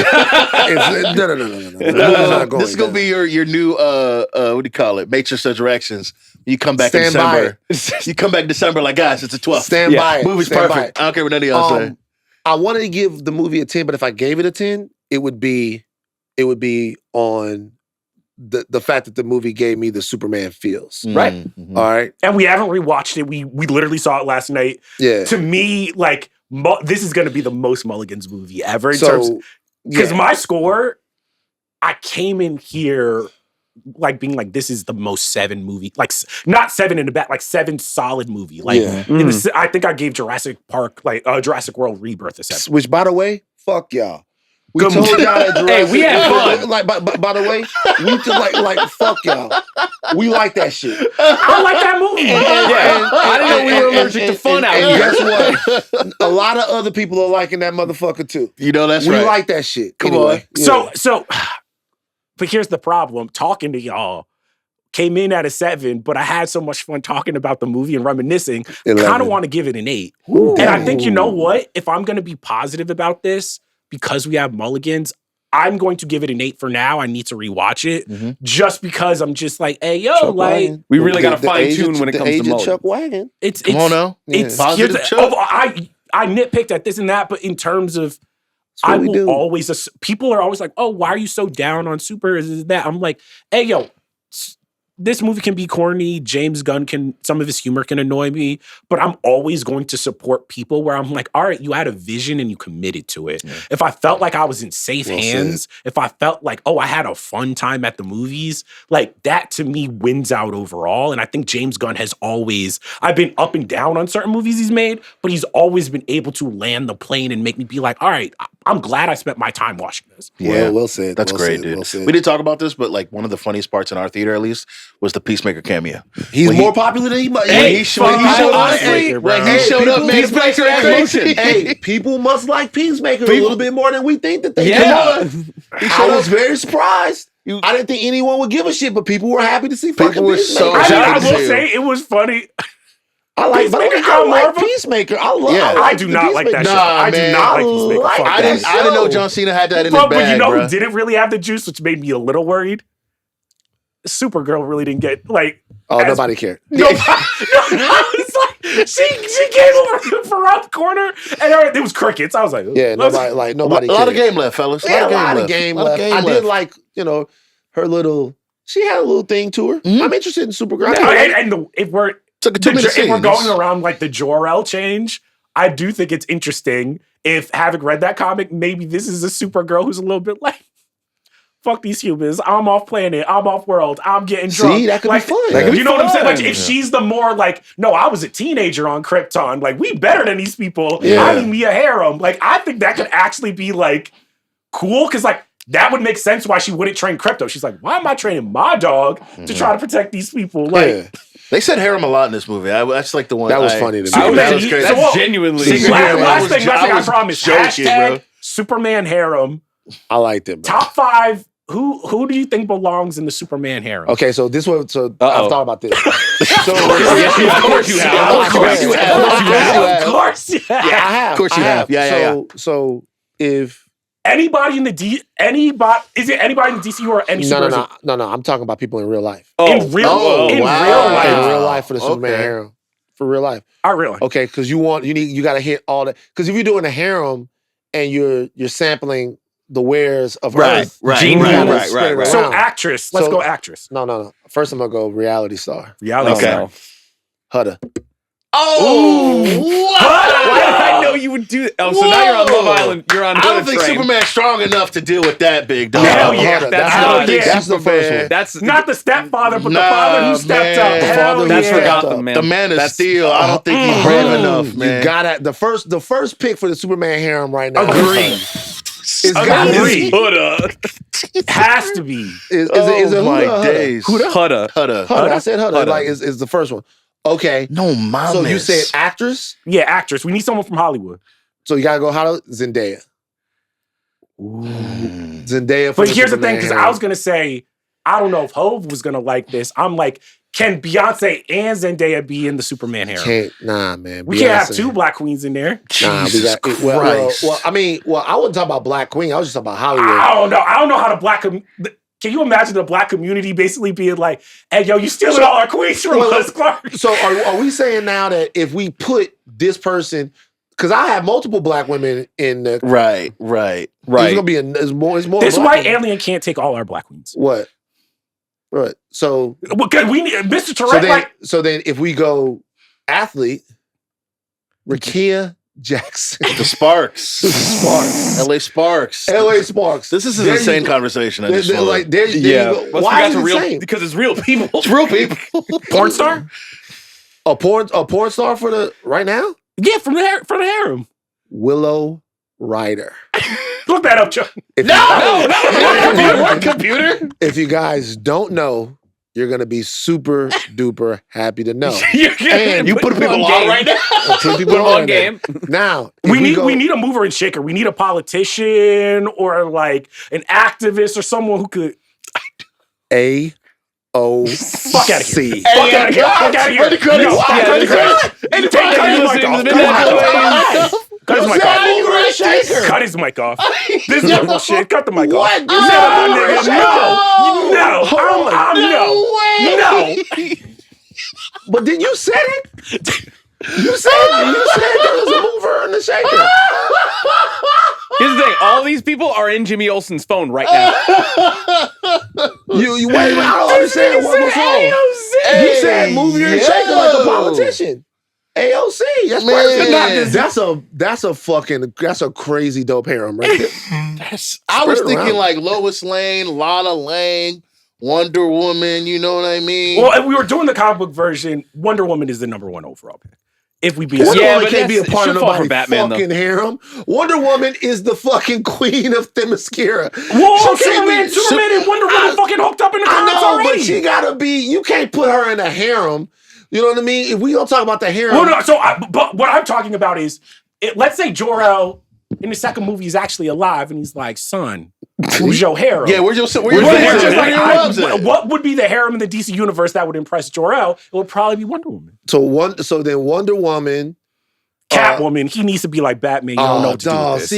It's not going This is gonna be your new what do you call it? Matrix Resurrections. You come back in December. You come back in December like, guys, it's a 12. Stand by it. Movie's Stand perfect. I don't care what any of y'all say. I wanted to give the movie a 10, but if I gave it a 10, it would be on the fact that the movie gave me the Superman feels. Right. Mm-hmm. All right. And we haven't rewatched it. We literally saw it last night. Yeah. To me, like, this is going to be the most Mulligans movie ever. Because my score, I came in here like being like, this is the most 7 movie. Like, not 7 in the back, like 7 solid movie. Like, I think I gave Jurassic Park, like Jurassic World Rebirth a 7. Which, by the way, fuck y'all. We told y'all that Jurassic. Hey, we had fun. Like, by the way, we just like fuck y'all. We like that shit. I like that movie. I didn't know we were allergic to fun out here. Guess what? A lot of other people are liking that motherfucker too. You know that's we right. We like that shit. Come anyway. on. So, but here's the problem. Talking to y'all, came in at a 7, but I had so much fun talking about the movie and reminiscing. Kind of want to give it an 8. Ooh. And I think, you know what? If I'm going to be positive about this, because we have Mulligans, I'm going to give it an 8 for now. I need to rewatch it just because I'm just like, hey, yo, Chuck like Wagon. We really got to fine tune when it comes to Mulligans. Mulligans. Chuck Wagon. Come on now. It's Positive Chuck. I nitpicked at this and that, but in terms of I will always, people are always like, oh, why are you so down on Super? Is that? I'm like, hey, yo, this movie can be corny. James Gunn some of his humor can annoy me, but I'm always going to support people where I'm like, all right, you had a vision and you committed to it. Yeah. If I felt like I was in safe hands, if I felt like, oh, I had a fun time at the movies, like that to me wins out overall. And I think James Gunn I've been up and down on certain movies he's made, but he's always been able to land the plane and make me be like, all right, I'm glad I spent my time watching this. Yeah, well said. That's great, dude. We didn't talk about this, but like one of the funniest parts in our theater, at least, was the Peacemaker cameo. He's more popular than he might. He showed up, man. Hey, people must like Peacemaker a little bit more than we think that they do. I was very surprised. I didn't think anyone would give a shit, but people were happy to see fucking Peacemaker. I will say it was funny. I like Peacemaker. I do not like that show. I do not like Peacemaker. I didn't know John Cena had that in his bag, but you know who didn't really have the juice, which made me a little worried? Supergirl really didn't get nobody cared. It's like she came over from around the corner and it was crickets. I was like, nobody. A lot of game left, fellas. A lot of game left. I did like her little. She had a little thing to her. I'm interested in Supergirl. If we're going around like the Jor-El change, I do think it's interesting. If having read that comic, maybe this is a Supergirl who's a little bit like, fuck these humans. I'm off planet. I'm off world. I'm getting drunk. See, that could be fun. You know what I'm saying? Like, if she's the more like, no, I was a teenager on Krypton. Like, we better than these people. Yeah. I need me a harem. Like, I think that could actually be like cool because like that would make sense why she wouldn't train Krypto. She's like, why am I training my dog to try to protect these people? Like. They said harem a lot in this movie. That's like the one. That was funny to me. That was crazy. That's genuinely. Last thing I promise. Hashtag Superman harem. I liked it, bro. Top 5. Who do you think belongs in the Superman harem? Okay, so this one. So I've thought about this. Of course you have. Of course you have. Yeah, I have. Of course you have. Yeah. So if anybody in the is it anybody in the DC or any superhero? No. I'm talking about people in real life. In real life. In real life for the Superman harem. For real life. Real life. Okay, because you got to hit all that. Because if you're doing a harem and you're sampling the wares of Earth, right. So actress. Let's go actress. No. First I'm gonna go reality star. Reality star. Hudda. Oh, what? Why did I know you would do that? Oh, so now you're on Love Island. You're on. I don't think Superman's strong enough to deal with that big dog. Hell yeah, that's the first one. That's not the stepfather, but the father who stepped up. That's for Gotham, man. The man is steel. I don't think he's brave enough, man. You gotta the first pick for the Superman harem right now. Agree. It's gotta be Hudda. Has to be. Is it my days? Hudda. I said Hudda. Like is the first one. Okay. No, mama. So you said actress? Yeah, actress. We need someone from Hollywood. So you gotta go Zendaya. Zendaya. But here's the thing, because I was gonna say, I don't know if Hove was gonna like this. I'm like, can Beyonce and Zendaya be in the Superman harem? Nah, man. We can't have two black queens in there. Nah, Jesus Christ. Well, I wouldn't talk about Black Queen. I was just talking about Hollywood. I don't know how the can you imagine the black community basically being like, hey, yo, you stealing all our queens from us, Clark? So are we saying now that if we put this person, because I have multiple black women in the Right. It's gonna be it's more. This white alien can't take all our black queens. What? Right. So because we need Mr. Tourette. So then if we go athlete, Rakia Jackson. The Sparks. LA Sparks. LA Sparks. This is an insane conversation. I just like, there you go. Why is it insane? Because it's real people. It's real people. Porn star? A porn star for the right now? Yeah, from the harem. Willow Ryder. Look that up, John. No. Computer. If you guys don't know, you're gonna be super duper happy to know. And you put people on right now. Put people on game. Now we need a mover and shaker. We need a politician or like an activist or someone who could AOC. Fuck out of here. Fuck out of here. Fuck out of here. Cut his mic off. Cut his mic off. This is bullshit. Cut the mic off. What? No. But then you said it. You said there was a mover and a shaker. Here's the thing: all these people are in Jimmy Olsen's phone right now. You wait. I don't understand what's wrong. You said mover and shaker like a politician. AOC. That's perfect. That's a crazy dope harem right there. I was thinking like Lois Lane, Lana Lang, Wonder Woman. You know what I mean? Well, if we were doing the comic book version, Wonder Woman is the #1 overall pick. If we be Wonder Woman but can't be a part of nobody's Batman, fucking harem. Wonder Woman is the fucking queen of Themyscira. Whoa, Superman and Wonder Woman fucking hooked up in the comics already. But she gotta be. You can't put her in a harem. You know what I mean? If we don't talk about the harem. Well, no, but what I'm talking about is, let's say Jor-El in the second movie is actually alive, and he's like, "Son, who's your harem?" Yeah, where's your harem? What would be the harem in the DC universe that would impress Jor-El? It would probably be Wonder Woman. So then Wonder Woman. Catwoman, he needs to be like Batman. You don't know what to do with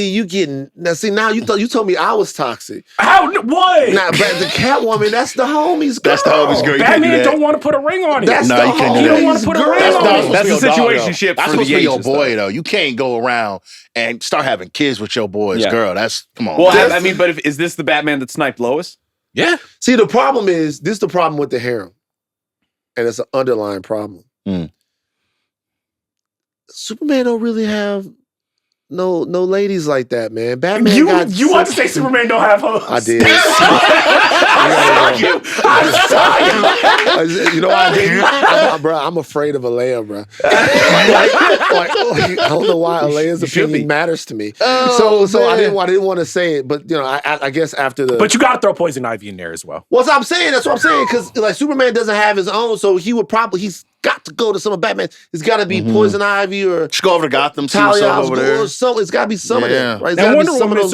this. See, now you told me I was toxic. How? What? Nah, but the Catwoman, that's the homie's girl. That's the homie's girl. Batman don't want to put a ring on it. You don't want to put a ring on it. That's a situationship. That's supposed to be your boy, though. You can't go around and start having kids with your boy's girl. Come on. Well, I mean, but is this the Batman that sniped Lois? Yeah. See, the problem is, this is the problem with the harem. And it's an underlying problem. Superman don't really have no ladies like that, man. Batman you want to say Superman don't have hoes? I did. You know what I did? Bro, I'm afraid of Alea, bro. I don't know why Alea's opinion matters to me. So I didn't want to say it, but I guess after the. But you got to throw Poison Ivy in there as well. Well, that's what I'm saying, because like Superman doesn't have his own, so he's got to go to some of Batman. It's got to be Poison Ivy or just go over to Gotham, see what's up over there. So it's got to be some of them, right? And Wonder Woman.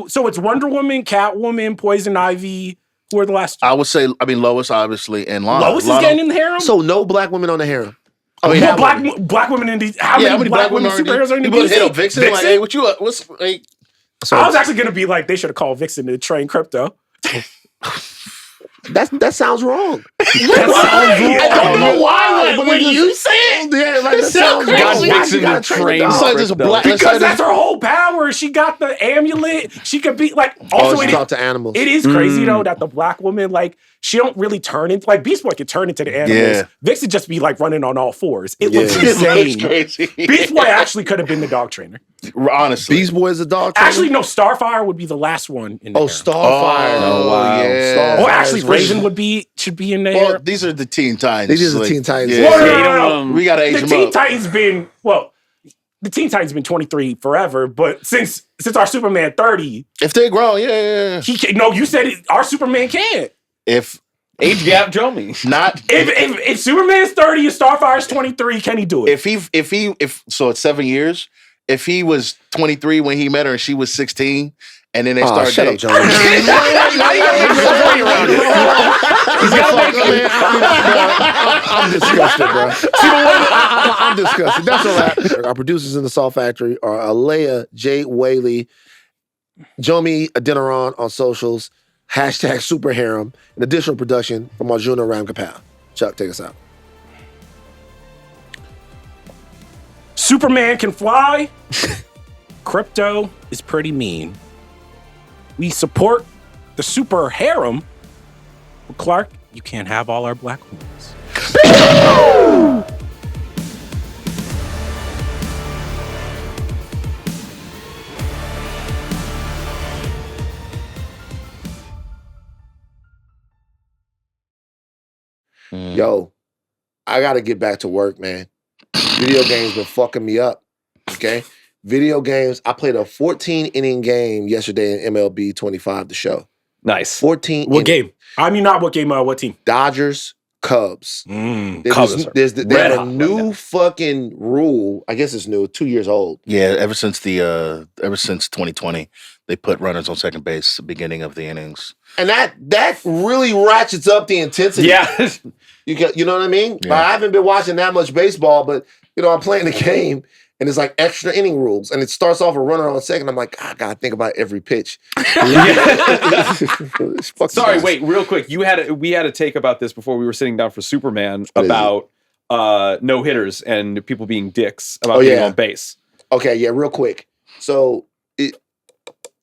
So it's Wonder Woman, Catwoman, Poison Ivy. Who are the last two? I would say, Lois, obviously, and Lana. Lois is getting in the harem. So no black women on the harem. Black women in these. How many black women superheroes are in the DC? Hit up Vixen? Like, hey, what you? What's like? I was actually gonna be like, they should have called Vixen to train Krypto. That sounds wrong. I don't know why. When you say it, that sounds crazy. Because that's her whole power. She got the amulet. She could be like. Also, she talk to animals. It is crazy though that the black woman, like, she don't really turn into, like, Beast Boy could turn into the animals. Yeah. Vixen just be like running on all fours. It looks insane. It looks crazy. Beast Boy actually could have been the dog trainer. Honestly, Beast Boy is a dog trainer. Actually, no. Starfire would be the last one in there. Starfire. Oh wow. Yeah. Or actually, Raven should be in there. Well, these are the Teen Titans. These are the Teen Titans. Yeah. No. We gotta age them up. The Teen Titans been 23 forever, but since our Superman 30, if they grow, yeah. He can, no, you said our Superman can't. If age gap, Jomi. Not if Superman's 30 and Starfire's 23, can he do it? If so, it's 7 years. If he was 23 when he met her and she was 16, And then they start shut up, dating. Jomi. I'm disgusted, bro. I'm disgusted. That's all right. Our producers in the Salt Factory are Alea, Jay Whaley, Jomi Adeniran on socials, #Super Harem, and additional production from Arjuna Ramgopal. Chuck, take us out. Superman can fly. Krypto is pretty mean. We support the super harem. But Clark, you can't have all our black holes. Yo, I got to get back to work, man. Video games been fucking me up, okay? Video games, I played a 14-inning game yesterday in MLB 25, the show. Nice. 14 What game? I mean, not what game, what team? Dodgers, Cubs. Cubs. They have a new fucking rule. I guess it's new, 2 years old. Yeah, ever since 2020, they put runners on second base at the beginning of the innings. And that really ratchets up the intensity. Yeah. You know what I mean? Yeah. I haven't been watching that much baseball, but I'm playing the game and it's like extra inning rules. And it starts off a runner on second. I'm like, I gotta think about every pitch. Sorry, wait, real quick. We had a take about this before we were sitting down for Superman about no hitters and people being dicks about being on base. Okay, yeah, real quick. So if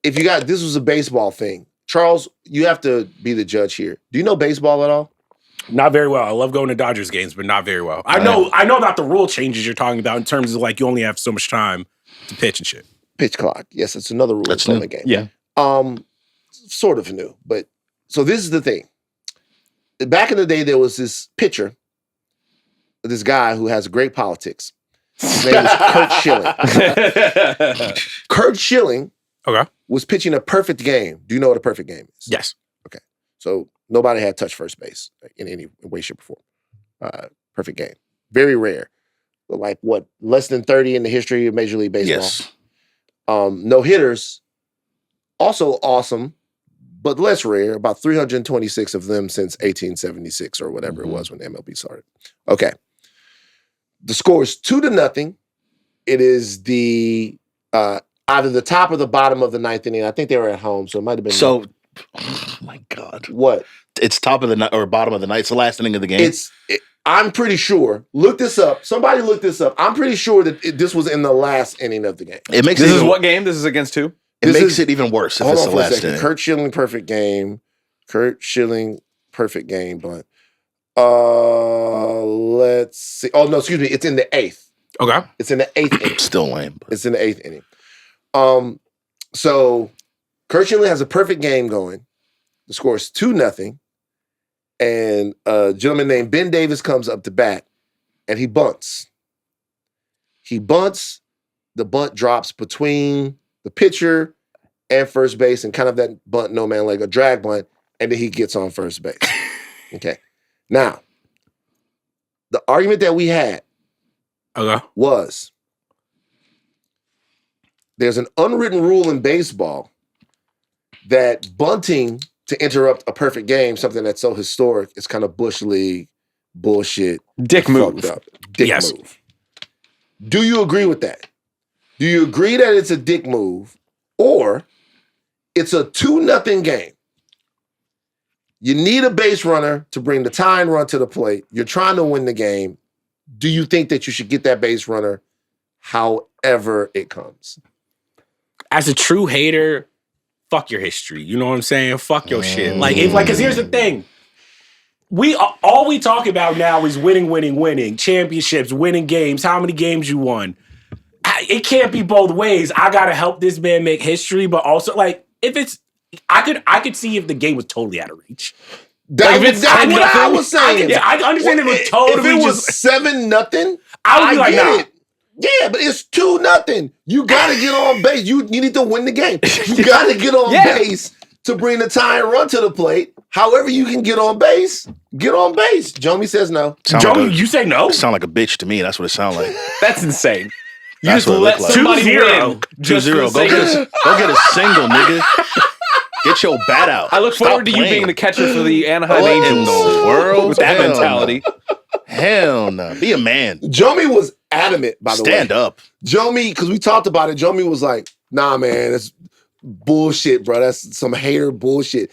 you got, this was a baseball thing. Charles, you have to be the judge here. Do you know baseball at all? Not very well. I love going to Dodgers games, but not very well. I know about the rule changes you're talking about in terms of like you only have so much time to pitch and shit. Pitch clock. Yes, it's another rule in the game. Yeah. Sort of new, but so this is the thing. Back in the day, there was this pitcher, this guy who has great politics. His name is Kurt Schilling. Kurt Schilling was pitching a perfect game. Do you know what a perfect game is? Yes. Okay. So nobody had touched first base in any way, shape, or form. Perfect game. Very rare. Like what? Less than 30 in the history of Major League Baseball. Yes. No hitters. Also awesome, but less rare. About 326 of them since 1876 or whatever it was when the MLB started. Okay. The score is 2-0. It is the either the top or the bottom of the ninth inning. I think they were at home, so it might have been. So, oh my God. What? It's top of the night or bottom of the night. It's the last inning of the game. I'm pretty sure. Look this up. Somebody look this up. I'm pretty sure that this was in the last inning of the game. It makes this is what game? This is against who? It makes it even worse if it's the last inning. Kurt Schilling, perfect game. Kurt Schilling, perfect game, but let's see. Oh, no, excuse me. It's in the 8th. Okay. It's in the 8th inning. Still lame. But. It's in the 8th inning. So Kurt Schilling has a perfect game going. The score is 2-0. And a gentleman named Ben Davis comes up to bat and he bunts. The bunt drops between the pitcher and first base and kind of that bunt, no man, like a drag bunt, and then he gets on first base. Okay. Now, the argument that we had was there's an unwritten rule in baseball that bunting to interrupt a perfect game, something that's so historic, is kind of Bush League bullshit. Dick move. Dick move. Do you agree with that? Do you agree that it's a dick move or it's a 2-0 game? You need a base runner to bring the tying run to the plate. You're trying to win the game. Do you think that you should get that base runner however it comes? As a true hater, fuck your history. You know what I'm saying? Fuck your shit. Because here's the thing. All we talk about now is winning, championships, winning games, how many games you won. It can't be both ways. I gotta help this man make history, but also if it's, I could see if the game was totally out of reach. That's what I was saying. I understand it was totally. If it was 7-0, I would be like, nah. It. Yeah, but it's 2-0. You gotta get on base. You need to win the game. You gotta get on base to bring the tying run to the plate. However you can get on base, get on base. Jomi says no. Jomi, you say no? It sound like a bitch to me. That's what it sounds like. That's insane. You just let somebody 2-0. win. 2-0. Go get a single, nigga. Get your bat out. I look forward to you being the catcher for the Anaheim Angels. In the world? With that mentality. Hell no. Be a man. Jomi was adamant, by the way. Stand up. Jomi, because we talked about it, Jomi was like, nah, man, that's bullshit, bro. That's some hater bullshit.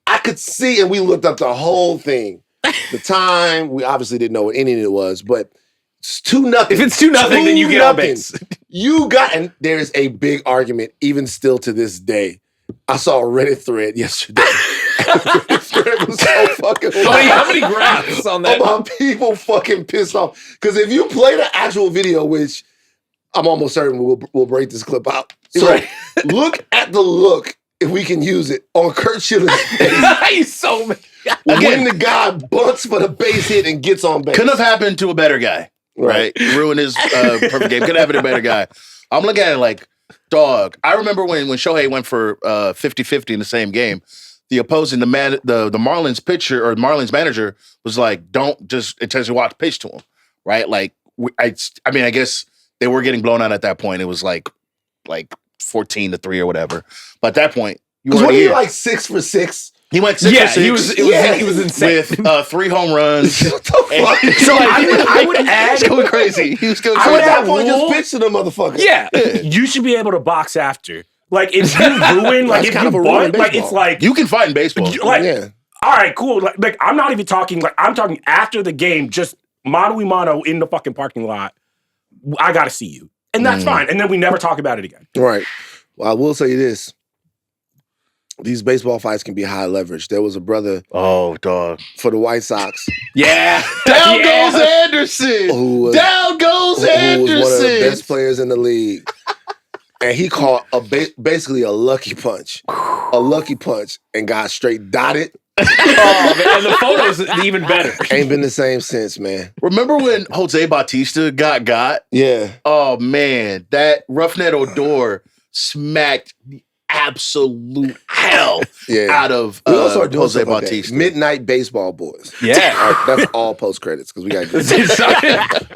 I could see, and we looked up the whole thing. The time, we obviously didn't know what inning it was, but it's 2-0. If it's 2-0, then you get on base. You got, and there's a big argument, even still to this day. I saw a Reddit thread yesterday. The thread was so fucking wild. How many graphs on that? About people fucking pissed off. Because if you play the actual video, which I'm almost certain we'll break this clip out. So look at the look, if we can use it, on Kurt Schiller's face. He's so mad. When the guy bunts for the base hit and gets on base. Couldn't have happened to a better guy. Right? Ruin his perfect game. Couldn't have happened to a better guy. I'm looking at it like, dog. I remember when Shohei went for 50-50 in the same game, the opposing, the Marlins pitcher or Marlins manager was like, don't just intentionally watch pitch to him. Right? Like, I mean, I guess they were getting blown out at that point. It was like 14-3 or whatever. But at that point, you were like 6 for 6. He went 6 for 6. He was insane. With 3 home runs. What the fuck? So I would add. He was going crazy. He was going I crazy. would At that add point, rule. just pitch to the motherfucker. Yeah. You should be able to box after. Like, if you ruin, like, That's if kind you of a rule in bunt, like, baseball. it's like. You can fight in baseball. Like, Yeah. all right, cool. Like, I'm not even talking, like, I'm talking after the game, just mano-a-mano in the fucking parking lot. I got to see you. And that's fine. And then we never talk about it again. Right. Well, I will say this. These baseball fights can be high leverage. There was a brother Oh, dog. for the White Sox Yeah. Down goes Anderson. Down goes who Anderson. was one of the best players in the league. And he caught basically a lucky punch. A lucky punch and got straight dotted. Oh, man, and the photo's even better. Ain't been the same since, man. Remember when Jose Bautista got? Yeah. Oh, man. That Roughneck Odor smacked the absolute hell out of We also are doing Jose stuff like that. Bautista. Midnight Baseball Boys. Yeah. That's all post credits because we got to get